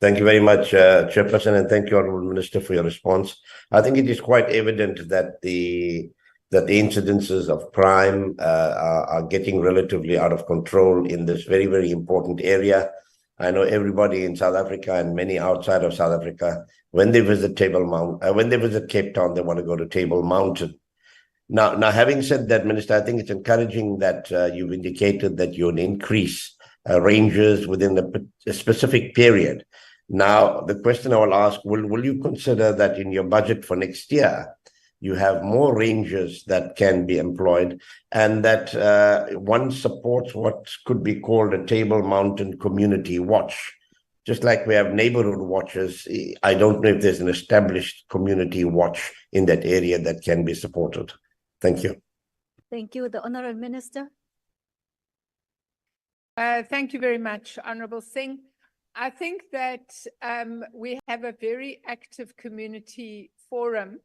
Thank you very much, Chairperson, and thank you, Honourable Minister, for your response. I think it is quite evident that the incidences of crime are getting relatively out of control in this very, very important area. I know everybody in South Africa and many outside of South Africa, when they visit when they visit Cape Town, they want to go to Table Mountain. Now, having said that, Minister, I think it's encouraging that you've indicated that you'll increase ranges within a specific period. Now, the question I will ask, will you consider that in your budget for next year, you have more ranges that can be employed and that one supports what could be called a Table Mountain community watch? Just like we have neighborhood watches, I don't know if there's an established community watch in that area that can be supported. Thank you. Thank you. The Honorable Minister. Thank you very much, Honourable Singh. I think that we have a very active community forum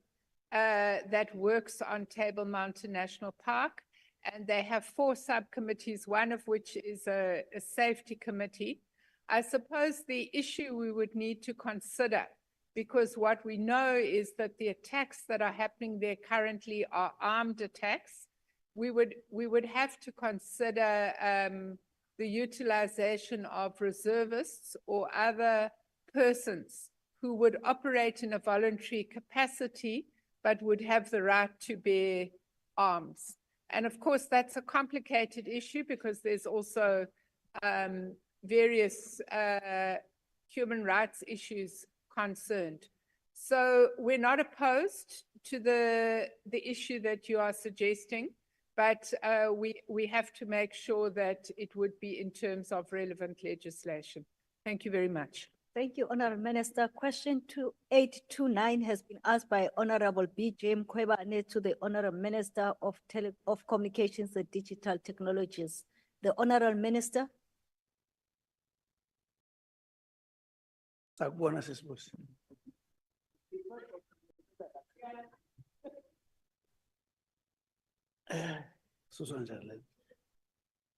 that works on Table Mountain National Park, and they have 4 subcommittees, one of which is a safety committee. I suppose the issue we would need to consider, because what we know is that the attacks that are happening there currently are armed attacks. We would have to consider the utilization of reservists or other persons who would operate in a voluntary capacity, but would have the right to bear arms. And of course, that's a complicated issue because there's also various human rights issues concerned. So we're not opposed to the issue that you are suggesting, but we have to make sure that it would be in terms of relevant legislation. Thank you very much. Thank you, Honorable Minister. Question 2829 has been asked by Honorable B.J. Mkhwebane to the Honorable Minister of Communications and Digital Technologies. The Honorable Minister.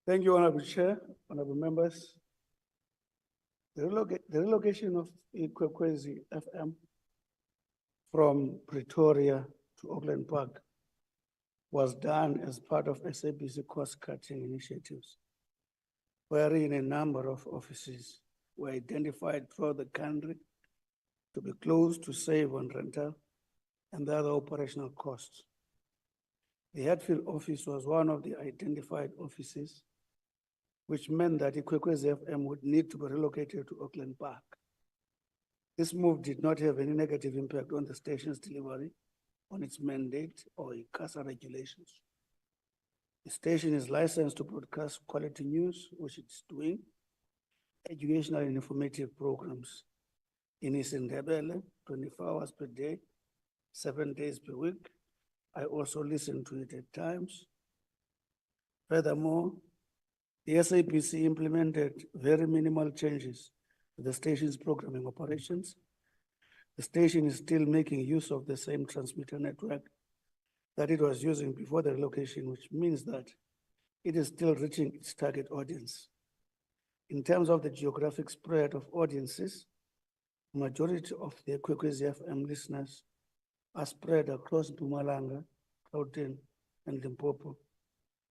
Thank you, Honorable Chair, Honorable Members. The relocation of Ikwekwezi FM from Pretoria to Auckland Park was done as part of SABC cost-cutting initiatives, wherein a number of offices were identified throughout the country to be closed to save on rental and the other operational costs. The Hatfield office was one of the identified offices, which meant that Ikwekwezi FM would need to be relocated to Auckland Park. This move did not have any negative impact on the station's delivery, on its mandate or ICASA regulations. The station is licensed to broadcast quality news, which it's doing, educational and informative programs in isiNdebele, 24 hours per day, 7 days per week. I also listen to it at times. Furthermore, the SABC implemented very minimal changes to the station's programming operations. The station is still making use of the same transmitter network that it was using before the relocation, which means that it is still reaching its target audience. In terms of the geographic spread of audiences, majority of the Ikwekwezi FM listeners are spread across Mpumalanga, Gauteng, and Limpopo,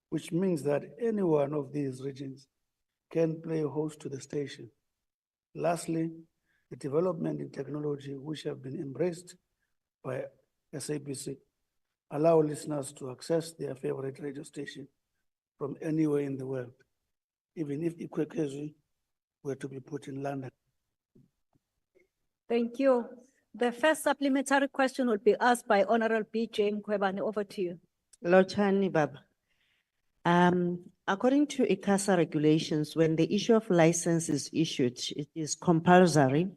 which means that any one of these regions can play host to the station. Lastly, the development in technology which have been embraced by SABC allow listeners to access their favorite radio station from anywhere in the world, even if Ikwekwezi were to be put in London. Thank you. The first supplementary question will be asked by Honorable B.J. Mkhwebane. Over to you. Lotshani Baba. According to ICASA regulations, when the issue of license is issued, it is compulsory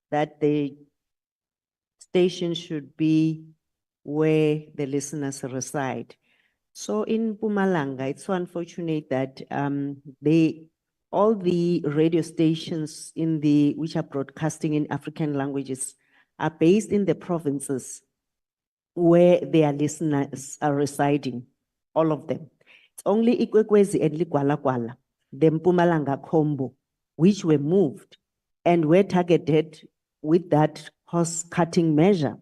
that the station should be where the listeners reside. So in Mpumalanga, it's so unfortunate that all the radio stations which are broadcasting in African languages are based in the provinces where their listeners are residing, all of them. It's only Ikwekwezi and Ligwalagwala, the Mpumalanga combo, which were moved and were targeted with that cost-cutting measure.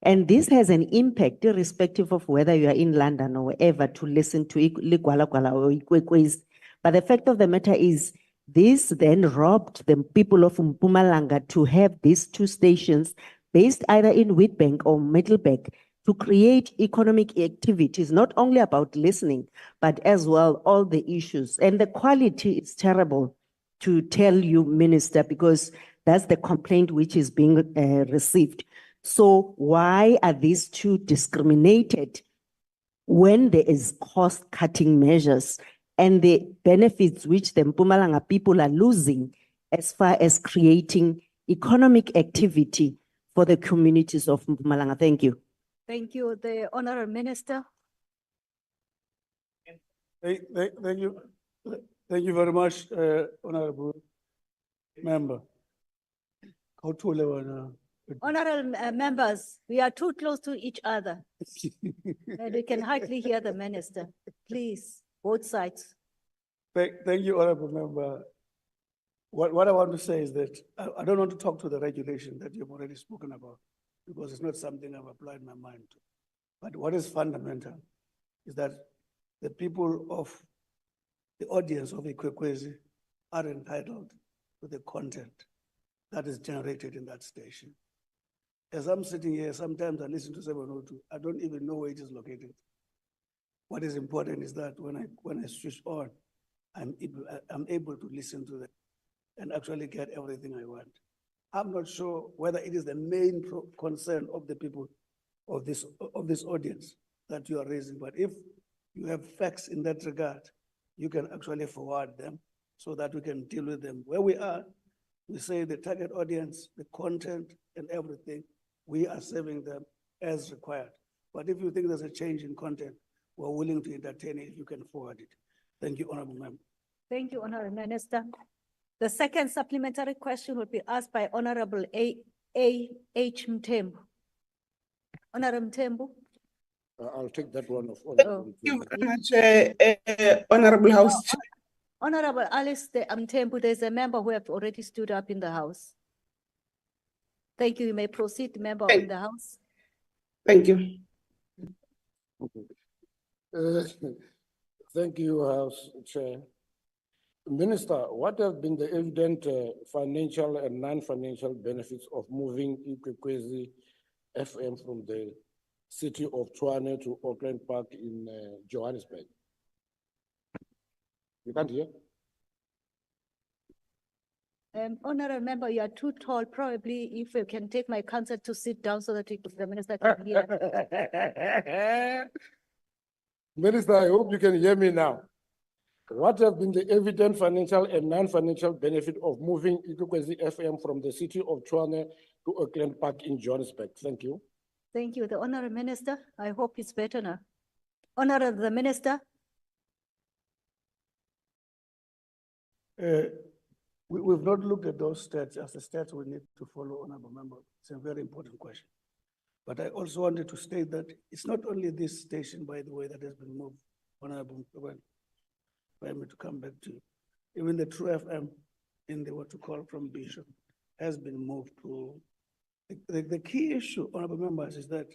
And this has an impact irrespective of whether you are in London or wherever to listen to Ligwalagwala or Ikwekwezi. But the fact of the matter is, this then robbed the people of Mpumalanga to have these two stations based either in Witbank or Middleburg to create economic activities, not only about listening, but as well all the issues. And the quality is terrible, to tell you, Minister, because that's the complaint which is being received. So why are these two discriminated when there is cost-cutting measures and the benefits which the Mpumalanga people are losing as far as creating economic activity for the communities of Mpumalanga? Thank you. Thank you. The Honorable Minister. Thank you. Thank you very much, Honorable Member. Honorable members, we are too close to each other. And we can hardly hear the minister. Please, both sides. Thank you, Honorable Member. What I want to say is that I don't want to talk to the regulation that you've already spoken about, because it's not something I've applied my mind to. But what is fundamental is that the people of the audience of Ikwekwezi are entitled to the content that is generated in that station. As I'm sitting here, sometimes I listen to 702, I don't even know where it is located. What is important is that when I switch on, I'm able to listen to that and actually get everything I want. I'm not sure whether it is the main concern of the people of this audience that you are raising, but if you have facts in that regard, you can actually forward them so that we can deal with them. Where we are, we say the target audience, the content and everything, we are serving them as required. But if you think there's a change in content, we're willing to entertain it if you can forward it. Thank you, Honorable Member. Thank you, Honorable Minister. The second supplementary question will be asked by Honorable A.H. Mtembu. Honorable Mtembu. I'll take that one. Thank you very much, Honorable House Chair. Honorable Alice Mtembu, there's a member who have already stood up in the House. Thank you. You may proceed, member in the House. Thank you. Thank you, House Chair. Minister, what have been the evident financial and non-financial benefits of moving Ikwekwezi FM from the city of Tshwane to Auckland Park in Johannesburg? You can't hear? Honorable member, you are too tall. Probably if you can take my counsel to sit down so that the minister can hear. Minister, I hope you can hear me now. What have been the evident financial and non-financial benefit of moving Ikwekwezi FM from the city of Tshwane to Auckland Park in Johannesburg? Thank you. Thank you. The Honorable Minister, I hope it's better now. Honorable the Minister. We've not looked at those stats as the stats we need to follow, Honorable Member. It's a very important question. But I also wanted to state that it's not only this station, by the way, that has been moved, Honorable, for me to come back to you. Even the True FM in the what to call from Bishop has been moved to. The key issue, Honorable Members, is that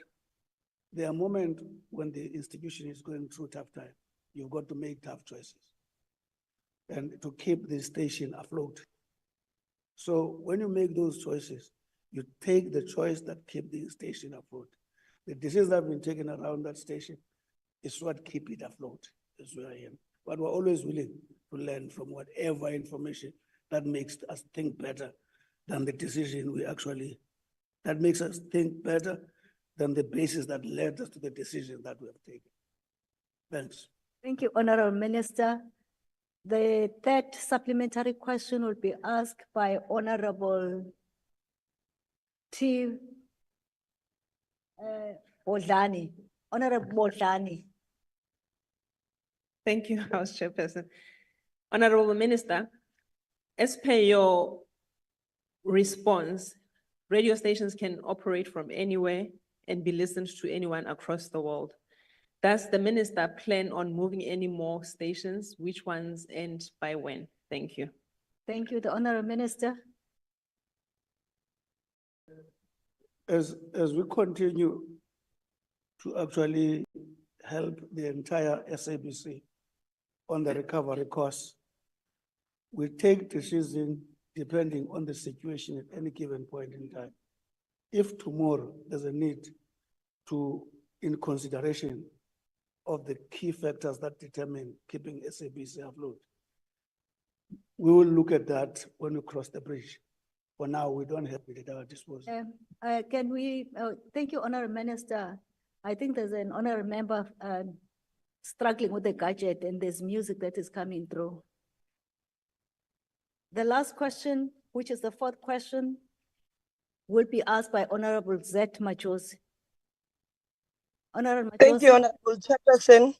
there are moments when the institution is going through tough time. You've got to make tough choices and to keep the station afloat. So when you make those choices, you take the choice that keep the station afloat. The decisions that have been taken around that station is what keep it afloat, as we are here. But we're always willing to learn from whatever information that makes us think better than the decision that makes us think better than the basis that led us to the decision that we have taken. Thanks. Thank you, Honorable Minister. The third supplementary question will be asked by Honorable T. Bodlani. Honorable Bodlani. Thank you, House Chairperson. Honorable Minister, as per your response, radio stations can operate from anywhere and be listened to anyone across the world. Does the minister plan on moving any more stations? Which ones and by when? Thank you. Thank you, the Honorable Minister. As we continue to actually help the entire SABC on the recovery costs, we take decision depending on the situation at any given point in time. If tomorrow there's a need to, in consideration of the key factors that determine keeping SABC afloat, we will look at that when we cross the bridge. For now, we don't have it at our disposal. Can we, thank you, Honorable Minister. I think there's an honorable member struggling with the gadget and there's music that is coming through. The last question, which is the fourth question, will be asked by Honorable Z. Machosi. Honorable Machosi. Thank you, Honorable Chairperson.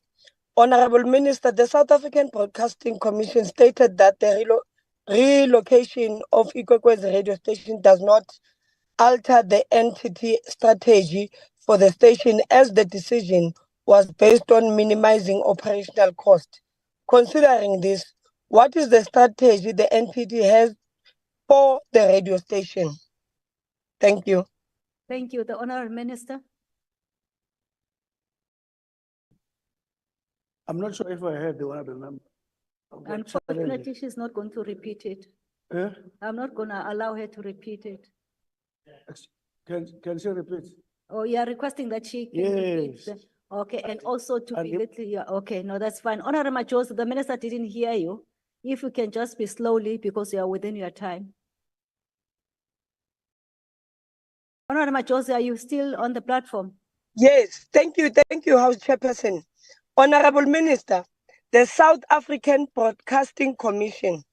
Honorable Minister, the South African Broadcasting Commission stated that the relocation of Ikwekwezi radio station does not alter the entity strategy for the station, as the decision was based on minimizing operational cost. Considering this, what is the strategy the entity has for the radio station? Thank you. Thank you. The Honorable Minister. I'm not sure if I heard the honorable member. Unfortunately, she's not going to repeat it. I'm not going to allow her to repeat it. Can she repeat? Oh, you are requesting that she can repeat the- Okay, and also to be little, yeah, okay, no, that's fine. Honorable Machosi, the minister didn't hear you. If you can just be slowly because you are within your time. Honorable Machosi, are you still on the platform? Yes, thank you, House Chairperson. Honorable Minister, the South African Broadcasting Commission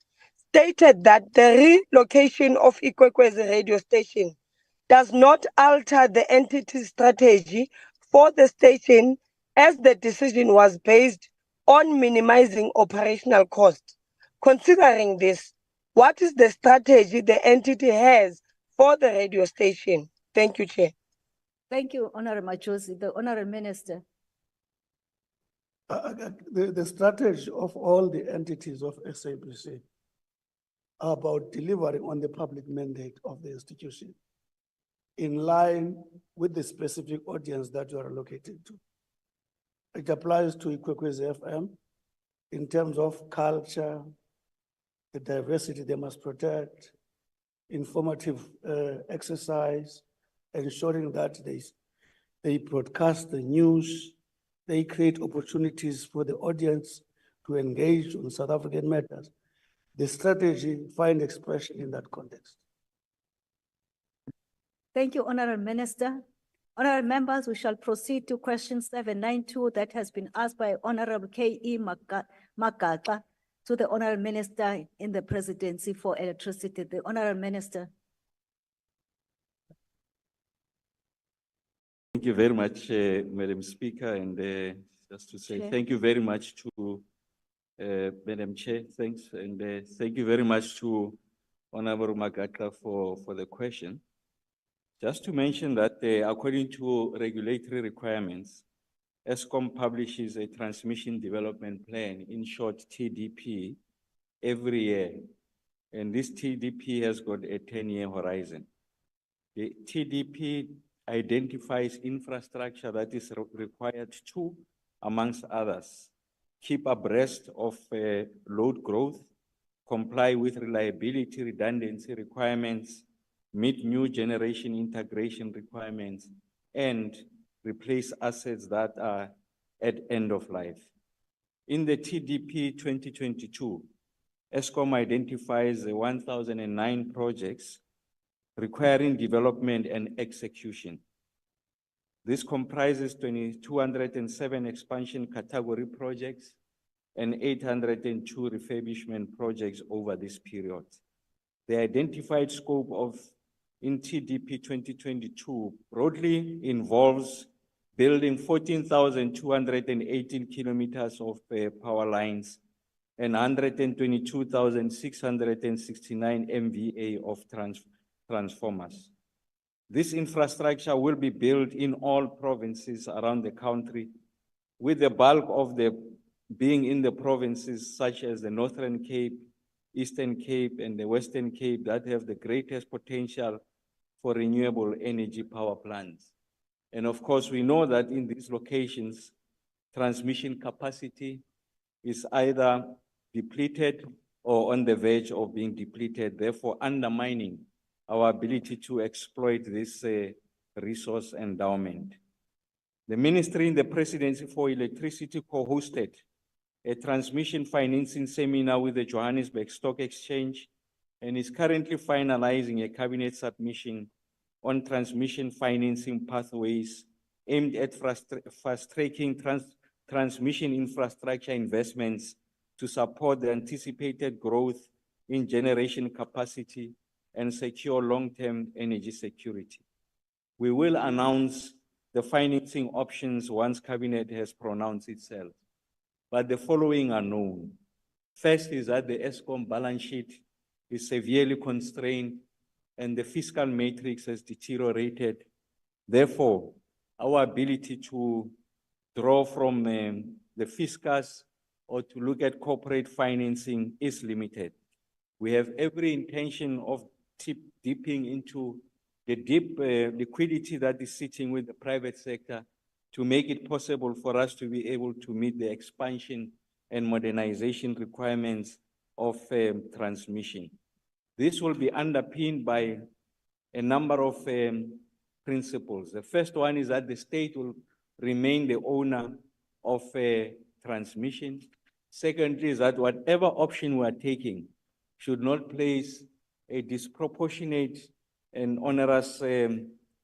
stated that the relocation of Ikwekwezi radio station does not alter the entity's strategy for the station, as the decision was based on minimizing operational costs. Considering this, what is the strategy the entity has for the radio station? Thank you, Chair. Thank you, Honorable Machosi. The Honorable Minister. The strategy of all the entities of SABC are about delivering on the public mandate of the institution in line with the specific audience that you are allocated to. It applies to Ikwekwezi FM in terms of culture, the diversity they must protect, informative exercise, ensuring that they broadcast the news, they create opportunities for the audience to engage on South African matters. The strategy find expression in that context. Thank you, Honorable Minister. Honorable members, we shall proceed to question 792 that has been asked by Honorable K.E. Magaqa to the Honorable Minister in the Presidency for Electricity. The Honorable Minister. Thank you very much, Madam Speaker, and just to say thank you very much to Madam Chair, thanks, and thank you very much to Honorable Magaqa for the question. Just to mention that according to regulatory requirements, Eskom publishes a transmission development plan, in short TDP, every year, and this TDP has got a 10-year horizon. The TDP identifies infrastructure that is required to, amongst others, keep abreast of load growth, comply with reliability redundancy requirements, meet new generation integration requirements, and replace assets that are at end of life. In the TDP 2022, Eskom identifies 1,009 projects requiring development and execution. This comprises 207 expansion category projects and 802 refurbishment projects over this period. The identified scope of in TDP 2022 broadly involves building 14,218 kilometers of power lines and 122,669 MVA of transformers. This infrastructure will be built in all provinces around the country, with the bulk of the being in the provinces such as the Northern Cape, Eastern Cape, and the Western Cape that have the greatest potential for renewable energy power plants. And of course, we know that in these locations, transmission capacity is either depleted or on the verge of being depleted, therefore undermining our ability to exploit this resource endowment. The Ministry in the Presidency for Electricity co-hosted a transmission financing seminar with the Johannesburg Stock Exchange and is currently finalizing a cabinet submission on transmission financing pathways aimed at fast-tracking transmission infrastructure investments to support the anticipated growth in generation capacity and secure long-term energy security. We will announce the financing options once Cabinet has pronounced itself, but the following are known. First is that the ESCOM balance sheet is severely constrained and the fiscal matrix has deteriorated. Therefore, our ability to draw from the fiscus or to look at corporate financing is limited. We have every intention of dipping into the deep liquidity that is sitting with the private sector to make it possible for us to be able to meet the expansion and modernization requirements of transmission. This will be underpinned by a number of principles. The first one is that the state will remain the owner of transmission. Secondly is that whatever option we are taking should not place a disproportionate and onerous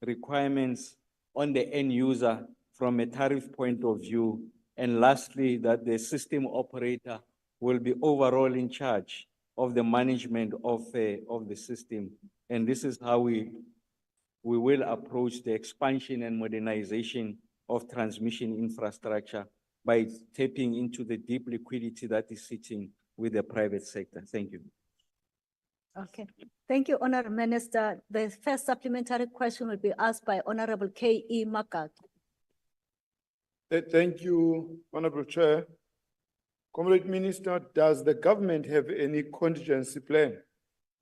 requirements on the end user from a tariff point of view. And lastly, that the system operator will be overall in charge of the management of the system. And this is how we will approach the expansion and modernization of transmission infrastructure by tapping into the deep liquidity that is sitting with the private sector. Thank you. Okay, thank you, Honorable Minister. The first supplementary question will be asked by Honorable K.E. Magat. Thank you, Honorable Chair. Comrade Minister, does the government have any contingency plan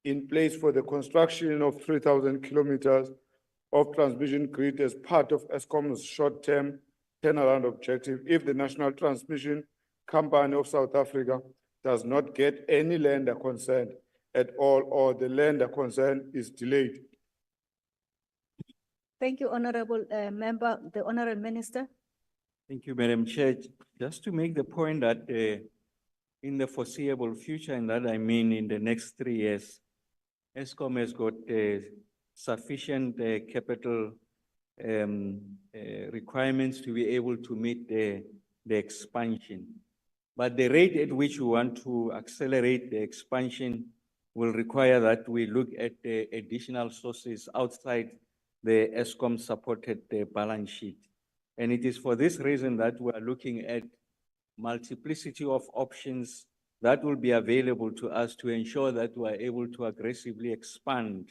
in place for the construction of 3,000 kilometers of transmission grid as part of ESCOM's short-term turnaround objective if the National Transmission Company of South Africa does not get any lender concerned at all, or the lender concerned is delayed? Thank you, Honorable Member. The Honorable Minister. Thank you, Madam Chair. Just to make the point that in the foreseeable future, and that I mean in the next 3 years, ESCOM has got sufficient capital requirements to be able to meet the expansion. But the rate at which we want to accelerate the expansion will require that we look at additional sources outside the ESCOM supported balance sheet. And it is for this reason that we are looking at multiplicity of options that will be available to us to ensure that we are able to aggressively expand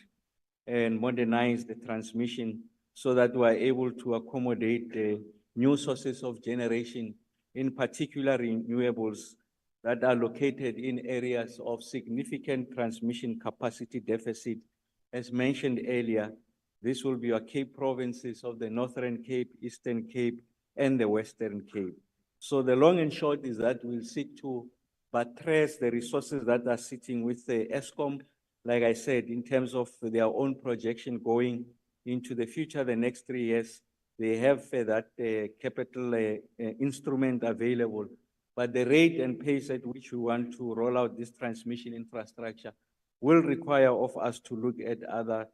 and modernize the transmission so that we are able to accommodate the new sources of generation, in particular renewables that are located in areas of significant transmission capacity deficit. As mentioned earlier, this will be our Cape provinces of the Northern Cape, Eastern Cape, and the Western Cape. So the long and short is that we'll seek to buttress the resources that are sitting with the ESCOM, like I said, in terms of their own projection going into the future, the next 3 years, they have that capital instrument available. But the rate and pace at which we want to roll out this transmission infrastructure will require of us to look at other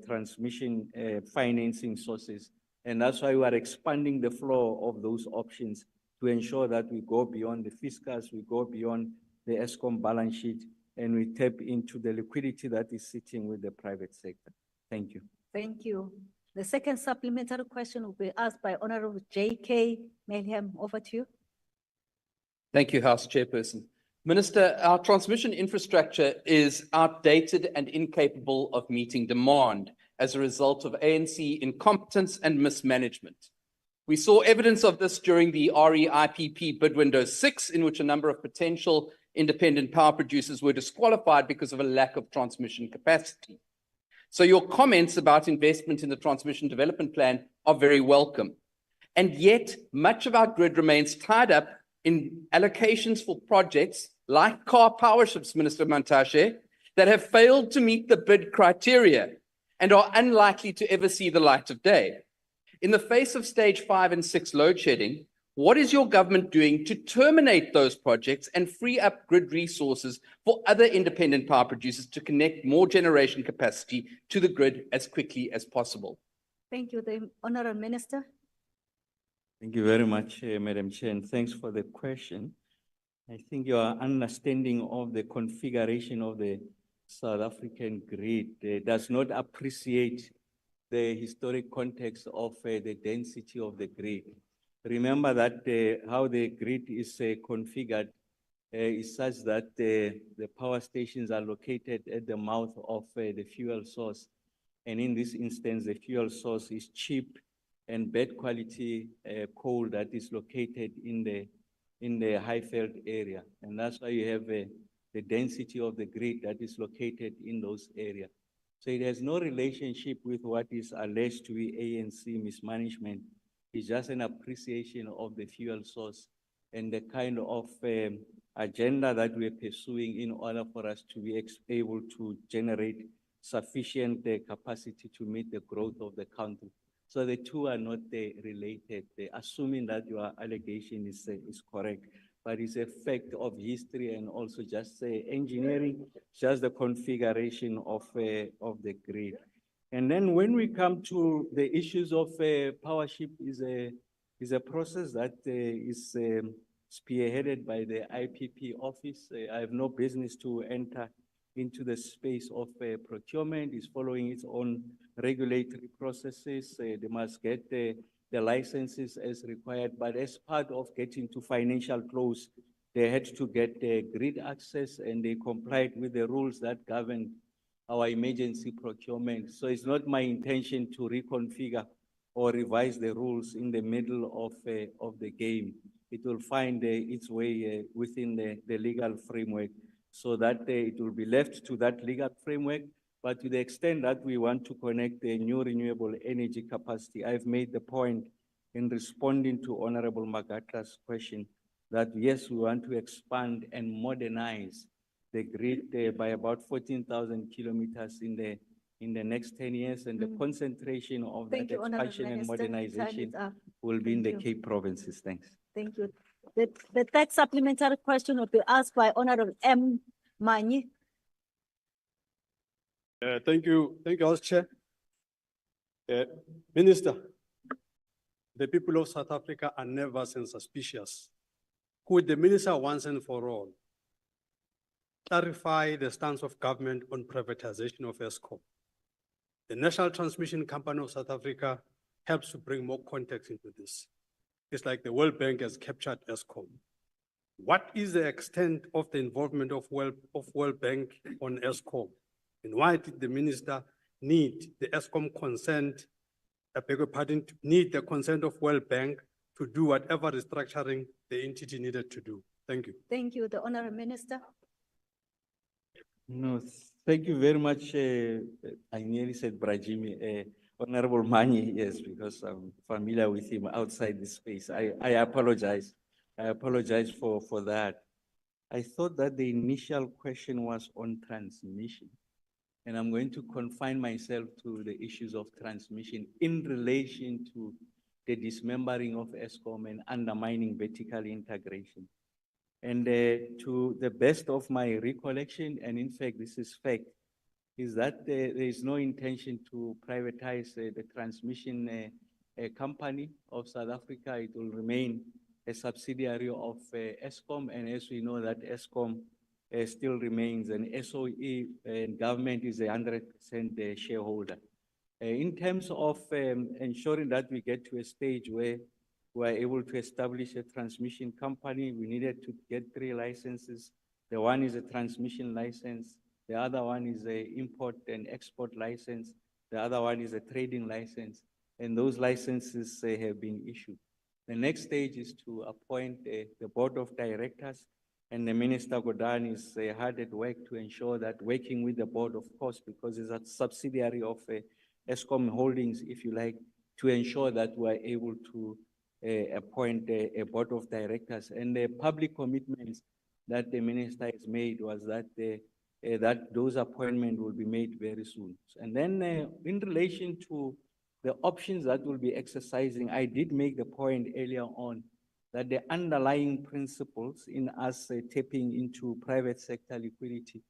transmission financing sources. And that's why we are expanding the flow of those options to ensure that we go beyond the fiscus, we go beyond the ESCOM balance sheet, and we tap into the liquidity that is sitting with the private sector. Thank you. Thank you. The second supplementary question will be asked by Honorable J.K. Mayhem. Over to you. Thank you, House Chairperson. Minister, our transmission infrastructure is outdated and incapable of meeting demand, as a result of ANC incompetence and mismanagement. We saw evidence of this during the REIPP bid window 6, in which a number of potential independent power producers were disqualified because of a lack of transmission capacity. So your comments about investment in the transmission development plan are very welcome. And yet, much of our grid remains tied up in allocations for projects like car power ships, Minister Mantashe, that have failed to meet the bid criteria and are unlikely to ever see the light of day. In the face of stage 5 and 6 load shedding, what is your government doing to terminate those projects and free up grid resources for other independent power producers to connect more generation capacity to the grid as quickly as possible? Thank you, the Honourable Minister. Thank you very much, Madam Chair, and thanks for the question. I think your understanding of the configuration of the South African grid does not appreciate the historic context of the density of the grid. Remember that how the grid is configured is such that the power stations are located at the mouth of the fuel source. And in this instance, the fuel source is cheap and bad quality coal that is located in the Highveld area. And that's why you have the density of the grid that is located in those areas. So it has no relationship with what is alleged to be ANC mismanagement. It's just an appreciation of the fuel source and the kind of agenda that we're pursuing in order for us to be able to generate sufficient capacity to meet the growth of the country. So the two are not related, assuming that your allegation is correct, but it's a fact of history and also just engineering, just the configuration of the grid. And then when we come to the issues of powership is a process that is spearheaded by the IPP office. I have no business to enter into the space of procurement. It's following its own regulatory processes. They must get the licenses as required, but as part of getting to financial close, they had to get grid access and they complied with the rules that govern our emergency procurement. So it's not my intention to reconfigure or revise the rules in the middle of the game. It will find its way within the legal framework so that it will be left to that legal framework. But to the extent that we want to connect the new renewable energy capacity, I've made the point in responding to Honorable Magatra's question that yes, we want to expand and modernize the grid by about 14,000 kilometers in the next 10 years, and the concentration of that expansion and modernization will be in the Cape provinces. Thanks. Thank you. The third supplementary question will be asked by Honorable M. Manyi. Thank you, House Chair. Minister, the people of South Africa are nervous and suspicious. Could the minister once and for all clarify the stance of government on privatization of Eskom? The National Transmission Company of South Africa helps to bring more context into this. It's like the World Bank has captured Eskom. What is the extent of the involvement of World Bank on Eskom? And why did the minister need the Eskom consent, need the consent of World Bank to do whatever restructuring the entity needed to do? Thank you. Thank you, the Honorable Minister. No, thank you very much. I nearly said Brajimi, Honorable Manyi, yes, because I'm familiar with him outside this space. I apologize. I apologize for that. I thought that the initial question was on transmission, and I'm going to confine myself to the issues of transmission in relation to the dismembering of Eskom and undermining vertical integration. And to the best of my recollection, and in fact, this is fact, is that there is no intention to privatize the transmission company of South Africa. It will remain a subsidiary of Eskom, and as we know that Eskom still remains an SOE, and government is a 100% shareholder. In terms of ensuring that we get to a stage where we are able to establish a transmission company, we needed to get 3 licenses. The one is a transmission license. The other one is an import and export license. The other one is a trading license, and those licenses have been issued. The next stage is to appoint the board of directors, and the Minister Godan is hard at work to ensure that, working with the board, of course, because it's a subsidiary of ESCOM Holdings, if you like, to ensure that we are able to appoint a board of directors. And the public commitments that the minister has made was that that those appointments will be made very soon. And then in relation to the options that we'll be exercising, I did make the point earlier on that the underlying principles in us tapping into private sector liquidity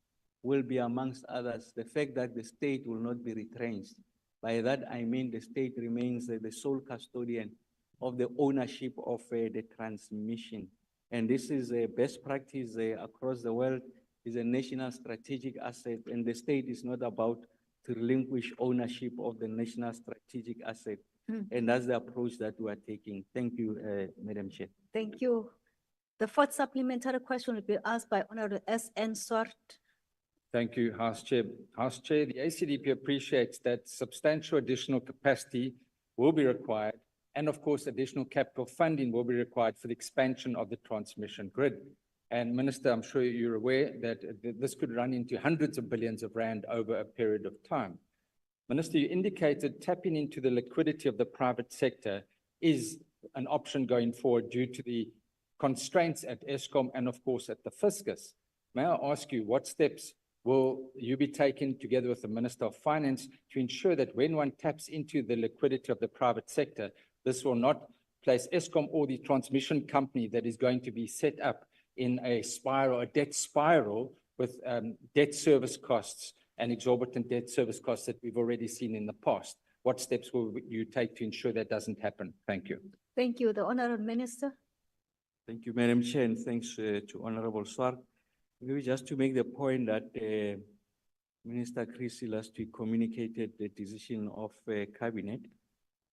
will be, amongst others, the fact that the state will not be retrenched. By that, I mean the state remains the sole custodian of the ownership of the transmission. And this is a best practice across the world, is a national strategic asset, and the state is not about to relinquish ownership of the national strategic asset. And that's the approach that we are taking. Thank you, Madam Chair. Thank you. The fourth supplementary question will be asked by Honorable S.N. Swart. Thank you, House Chair. House Chair, the ACDP appreciates that substantial additional capacity will be required, and of course, additional capital funding will be required for the expansion of the transmission grid. And Minister, I'm sure you're aware that this could run into hundreds of billions of rand over a period of time. Minister, you indicated tapping into the liquidity of the private sector is an option going forward due to the constraints at ESCOM and of course at the Fiscus. May I ask you, what steps will you be taking together with the Minister of Finance to ensure that when one taps into the liquidity of the private sector, this will not place ESCOM or the transmission company that is going to be set up in a spiral, a debt spiral with debt service costs and exorbitant debt service costs that we've already seen in the past? What steps will you take to ensure that doesn't happen? Thank you. Thank you. The Honorable Minister. Thank you, Madam Chair, and thanks to Honorable Swart. Maybe just to make the point that Minister Chrissy last week communicated the decision of Cabinet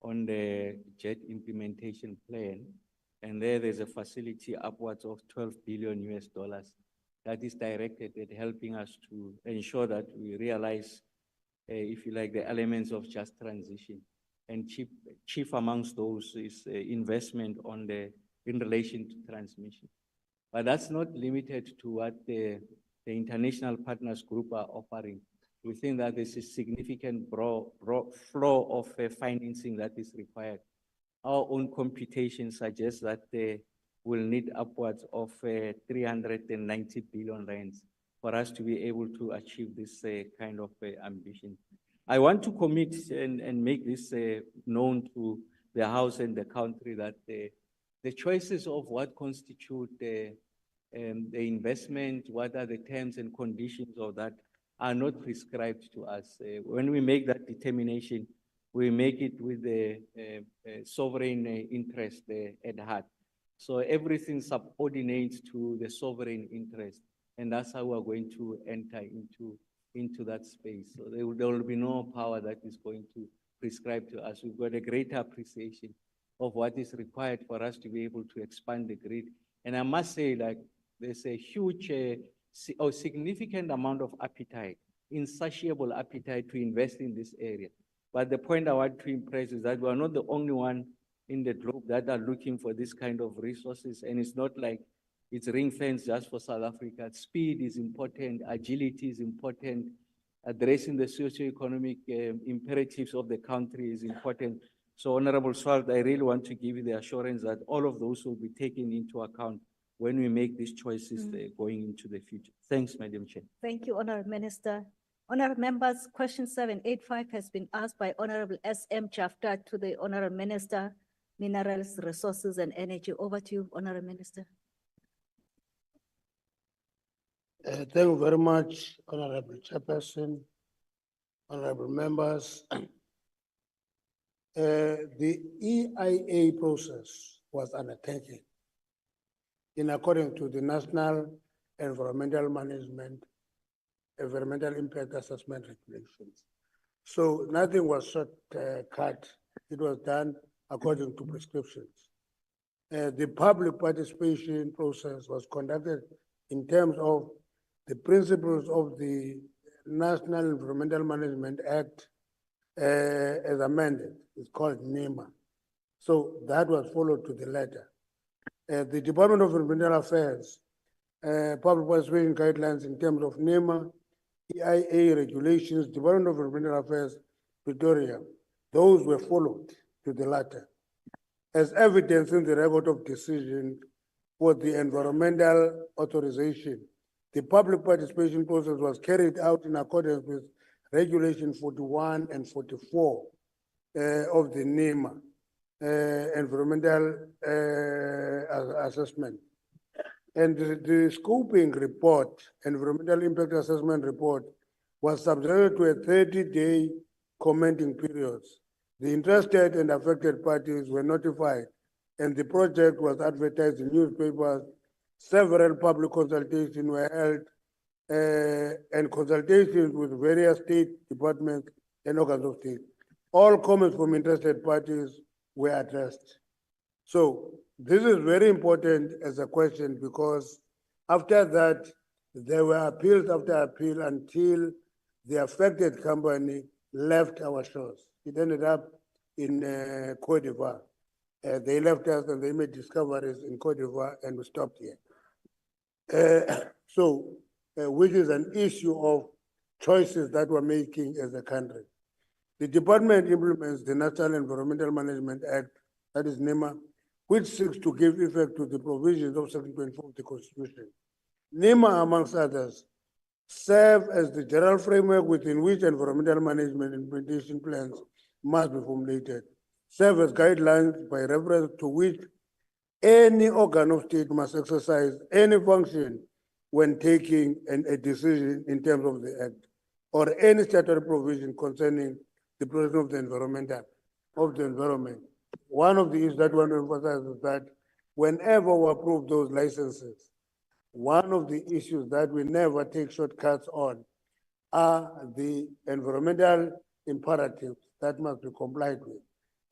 on the JET implementation plan, and there's a facility upwards of $12 billion that is directed at helping us to ensure that we realize, if you like, the elements of just transition. And chief amongst those is investment in relation to transmission. But that's not limited to what the international partners group are offering. We think that there's a significant broad flow of financing that is required. Our own computation suggests that will need upwards of 390 billion rands for us to be able to achieve this kind of ambition. I want to commit and make this known to the House and the country that the choices of what constitute the investment, what are the terms and conditions of that, are not prescribed to us. When we make that determination, we make it with the sovereign interest at heart. So everything subordinates to the sovereign interest, and that's how we're going to enter into that space. So there will be no power that is going to prescribe to us. We've got a greater appreciation of what is required for us to be able to expand the grid. And I must say, like, there's a huge or significant amount of appetite, insatiable appetite to invest in this area. But the point I want to impress is that we are not the only one in the globe that are looking for this kind of resources. And it's not like it's ring-fenced just for South Africa. Speed is important, agility is important, addressing the socio-economic imperatives of the country is important. So, Honorable Swart, I really want to give you the assurance that all of those will be taken into account when we make these choices going into the future. Thanks, Madam Chair. Thank you, Honorable Minister. Honorable members, question 785 has been asked by Honorable S.M. Jafta to the Honorable Minister, Minerals, Resources and Energy. Over to you, Honorable Minister. Thank you very much, Honorable Chairperson, honorable members. The EIA process was undertaken in accordance to the National Environmental Impact Assessment Regulations. So nothing was shortcut. It was done according to prescriptions. The public participation process was conducted in terms of the principles of the National Environmental Management Act as amended. It's called NEMA. So that was followed to the letter. The Department of Environmental Affairs, public participation guidelines in terms of NEMA, EIA regulations, Department of Environmental Affairs, Pretoria, those were followed to the letter. As evidence in the record of decision for the environmental authorization, the public participation process was carried out in accordance with Regulation 41 and 44 of the NEMA, environmental assessment. And the scoping report, environmental impact assessment report, was subjected to a 30-day commenting period. The interested and affected parties were notified, and the project was advertised in newspapers. Several public consultations were held, and consultations with various state departments and organs of state. All comments from interested parties were addressed. So this is very important as a question because after that, there were appeals after appeal until the affected company left our shores. It ended up in Cote d'Ivoire. They left us and they made discoveries in Cote d'Ivoire and we stopped here. Which is an issue of choices that we're making as a country. The department implements the National Environmental Management Act, that is NEMA, which seeks to give effect to the provisions of Section 24 of the Constitution. NEMA, amongst others, serve as the general framework within which environmental management implementation plans must be formulated, serve as guidelines by reference to which any organ of state must exercise any function when taking a decision in terms of the Act, or any statutory provision concerning the protection of the environment. One of the issues that we want to emphasize is that whenever we approve those licenses, one of the issues that we never take shortcuts on are the environmental imperatives that must be complied with.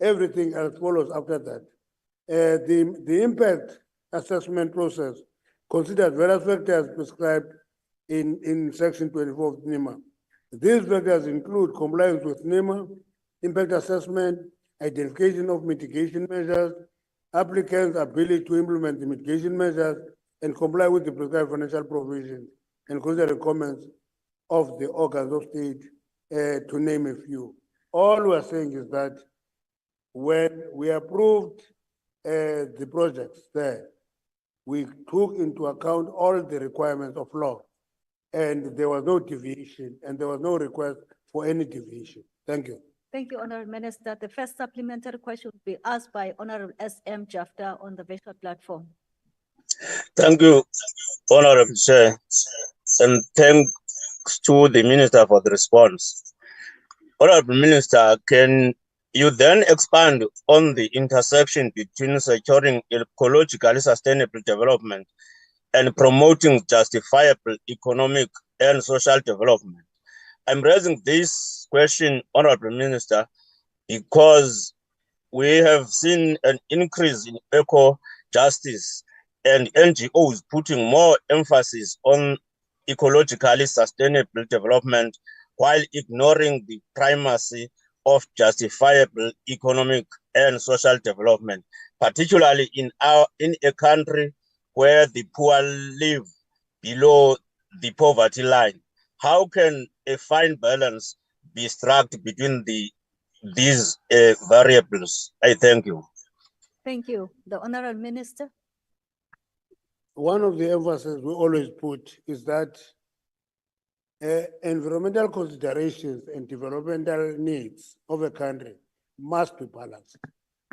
Everything else follows after that. The impact assessment process considers various factors prescribed in Section 24 of NEMA. These factors include compliance with NEMA, impact assessment, identification of mitigation measures, applicants' ability to implement the mitigation measures, and comply with the prescribed financial provisions, and consider the comments of the organs of state, to name a few. All we're saying is that when we approved the projects there, we took into account all the requirements of law, and there was no deviation, and there was no request for any deviation. Thank you. Thank you, Honorable Minister. The first supplementary question will be asked by Honorable S.M. Jafta on the virtual platform. Thank you, Honorable Chair, and thanks to the Minister for the response. Honorable Minister, can you then expand on the intersection between securing ecologically sustainable development and promoting justifiable economic and social development? I'm raising this question, Honorable Minister, because we have seen an increase in eco-justice and NGOs putting more emphasis on ecologically sustainable development while ignoring the primacy of justifiable economic and social development, particularly in a country where the poor live below the poverty line. How can a fine balance be struck between these variables? I thank you. Thank you. The Honorable Minister. One of the emphasis we always put is that environmental considerations and developmental needs of a country must be balanced.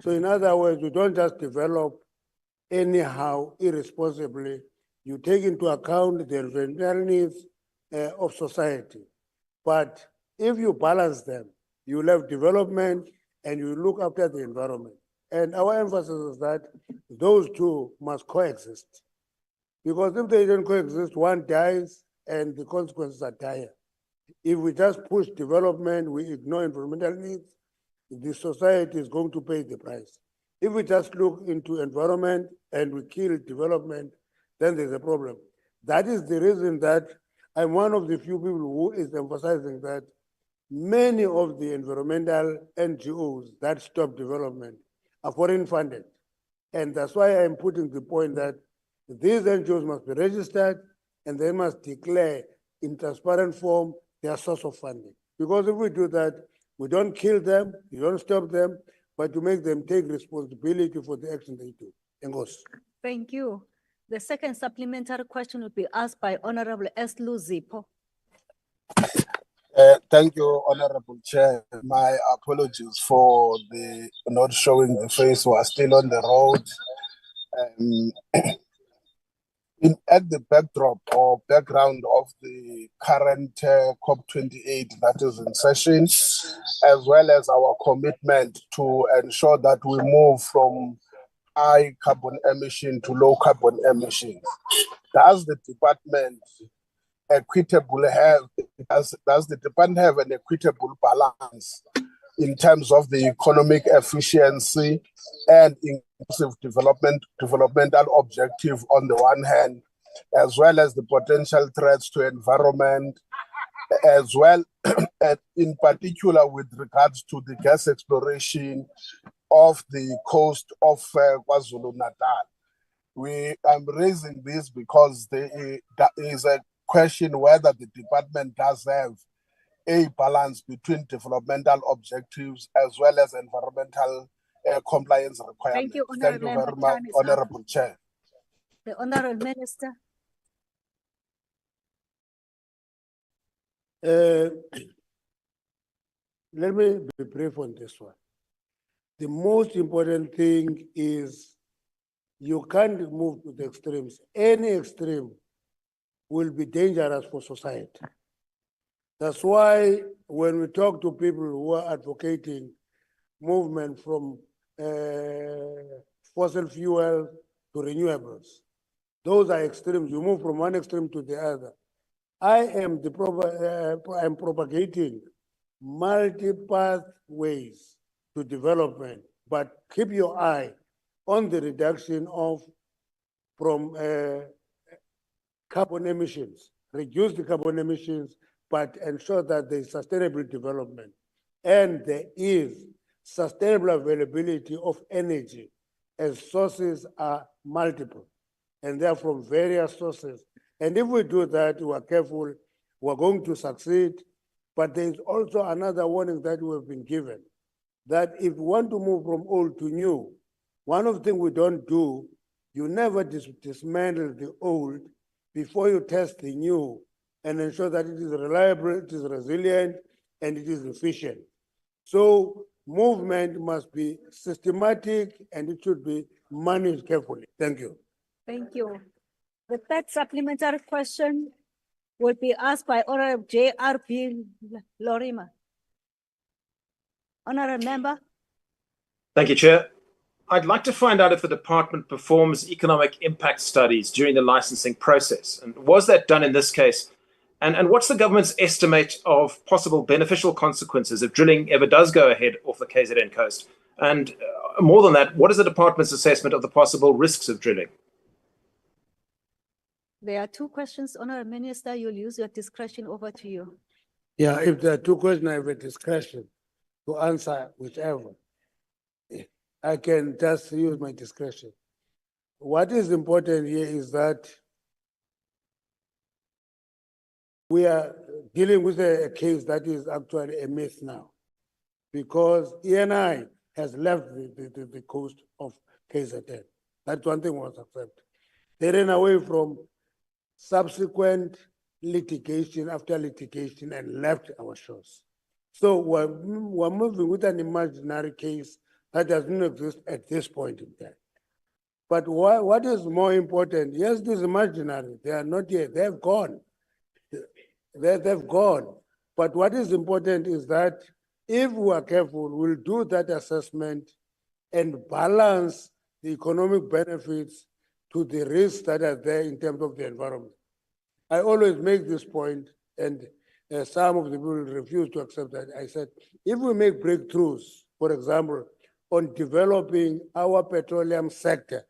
So in other words, we don't just develop anyhow, irresponsibly. You take into account the environmental needs of society. But if you balance them, you have development and you look after the environment. And our emphasis is that those two must coexist. Because if they don't coexist, one dies and the consequences are dire. If we just push development, we ignore environmental needs, the society is going to pay the price. If we just look into environment and we kill development, then there's a problem. That is the reason that I'm one of the few people who is emphasizing that many of the environmental NGOs that stop development are foreign funded. And that's why I'm putting the point that these NGOs must be registered and they must declare in transparent form their source of funding. Because if we do that, we don't kill them, we don't stop them, but to make them take responsibility for the action they do. Engos. Thank you. The second supplementary question will be asked by Honorable S. Luzipo. Thank you, Honorable Chair. My apologies for the not showing the face. We are still on the road. At the backdrop or background of the current COP28 that is in session, as well as our commitment to ensure that we move from high carbon emission to low carbon emission, does the department does the department have an equitable balance in terms of the economic efficiency and inclusive developmental objective on the one hand, as well as the potential threats to environment, as well, and in particular with regards to the gas exploration of the coast of KwaZulu-Natal. I'm raising this because there is a question whether the department does have a balance between developmental objectives as well as environmental compliance requirements. Thank you, Thank you very much, Honorable Chair. The Honorable Minister. Let me be brief on this one. The most important thing is you can't move to the extremes. Any extreme will be dangerous for society. That's why when we talk to people who are advocating movement from fossil fuel to renewables, those are extremes. You move from one extreme to the other. I'm propagating multi-path ways to development, but keep your eye on the reduction of from carbon emissions, reduce the carbon emissions, but ensure that there is sustainable development and there is sustainable availability of energy as sources are multiple and they are from various sources. And if we do that, we are careful, we're going to succeed. But there is also another warning that we have been given, that if we want to move from old to new, one of the things we don't do, you never dismantle the old before you test the new and ensure that it is reliable, it is resilient, and it is efficient. So movement must be systematic and it should be managed carefully. Thank you. Thank you. The third supplementary question will be asked by Honorable J.R.B. Lorima. Honorable Member. Thank you, Chair. I'd like to find out if the department performs economic impact studies during the licensing process. And was that done in this case? And what's the government's estimate of possible beneficial consequences if drilling ever does go ahead off the KZN coast? And more than that, what is the department's assessment of the possible risks of drilling? There are two questions, Honorable Minister. You'll use your discretion. Over to you. Yeah, if there are two questions, I have a discretion to answer whichever. I can just use my discretion. What is important here is that we are dealing with a case that is actually a myth now, because ENI has left the coast of KZN. That's one thing was accepted. They ran away from subsequent litigation after litigation and left our shores. So we're moving with an imaginary case that does not exist at this point in time. But what is more important, yes, this is imaginary. They are not here. They have gone. They've gone. But what is important is that if we are careful, we'll do that assessment and balance the economic benefits to the risks that are there in terms of the environment. I always make this point, and some of the people refuse to accept that. I said, if we make breakthroughs, for example, on developing our petroleum sector,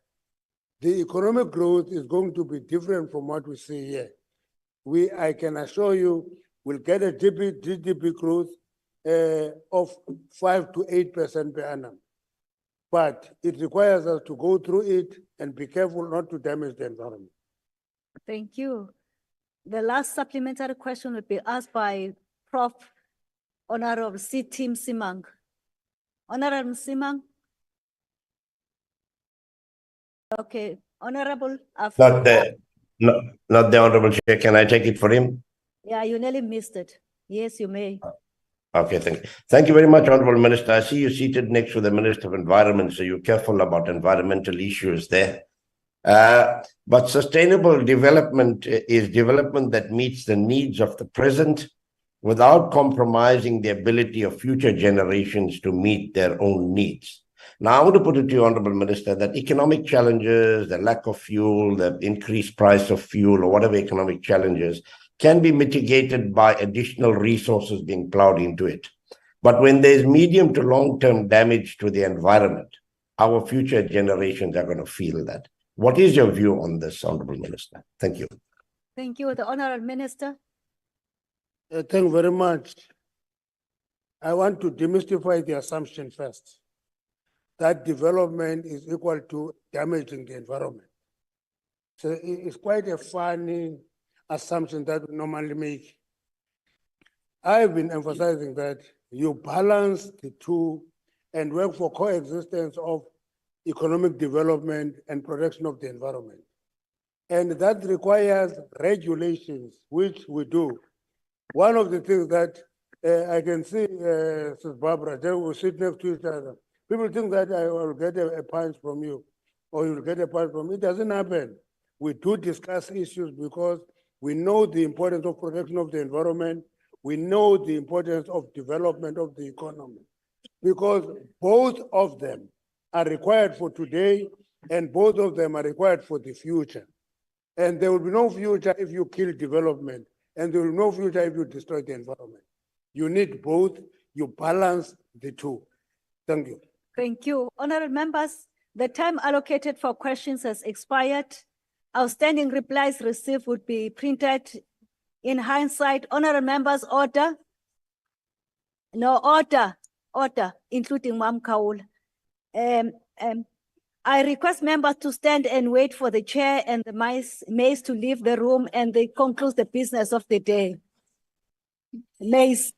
the economic growth is going to be different from what we see here. I can assure you, we'll get a GDP growth, of 5 to 8% per annum. But it requires us to go through it and be careful not to damage the environment. Thank you. The last supplementary question will be asked by Prof. Honorable C. Tim Simang. Honorable Simang. Okay, Honorable. Not the Honorable Chair. Can I take it for him? Yeah, you nearly missed it. Yes, you may. Okay, thank you. Thank you very much, Honorable Minister. I see you seated next to the Minister of Environment, so you're careful about environmental issues there. But sustainable development is development that meets the needs of the present without compromising the ability of future generations to meet their own needs. Now, I want to put it to you, Honorable Minister, that economic challenges, the lack of fuel, the increased price of fuel, or whatever economic challenges, can be mitigated by additional resources being plowed into it. But when there's medium to long-term damage to the environment, our future generations are going to feel that. What is your view on this, Honorable Minister? Thank you. Thank you, the Honorable Minister. Thank you very much. I want to demystify the assumption first, that development is equal to damaging the environment. So it's quite a funny assumption that we normally make. I've been emphasizing that you balance the two and work for coexistence of economic development and protection of the environment. And that requires regulations, which we do. One of the things that I can see, Ms. Barbara, they will sit next to each other. People think that I will get a punch from you or you will get a punch from me. It doesn't happen. We do discuss issues because we know the importance of protection of the environment. We know the importance of development of the economy, because both of them are required for today and both of them are required for the future. And there will be no future if you kill development, and there will be no future if you destroy the environment. You need both, you balance the two. Thank you. Thank you. Honorable members, the time allocated for questions has expired. Outstanding replies received would be printed. In hindsight, honorable members, order. No, order, including Mam Kaul. I request members to stand and wait for the chair and the maize to leave the room, and they conclude the business of the day. Maize.